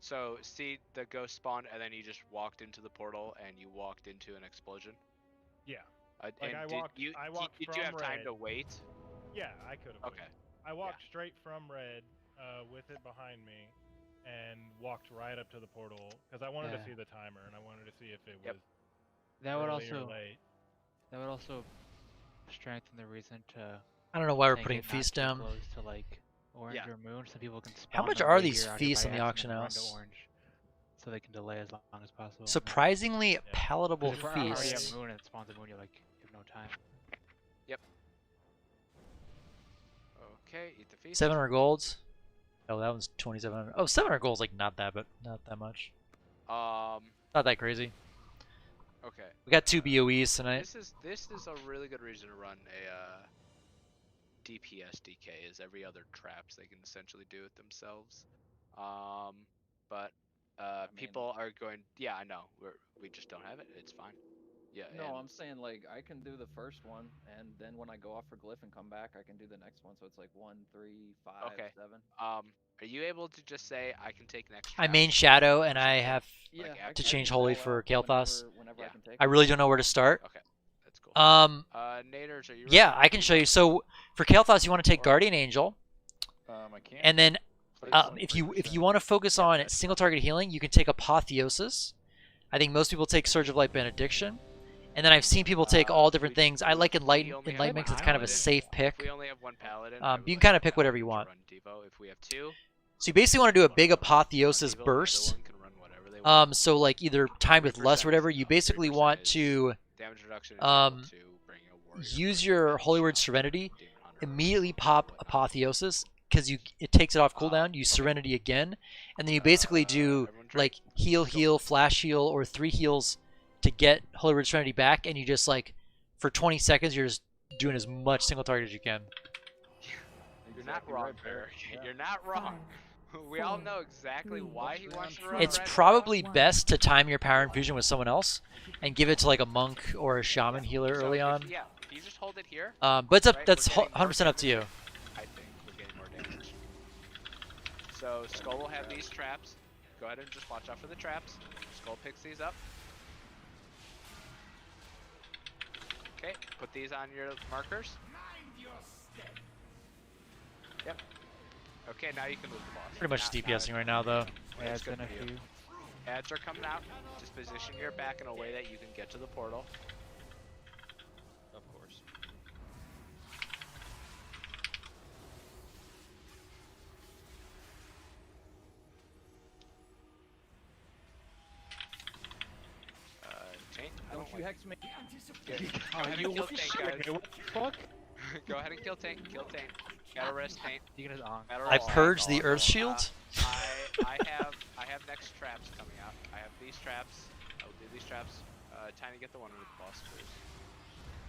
So see the ghost spawned, and then you just walked into the portal, and you walked into an explosion. Yeah. And I walked Did from you have time red. to wait? Yeah, I could have. Okay. I walked straight from red, with it behind me, and walked right up to the portal because I wanted to see the timer and I wanted to see if it was That would early or also late. that would also strengthen the reason to. I don't know why we're take putting it not feast too down. close to like orange or moon, so people can. How spawn much them are right these here on your feasts in the biohazard auction and run to house? orange, so they can delay as long as possible. Surprisingly palatable If we're already at feasts. moon and it spawns a moon, you're like, you have no time. Yep. Okay, eat the feast. 700 golds. Oh, that one's 2,700. Oh, 700 golds, like not that, but not that much. Not that crazy. Okay. We got 2 BOEs tonight. This is a really good reason to run a DPS DK. Is every other traps they can essentially do it themselves. But people are going. Yeah, I know. We just don't have it. It's fine. Yeah. No, and I'm saying like I can do the first one, and then when I go off for glyph and come back, I can do the next one. So it's like 1, 3, 5, Okay. 7. Are you able to just say I can take next? I main Shadow, and I have Yeah, I to can change do Holy all for out Kael'thas. whenever I can take I really don't know where to start. Okay, that's cool. Naders, are you? Yeah, I can show you. So for Kael'thas, you want to take Guardian Angel, I can't. and then if you want to focus on single target healing, you can take Apotheosis. I think most people take Surge of Light Benediction, and then I've seen people take all different things. I like Enlighten because it's kind of a safe pick. We only have one paladin. You can kind of pick whatever you want. Run Devo if we have 2. So you basically want to do a big Apotheosis burst. So like either timed with less or whatever, you basically want to use your Holy Word Serenity, immediately pop Apotheosis, because it takes it off cooldown, you Serenity again, and then you basically do like heal, flash heal, or 3 heals to get Holy Word Serenity back, and you just like, for 20 seconds, you're just doing as much single target as you can. You're not wrong, Barry. You're not wrong. We all know exactly why he wants to run. It's probably best to time your Power Infusion with someone else and give it to like a monk or a shaman healer early on. Yeah, you just hold it here. But it's up. That's 100% up to you. I think we're getting more damage. So Skull will have these traps. Go ahead and just watch out for the traps. Skull picks these up. Okay, put these on your markers. Yep. Okay, now you can move the boss. Pretty much DPSing right now, though. Yeah, it's been a few. Ads are coming out. Just position your back in a way that you can get to the portal. Of course. Taint. Don't you hex me? Go ahead and kill Taint, guys. What the fuck? Go ahead and kill Taint. Kill Taint. Gotta rest Taint. You can just on. I purged the Earth Shield. I have next traps coming out. I have these traps. I will do these traps. Tiny, get the one with the boss, please.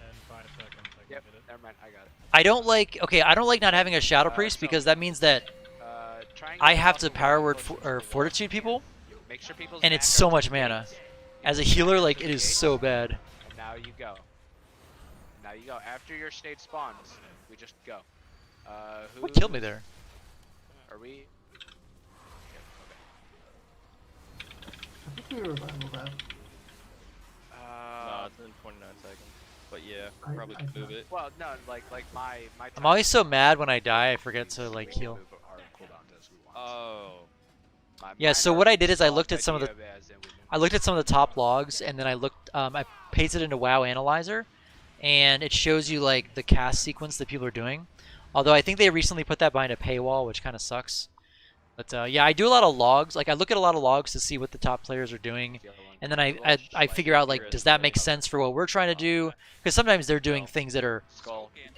And 5 seconds, I can Yep. get it. Never mind. I got it. I don't like. Okay, I don't like not having a Shadow Priest because that means that Try and I get have the to boss power word closer to or the wall. fortitude people, Make sure people's and it's back so are to much the mana. gates. As a Back healer, are like to it the is gates. so bad. And now you go. Now you go. After your state spawns, we just go. What killed me there? Are we? I think we revival that. No, it's in 29 seconds. But yeah, probably I move it. Well, no, like my. I'm always so mad when I die. I forget to like heal. Move our cooldowns as we want. Oh. Yeah. So what I did is I looked at some of the. I looked at some of the top logs, and then I looked. I pasted into WoW Analyzer, and it shows you like the cast sequence that people are doing. Although I think they recently put that behind a paywall, which kind of sucks. But yeah, I do a lot of logs. Like I look at a lot of logs to see what the top players are doing, and then I figure out like, does that make sense for what we're trying to do? Because sometimes they're doing things that are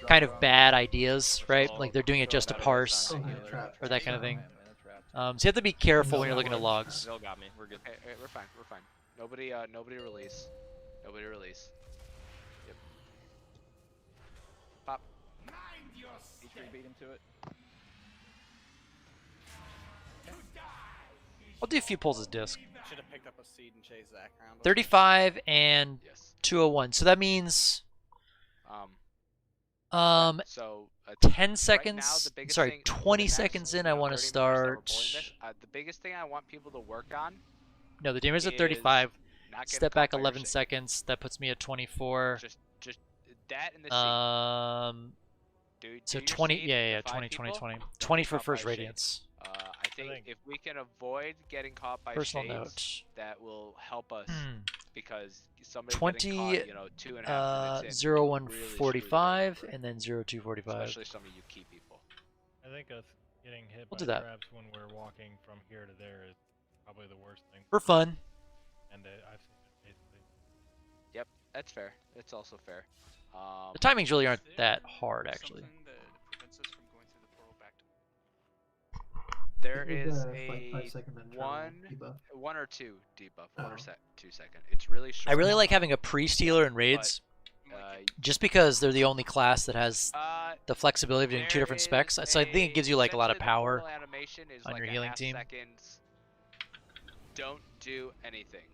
kind of bad ideas, right? Like they're doing it just to parse or that kind of thing. So you have to be careful when you're looking at logs. Still got me. We're good. Hey, we're fine. We're fine. Nobody release. Nobody release. Yep. Pop. E3 beat him to it. I'll do a few pulls as disc. Should have picked up a seed and chased Zach around. 35 and 201. So that means So 10 seconds. Sorry, 20 seconds in. I want to start. The biggest thing I want people to work on. No, the damage is at 35. Step back 11 seconds. That puts me at 24. Just that in the So 20. Yeah, 20, 20, 20. 20 for first radiance. I think if we can avoid getting caught by Personal shades, that will help us because somebody 20, getting caught, 2.5 minutes in, 0145, and then 0245. especially some of you key people. I think us getting hit We'll by do that. traps when we're walking from here to there is probably the worst thing. For fun. And I've seen it basically. Yep, that's fair. It's also fair. The timings really aren't that hard, actually. There It is like a 5 second debuff. one or two debuff, 1 or 2 second. It's really short. I really like having a priest healer in raids, just because they're the only class that has the flexibility of doing 2 different specs. So I think it gives you like a lot of power animation is on like your a healing half team. seconds. Don't do anything.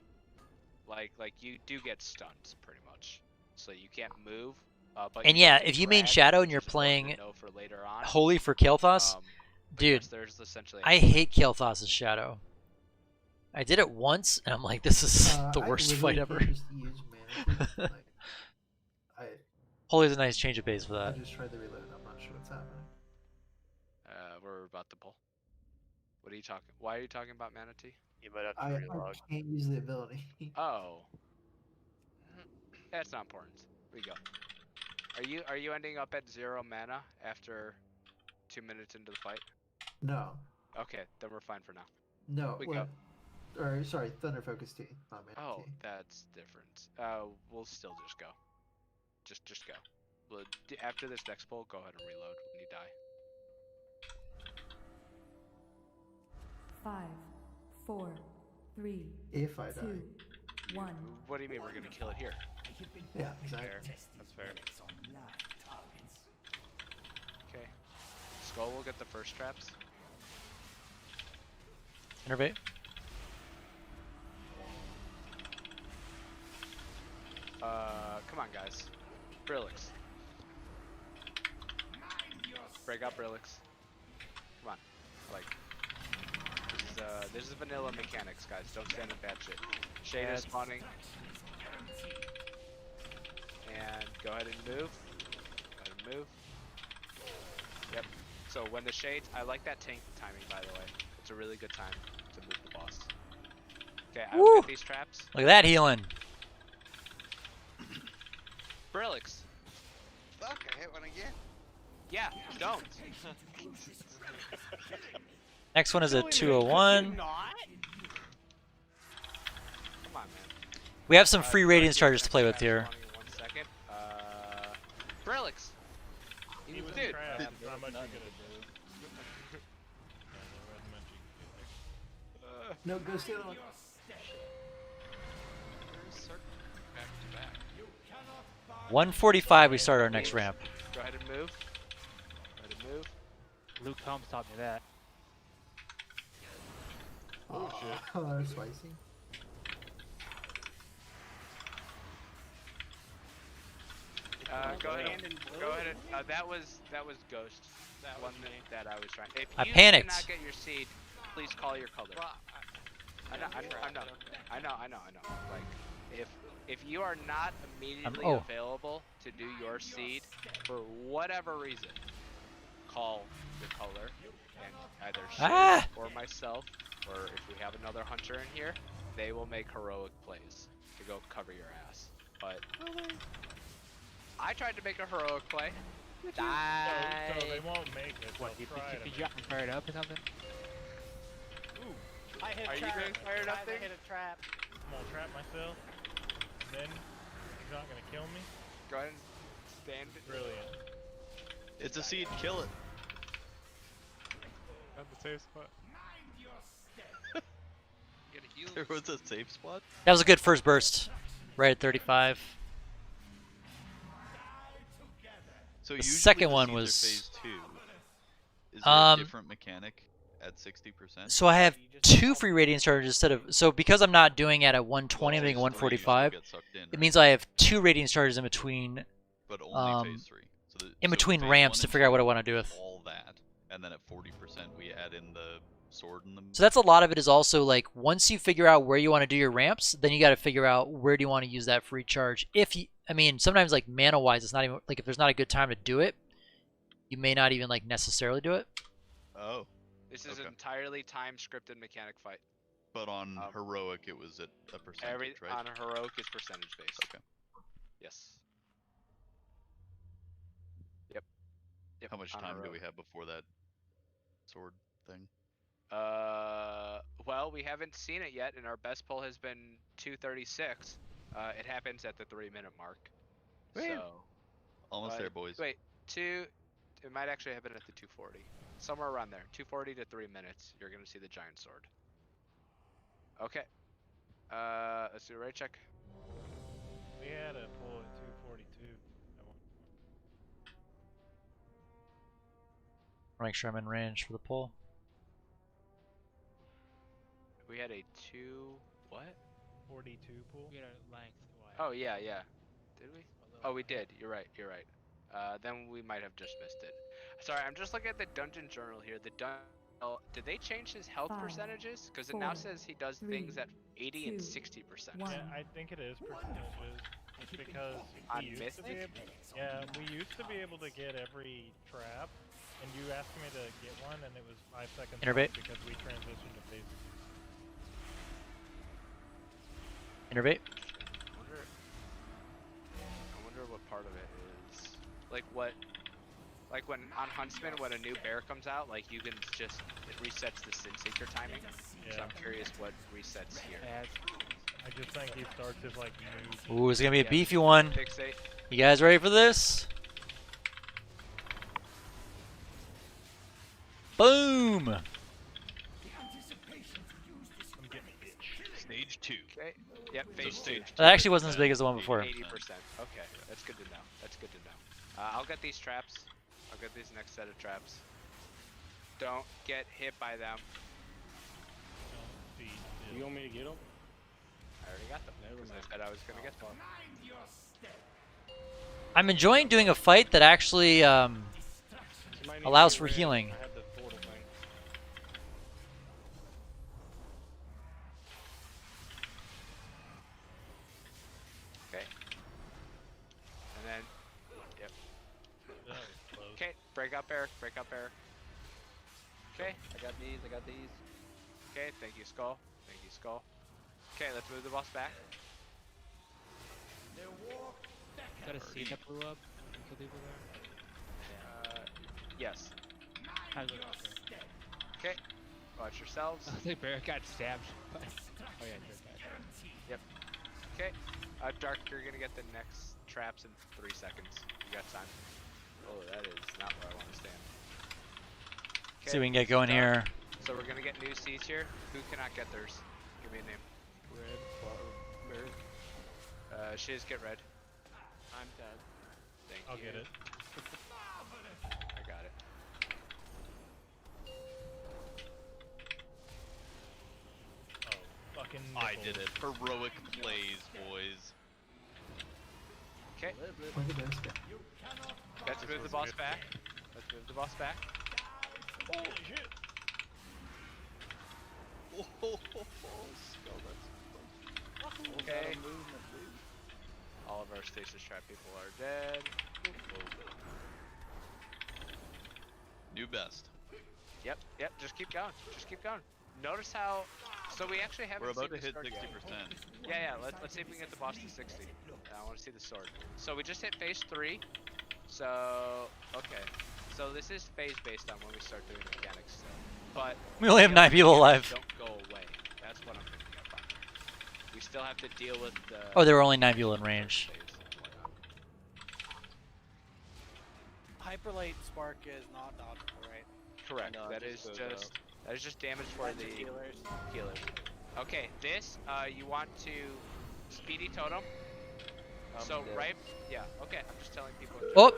Like you do get stunned pretty much, so you can't move. But And you yeah, can if you main drag, Shadow which and you're is important to playing know for later on. Holy for Kael'thas, But dude, yes, there's essentially I hate Kael'thas' Shadow. I did it once, and I'm like, this is the worst fight ever. Holy is a nice change of pace for I that. just tried the reload. I'm not sure what's happening. We're about to pull. What are you talking? Why are you talking about Manatee? You might have to I relog. can't use the ability. Oh. That's not important. We go. Are you ending up at 0 mana after 2 minutes into the fight? No. Okay, then we're fine for now. No. We well, go. Or sorry, Thunder Focus T, not Mana Oh, T. that's different. We'll still just go. Just go. After this next pull, go ahead and reload when you die. 5, 4, 3, If I 2, die. 1. What do you mean we're gonna kill it here? Yeah, exactly. That's fair. Okay. Skull will get the first traps. Innervate. Come on, guys. Brillix. Break out Brillix. Come on. Like, this is vanilla mechanics, guys. Don't stand in bad shit. Shade is spawning. And go ahead and move. Go ahead and move. Yep. So when the shades, I like that tank timing, by the way. It's a really good time to move the boss. Okay, I will get these traps. Look at that healing. Brillix. Fuck, I hit one again. Yeah, don't. Next one is a 201. Come on, man. We have some free radiance charges to play with here. 1 second. Brillix. He was Dude. trapped. Not much you could have done. Yeah, there wasn't much you could do there. No, go steal it. Back to back. 1:45 we start our next ramp. Go ahead and move. Go ahead and move. Luke Combs taught me that. Oh shit. Oh, spicy. Go ahead. Go ahead. That was Ghost. That one that I was trying. If I you panicked. cannot get your seed, please call your color. I know. Like, if you are not immediately available to do your seed for whatever reason, call your color and either Shane or myself, or if we have another hunter in here, they will make heroic plays to go cover your ass. But I tried to make a heroic play. So they won't make it. What, did you get fired up or something? Ooh. I hit Are you trap. getting fired up I there? hit a trap. I'm gonna trap myself. Then he's not gonna kill me. Go ahead and stand. Brilliant. It's a seed. Kill it. At the safe spot. There was a safe spot. That was a good first burst. Right at 35. So The usually second the one seeds are was phase 2. Is there a different mechanic at 60%? So I have 2 free radiant charges instead of, so because I'm not doing it at 120, I'm doing 145. It means I have 2 radiant charges in between. But only phase 3. So in between phase ramps 1 to and figure out 2 what I want to do is with. all that, and then at 40% we add in the sword and the. So that's a lot of it. Is also like once you figure out where you want to do your ramps, then you got to figure out where do you want to use that free charge. If you, I mean, sometimes like mana wise, it's not even like if there's not a good time to do it, you may not even like necessarily do it. Oh. This is entirely time scripted mechanic fight. But on heroic, it was at a percentage, right? On heroic is percentage based. Okay. Yes. Yep. How much on time do heroic. we have before that sword thing? Well, we haven't seen it yet, and our best pull has been 236. It happens at the 3-minute mark. So. Almost there, boys. Wait, it might actually happen at the 240. Somewhere around there. 240 to 3 minutes, you're gonna see the giant sword. Okay. Let's do a raid check. We had a pull at 242. Make sure I'm in range for the pull. We had a 42 pull. We had a lengthwise. Oh yeah. Did we? Oh, we did. You're right. Then we might have just missed it. Sorry, I'm just looking at the dungeon journal here. Did they change his health percentages? Because it now says he does things at 80 and 60%. Yeah, I think it is percentages. Because On we used to be Mythic? able, we used to be able to get every trap, and you asked me to get one, and it was 5 seconds Innervate. because we transitioned to phase. Innervate. I wonder what part of it is. Like when on Huntsman, when a new bear comes out, like you can just, it resets the Sin Seeker timing. Yeah. So I'm curious what resets here. I just think he starts as like new. Ooh, it's gonna be a beefy one. Fixate. You guys ready for this? Boom! Stage 2. Okay. Yep. Phase 2. That actually wasn't as big as the one before. 80%. Okay, that's good to know. I'll get these traps. I'll get this next set of traps. Don't get hit by them. You want me to get them? I already got them. Because I said I was gonna get them. I'm enjoying doing a fight that actually allows for healing. I have the portal thing. Okay. And then, yep. Okay, break up Eric. Okay. I got these. Okay, thank you, Skull. Okay, let's move the boss back. Is that a seed that blew up? and killed people there? Yes. I was like, Okay, watch yourselves. I think Barrett got stabbed. Oh yeah, sure. Yep. Okay, Dark, you're gonna get the next traps in 3 seconds. You got time. Oh, that is not where I want to stand. See if we can get going here. So we're gonna get new seeds here. Who cannot get theirs? Give me a name. Red, Barrick. Shiz, get red. I'm dead. Thank I'll you. get it. I got it. Oh, fucking. I did nipples. it. Heroic plays, boys. Okay. Look at this guy. Let's move the boss back. Let's move the boss back. Holy shit! Okay. All of our stasis trap people are dead. New best. Yep, just keep going. Just keep going. Notice how... So we actually haven't We're about to seen hit the sword 60%. yet. Yeah, let's see if we can get the boss to 60. I want to see the sword. So we just hit phase 3. So, okay. So this is phase based on when we start doing the mechanics still. But We only have 9 people alive. Don't go away. That's what I'm picking up on. We still have to deal with the... Oh, there were only 9 people in range. Hyperlate Spark is not dodgeable, right? Correct. No, that just is goes just damage for the healers. Okay, this you want to speedy totem. So dead. right, yeah. Okay, I'm just telling people. Oh!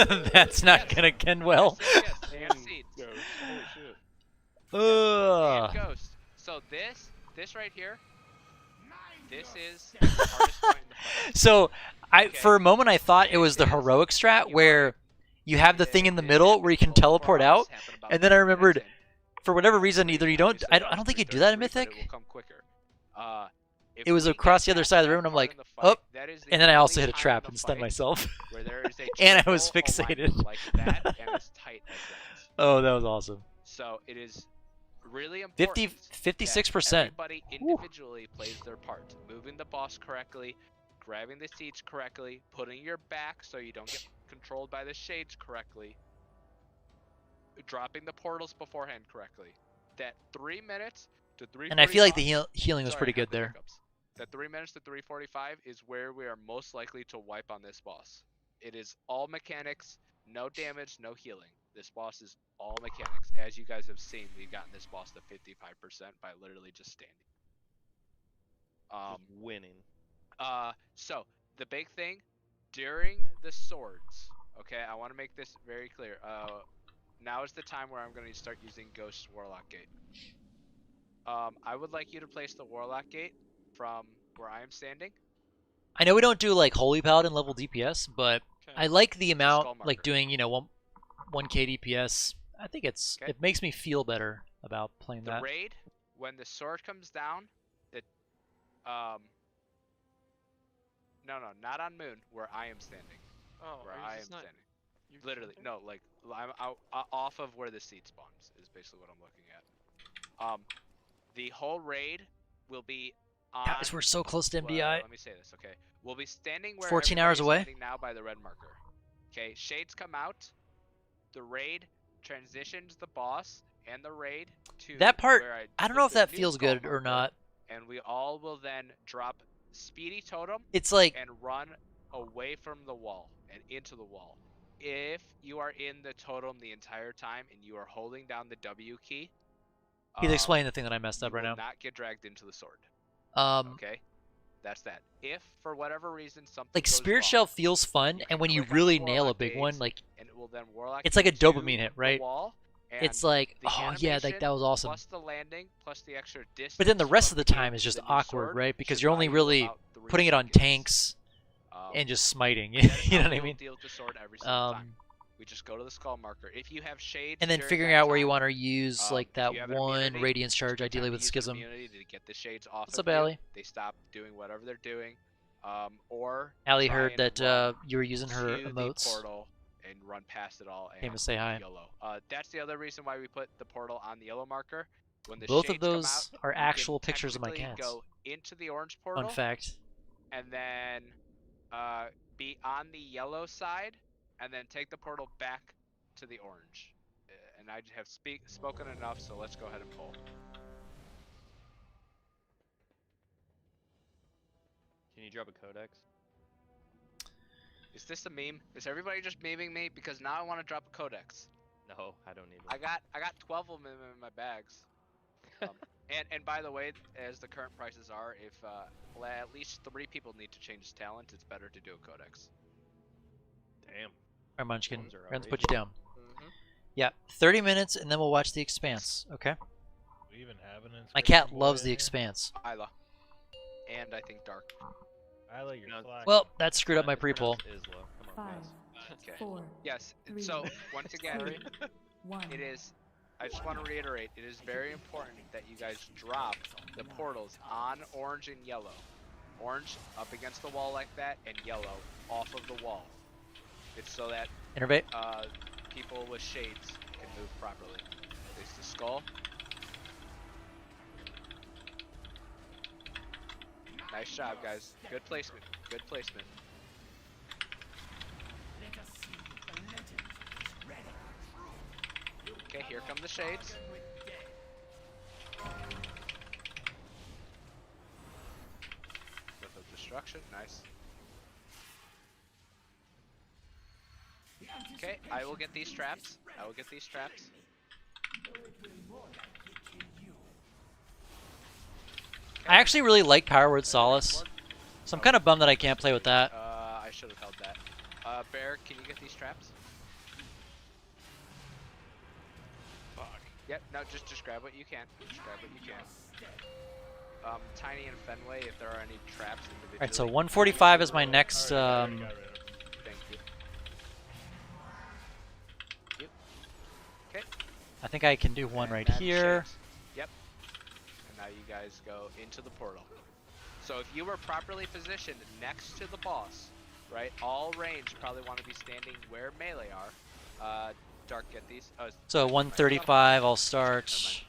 And That's not gonna end well. Yes, and seeds. Ghost. Holy shit. Ugh. And ghost. So this right here. This is the hardest point in the fight. So, Okay. for a moment, I thought it was the heroic strat where you have the thing in the middle where you can teleport out, and then I remembered, for whatever reason, either you don't. I don't think you do that in Mythic. It will come quicker. If It was we across get the other past side of the that room, and I'm part like, in the oh, fight, that is the and then I also only hit a time trap in and the stunned fight myself. where there is a And I was triple fixated. alignment like that and as tight as that. Oh, that was awesome. So it is really important 56%. that everybody individually plays their part. Moving the boss correctly, grabbing the seeds correctly, putting your back so you don't get controlled by the shades correctly, dropping the portals beforehand correctly. That 3 minutes to 3:45. And I feel like the healing was Sorry, pretty I had good the there. hiccups. That 3 minutes to 3:45 is where we are most likely to wipe on this boss. It is all mechanics, no damage, no healing. This boss is all mechanics. As you guys have seen, we've gotten this boss to 55% by literally just standing. Just winning. So the big thing during the swords. Okay, I want to make this very clear. Now is the time where I'm going to start using Ghost Warlock Gate. I would like you to place the Warlock Gate from where I am standing. I know we don't do like Holy Paladin level DPS, but I like the amount, like doing, 1k DPS. I think it makes me feel better about playing The that. raid, when the sword comes down, no, not on Moon, where I am standing. Oh, where are you I am just not- standing. Literally, no, like I'm out, off of where the seed spawns is basically what I'm looking at. The whole raid will be on. Guys, we're so close to MDI. Let me say this, okay? We'll be standing where 14 hours away. standing now by the red marker. Okay, shades come out. The raid transitions the boss and the raid to That part, where I don't put know if the that new feels skull good or marker, not. And we all will then drop speedy totem. It's like- and run away from the wall and into the wall. If you are in the totem the entire time and you are holding down the W key, He's explaining the thing that I messed up you right will now. not get dragged into the sword. Okay. That's that. If for whatever reason something Like goes Spirit wrong, Shell feels fun, and when you click on really the nail a Warlock big Gate, one, like and it will then Warlock it's like a you to dopamine hit, the right? wall, It's and like, the oh yeah, like animation that was awesome. Plus the landing, plus the extra distance. But then the rest from of the gate time is to just the new awkward, sword right? Because should you're buy only you really about 3 putting it on seconds. tanks and just smiting. That is You know how what I we will mean? deal with the sword every single time. We just go to the skull marker. If you have shades, And then during figuring that out where you time, want to use like if that you have an one immunity, Radiance it's a charge, good ideally time to with use an Schism. immunity to get the shades off What's of up, you. Allie? They stop doing whatever they're doing. Or Allie try heard and that run you were using her to the emotes. portal and run past it all. Came And to say hi. Yellow. That's the other reason why we put the portal on the yellow marker. When the Both shades of those come out, are you can actual pictures of my technically cats. Go into the orange portal. Fun fact. And then be on the yellow side, and then take the portal back to the orange. And I have spoken enough, so let's go ahead and pull. Can you drop a codex? Is this a meme? Is everybody just memeing me? Because now I want to drop a codex. No, I don't need I got 12 of them in my bags. And by the way, as the current prices are, if at least 3 people need to change talent, it's better to do a codex. Damn. Alright, Munchkin. Ones are We're gonna put you down. Mhm. Yeah, 30 minutes and then we'll watch The Expanse, okay? We even have an My inscription cat boy loves in The here? Expanse. Isla. And I think Dark. Isla, you're slacking. Well, that screwed up my It's pronounced pre-poll. Isla. Come on, Five, guys. Okay. four, Yes. three, So once again, two, one. it is. I just want to reiterate, it is very important that you guys drop the portals on orange and yellow. Orange up against the wall like that, and yellow off of the wall. It's so that Innervate. people with shades can move properly. Face the skull. Nice job, guys. Good placement. Good placement. Okay, here come the shades. With of destruction, nice. Okay, I will get these traps. I will get these traps. I actually really like Power Word Solace, so I'm kind of bummed that I can't play with that. I should have held that. Bear, can you get these traps? Fuck. Yep, no, just grab what you can. Just grab what you can. Tiny and Fenway, if there are any traps individually. Alright, so 145 is my next, Thank you. Okay. I think I can do one right then here. shades. Yep. And now you guys go into the portal. So if you were properly positioned next to the boss, right, all range probably want to be standing where melee are. Dark, get these. Oh, So 135, I'll start.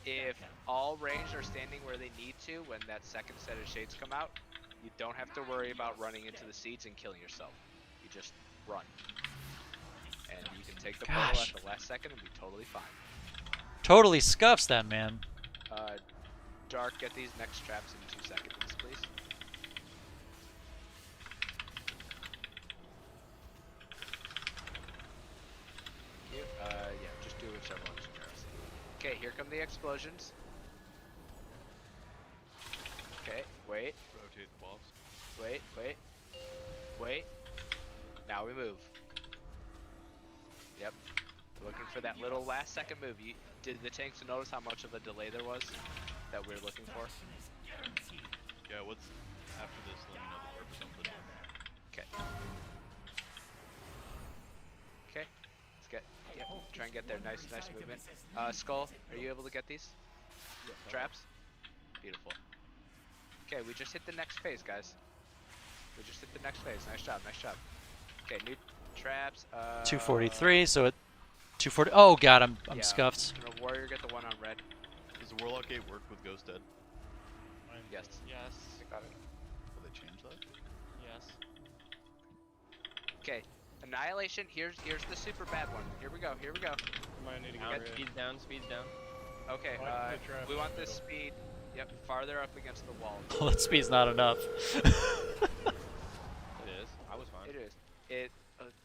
If all range are standing where they need to when that second set of shades come out, you don't have to worry about running into the seeds and killing yourself. You just run. And you can take the portal Gosh. at the last second and be totally fine. Totally scuffs that, man. Dark, get these next traps in 2 seconds, please. Thank you. Yeah, just do whichever one's yours. Okay, here come the explosions. Okay, wait. Rotate the boss. Wait. Wait. Now we move. Yep. Looking for that little last second move. Did the tanks notice how much of a delay there was that we were looking for? Yeah, what's after this? Let me know the purpose of the Okay. Okay. Let's get. Yep. Try and get there. Nice movement. Skull, are you able to get these traps? Beautiful. Okay, we just hit the next phase, guys. We just hit the next phase. Nice job. Okay, new traps. 243, so at 240. Oh god, I'm yeah, scuffed. Can a warrior get the one on red? Does the Warlock Gate work with Ghost Dead? Yes. Yes. I got it. Will they change that? Yes. Okay. Annihilation. Here's the super bad one. Here we go. Might need to Down, get rid. speed's down. Okay. We want this speed. Yep. Farther up against the wall. Well, that speed's not enough. It is. I was fine. It is.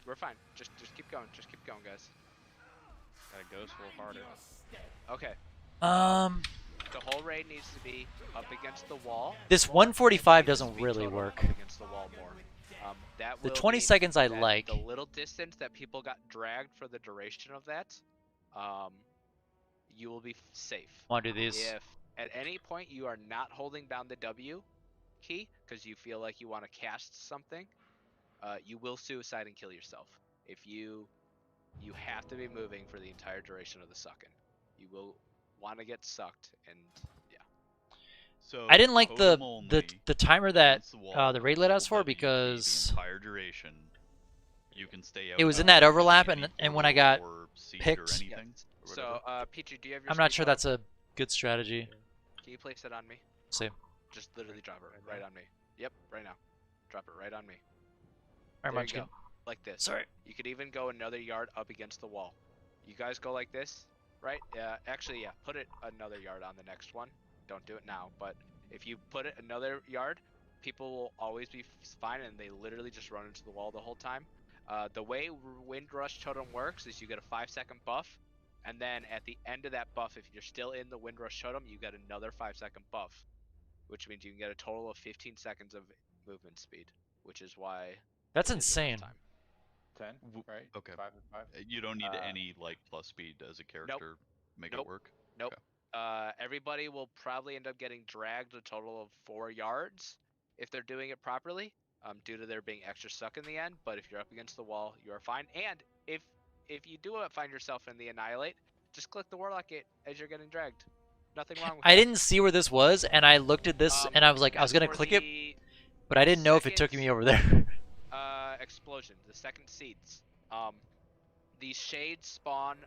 We're fine. Just keep going. Just keep going, guys. Gotta go a little harder. Okay. The whole raid needs to be up against the wall. This 145 doesn't really work. Up against the wall more. That The will 20 mean seconds I that like. The little distance that people got dragged for the duration of that, you will be safe. Wanna do these? If at any point you are not holding down the W key because you feel like you want to cast something, you will suicide and kill yourself. If you have to be moving for the entire duration of the sucking. You will want to get sucked, and yeah. So I didn't like the totem only timer that against the wall, the raid let us for hold W key because the entire duration, you can stay out. it was in of that any overlap, and when I got or siege picked, or anything, or So, whatever. Peachy, do you have your I'm not speed sure bar? that's a good strategy. Can you place it on me? See. Just literally drop it right on me. Yep, right now. Drop it right on me. Alright, There you Munchkin. go. Like this. Sorry. You could even go another yard up against the wall. You guys go like this, right? Actually, yeah. Put it another yard on the next one. Don't do it now, but if you put it another yard, people will always be fine, and they literally just run into the wall the whole time. The way Wind Rush Totem works is you get a 5-second buff, and then at the end of that buff, if you're still in the Wind Rush Totem, you get another 5-second buff, which means you can get a total of 15 seconds of movement speed, which is why. That's it is enough insane. time. 10, right? Okay. 5 and 5. You don't need any like plus speed as a character make it work. Nope. Everybody will probably end up getting dragged a total of 4 yards if they're doing it properly, due to there being extra suck in the end. But if you're up against the wall, you are fine. And if you do find yourself in the Annihilate, just click the Warlock Gate as you're getting dragged. Nothing wrong with I that. didn't see where this was, and I looked at this, and I was like, I was gonna click it, but I didn't know if it took me over there. Explosion, the second seeds. These shades spawn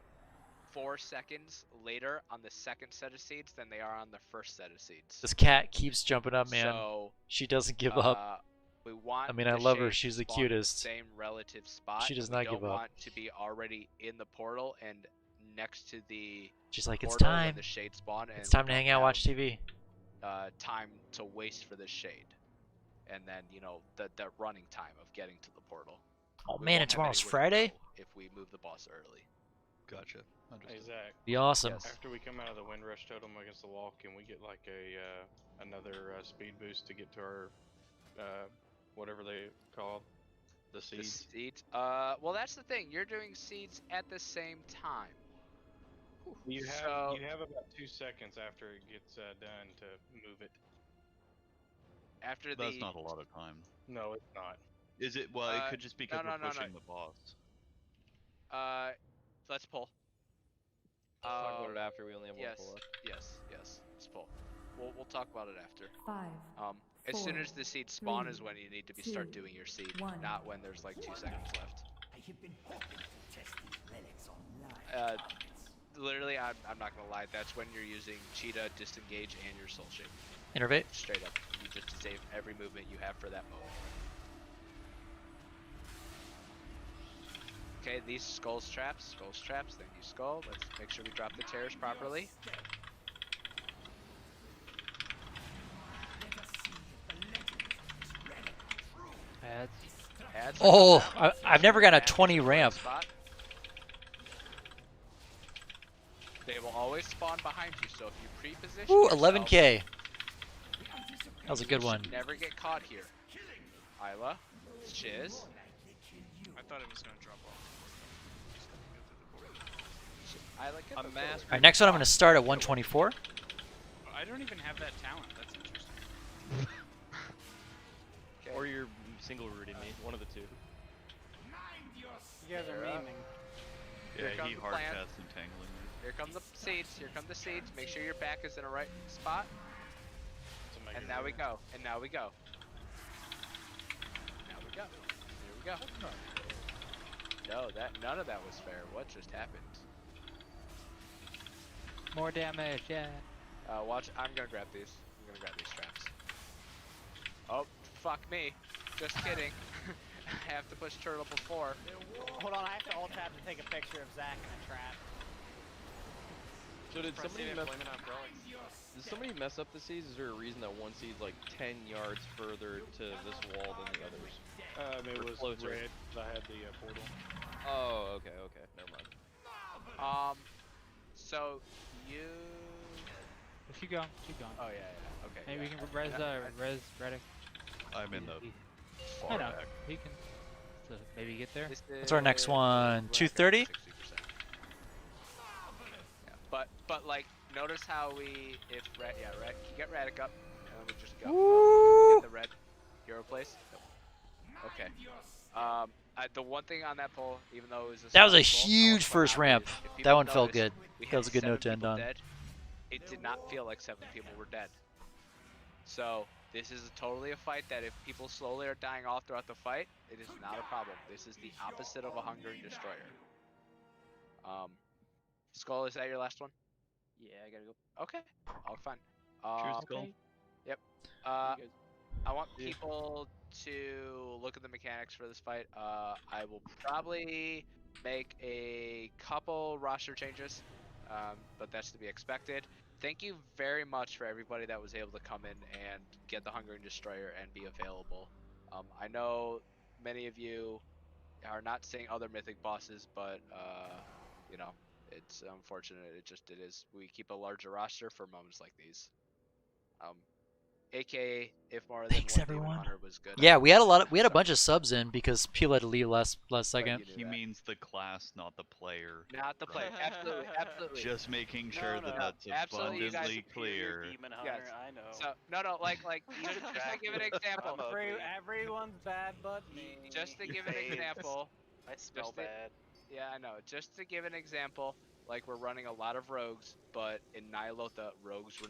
4 seconds later on the second set of seeds than they are on the first set of seeds. This cat keeps jumping up, man. So, she doesn't give up. We want. I mean, I the love her. shades She's to the spawn in cutest. Same relative spot. She does We not don't give up. want to be already in the portal and next to the. She's like, it's portal when time. the shades spawn, and It's time we to hang don't out, watch have, TV. Time to waste for this shade, and then the running time of getting to the portal. Oh We man, won't and have tomorrow's anywhere to Friday? go if we move the boss early. Gotcha. Hey Zach. Be awesome. Yes. After we come out of the Wind Rush Totem against the wall, can we get like another speed boost to get to our whatever they call the seeds? The seeds. Well, that's the thing. You're doing seeds at the same time. You have about 2 seconds after it gets done to move it. After That's not a lot of time. No, it's not. Is it? Well, it could just be because no, we're pushing the boss. Let's pull. Talk about it after. We only have one pull left. Yes. Let's pull. We'll talk about it after. 5. As soon 4, as the seeds spawn 3, is when you need to 2, start doing your seed, 1. not when there's like 2 seconds left. I have been hoping to test these relics on live Literally, I'm not gonna lie. That's when you're using Cheetah, Disengage, and your Soul Shape. Innervate. Straight up. You just save every movement you have for that moment. Okay, these skulls traps, thank you skull. Let's make sure we drop the tears properly. Adds Oh, I've never gotten a 20 ramp. spot. They will always spawn behind you, so if you pre-position Ooh, yourself, 11k. That was a good one. never get caught here. Isla, Shiz. I thought it was gonna drop off. Isla, get the All right, next one I'm going to start at 124. I don't even have that talent. That's interesting. Or you're single rooting me, one of the two. You guys are memeing. Here Yeah, comes he the hard plan. casts entangling. Here come the seeds. Here come the seeds. Make sure your back is in the right spot. And now we go. And now we go. Now we go. Here we go. No, none of that was fair. What just happened? More damage, yeah. Watch. I'm gonna grab these. I'm gonna grab these traps. Oh, fuck me. Just kidding. I have to push turtle before. Hold on, I have to alt tab to take a picture of Zach in a trap. So did somebody mess? Blame it on Brolix. Did somebody mess up the seeds? Is there a reason that one seed's like 10 yards further to this wall than the others? It Or was closer? red. I had the portal. Oh, okay, never mind. So you. Keep going, keep going. Oh yeah. Okay. Maybe yeah. we can res Reddick. I'm in the I far know. back. He can. So maybe get there. What's our next one? 230? Yeah, but like, notice how we you get Radic up, and then we just go. Woo! Get the red hero place. Okay. The one thing on that pull, even though it was That was a successful, huge I'll first point out ramp. is if That people one felt notice, good. we That was a had good 7 note to end people on. dead. It did not feel like 7 people were dead. So this is totally a fight that if people slowly are dying off throughout the fight, it is not a problem. This is the opposite of a Hungering Destroyer. Skull, is that your last one? Yeah, I gotta go. Okay, all fine. Choose Skull. Yep. I want people to look at the mechanics for this fight. I will probably make a couple roster changes, but that's to be expected. Thank you very much for everybody that was able to come in and get the Hungering Destroyer and be available. I know many of you are not seeing other mythic bosses, but you know, it's unfortunate. It is. We keep a larger roster for moments like these. AKA, if more than Thanks, one Demon everyone. Hunter was good. Yeah, we had a bunch of subs in because people had to leave last second. He means the class, not the player. Not the player. Absolutely, absolutely. Just making sure that that's absolutely, you guys- abundantly clear. Demon Hunter, Yes. I know. So no, like just to give an example. Everyone's bad but me. Just to give an example. I smell just to- bad. Yeah, I know. Just to give an example, like we're running a lot of rogues, but in Nihilotha, rogues were.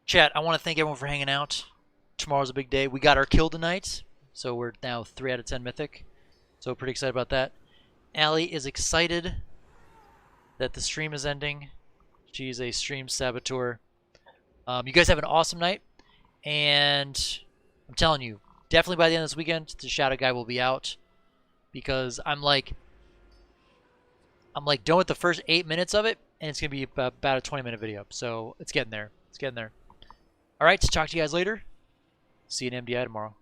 Chat, I want to thank everyone for hanging out. Tomorrow's a big day. We got our kill tonight, so we're now 3 out of 10 Mythic. So pretty excited about that. Allie is excited that the stream is ending. She's a stream saboteur. You guys have an awesome night, and I'm telling you, definitely by the end of this weekend, the Shadow Guy will be out, because I'm like done with the first 8 minutes of it, and it's gonna be about a 20-minute video. So it's getting there. It's getting there. All right, talk to you guys later. See you in MDI tomorrow.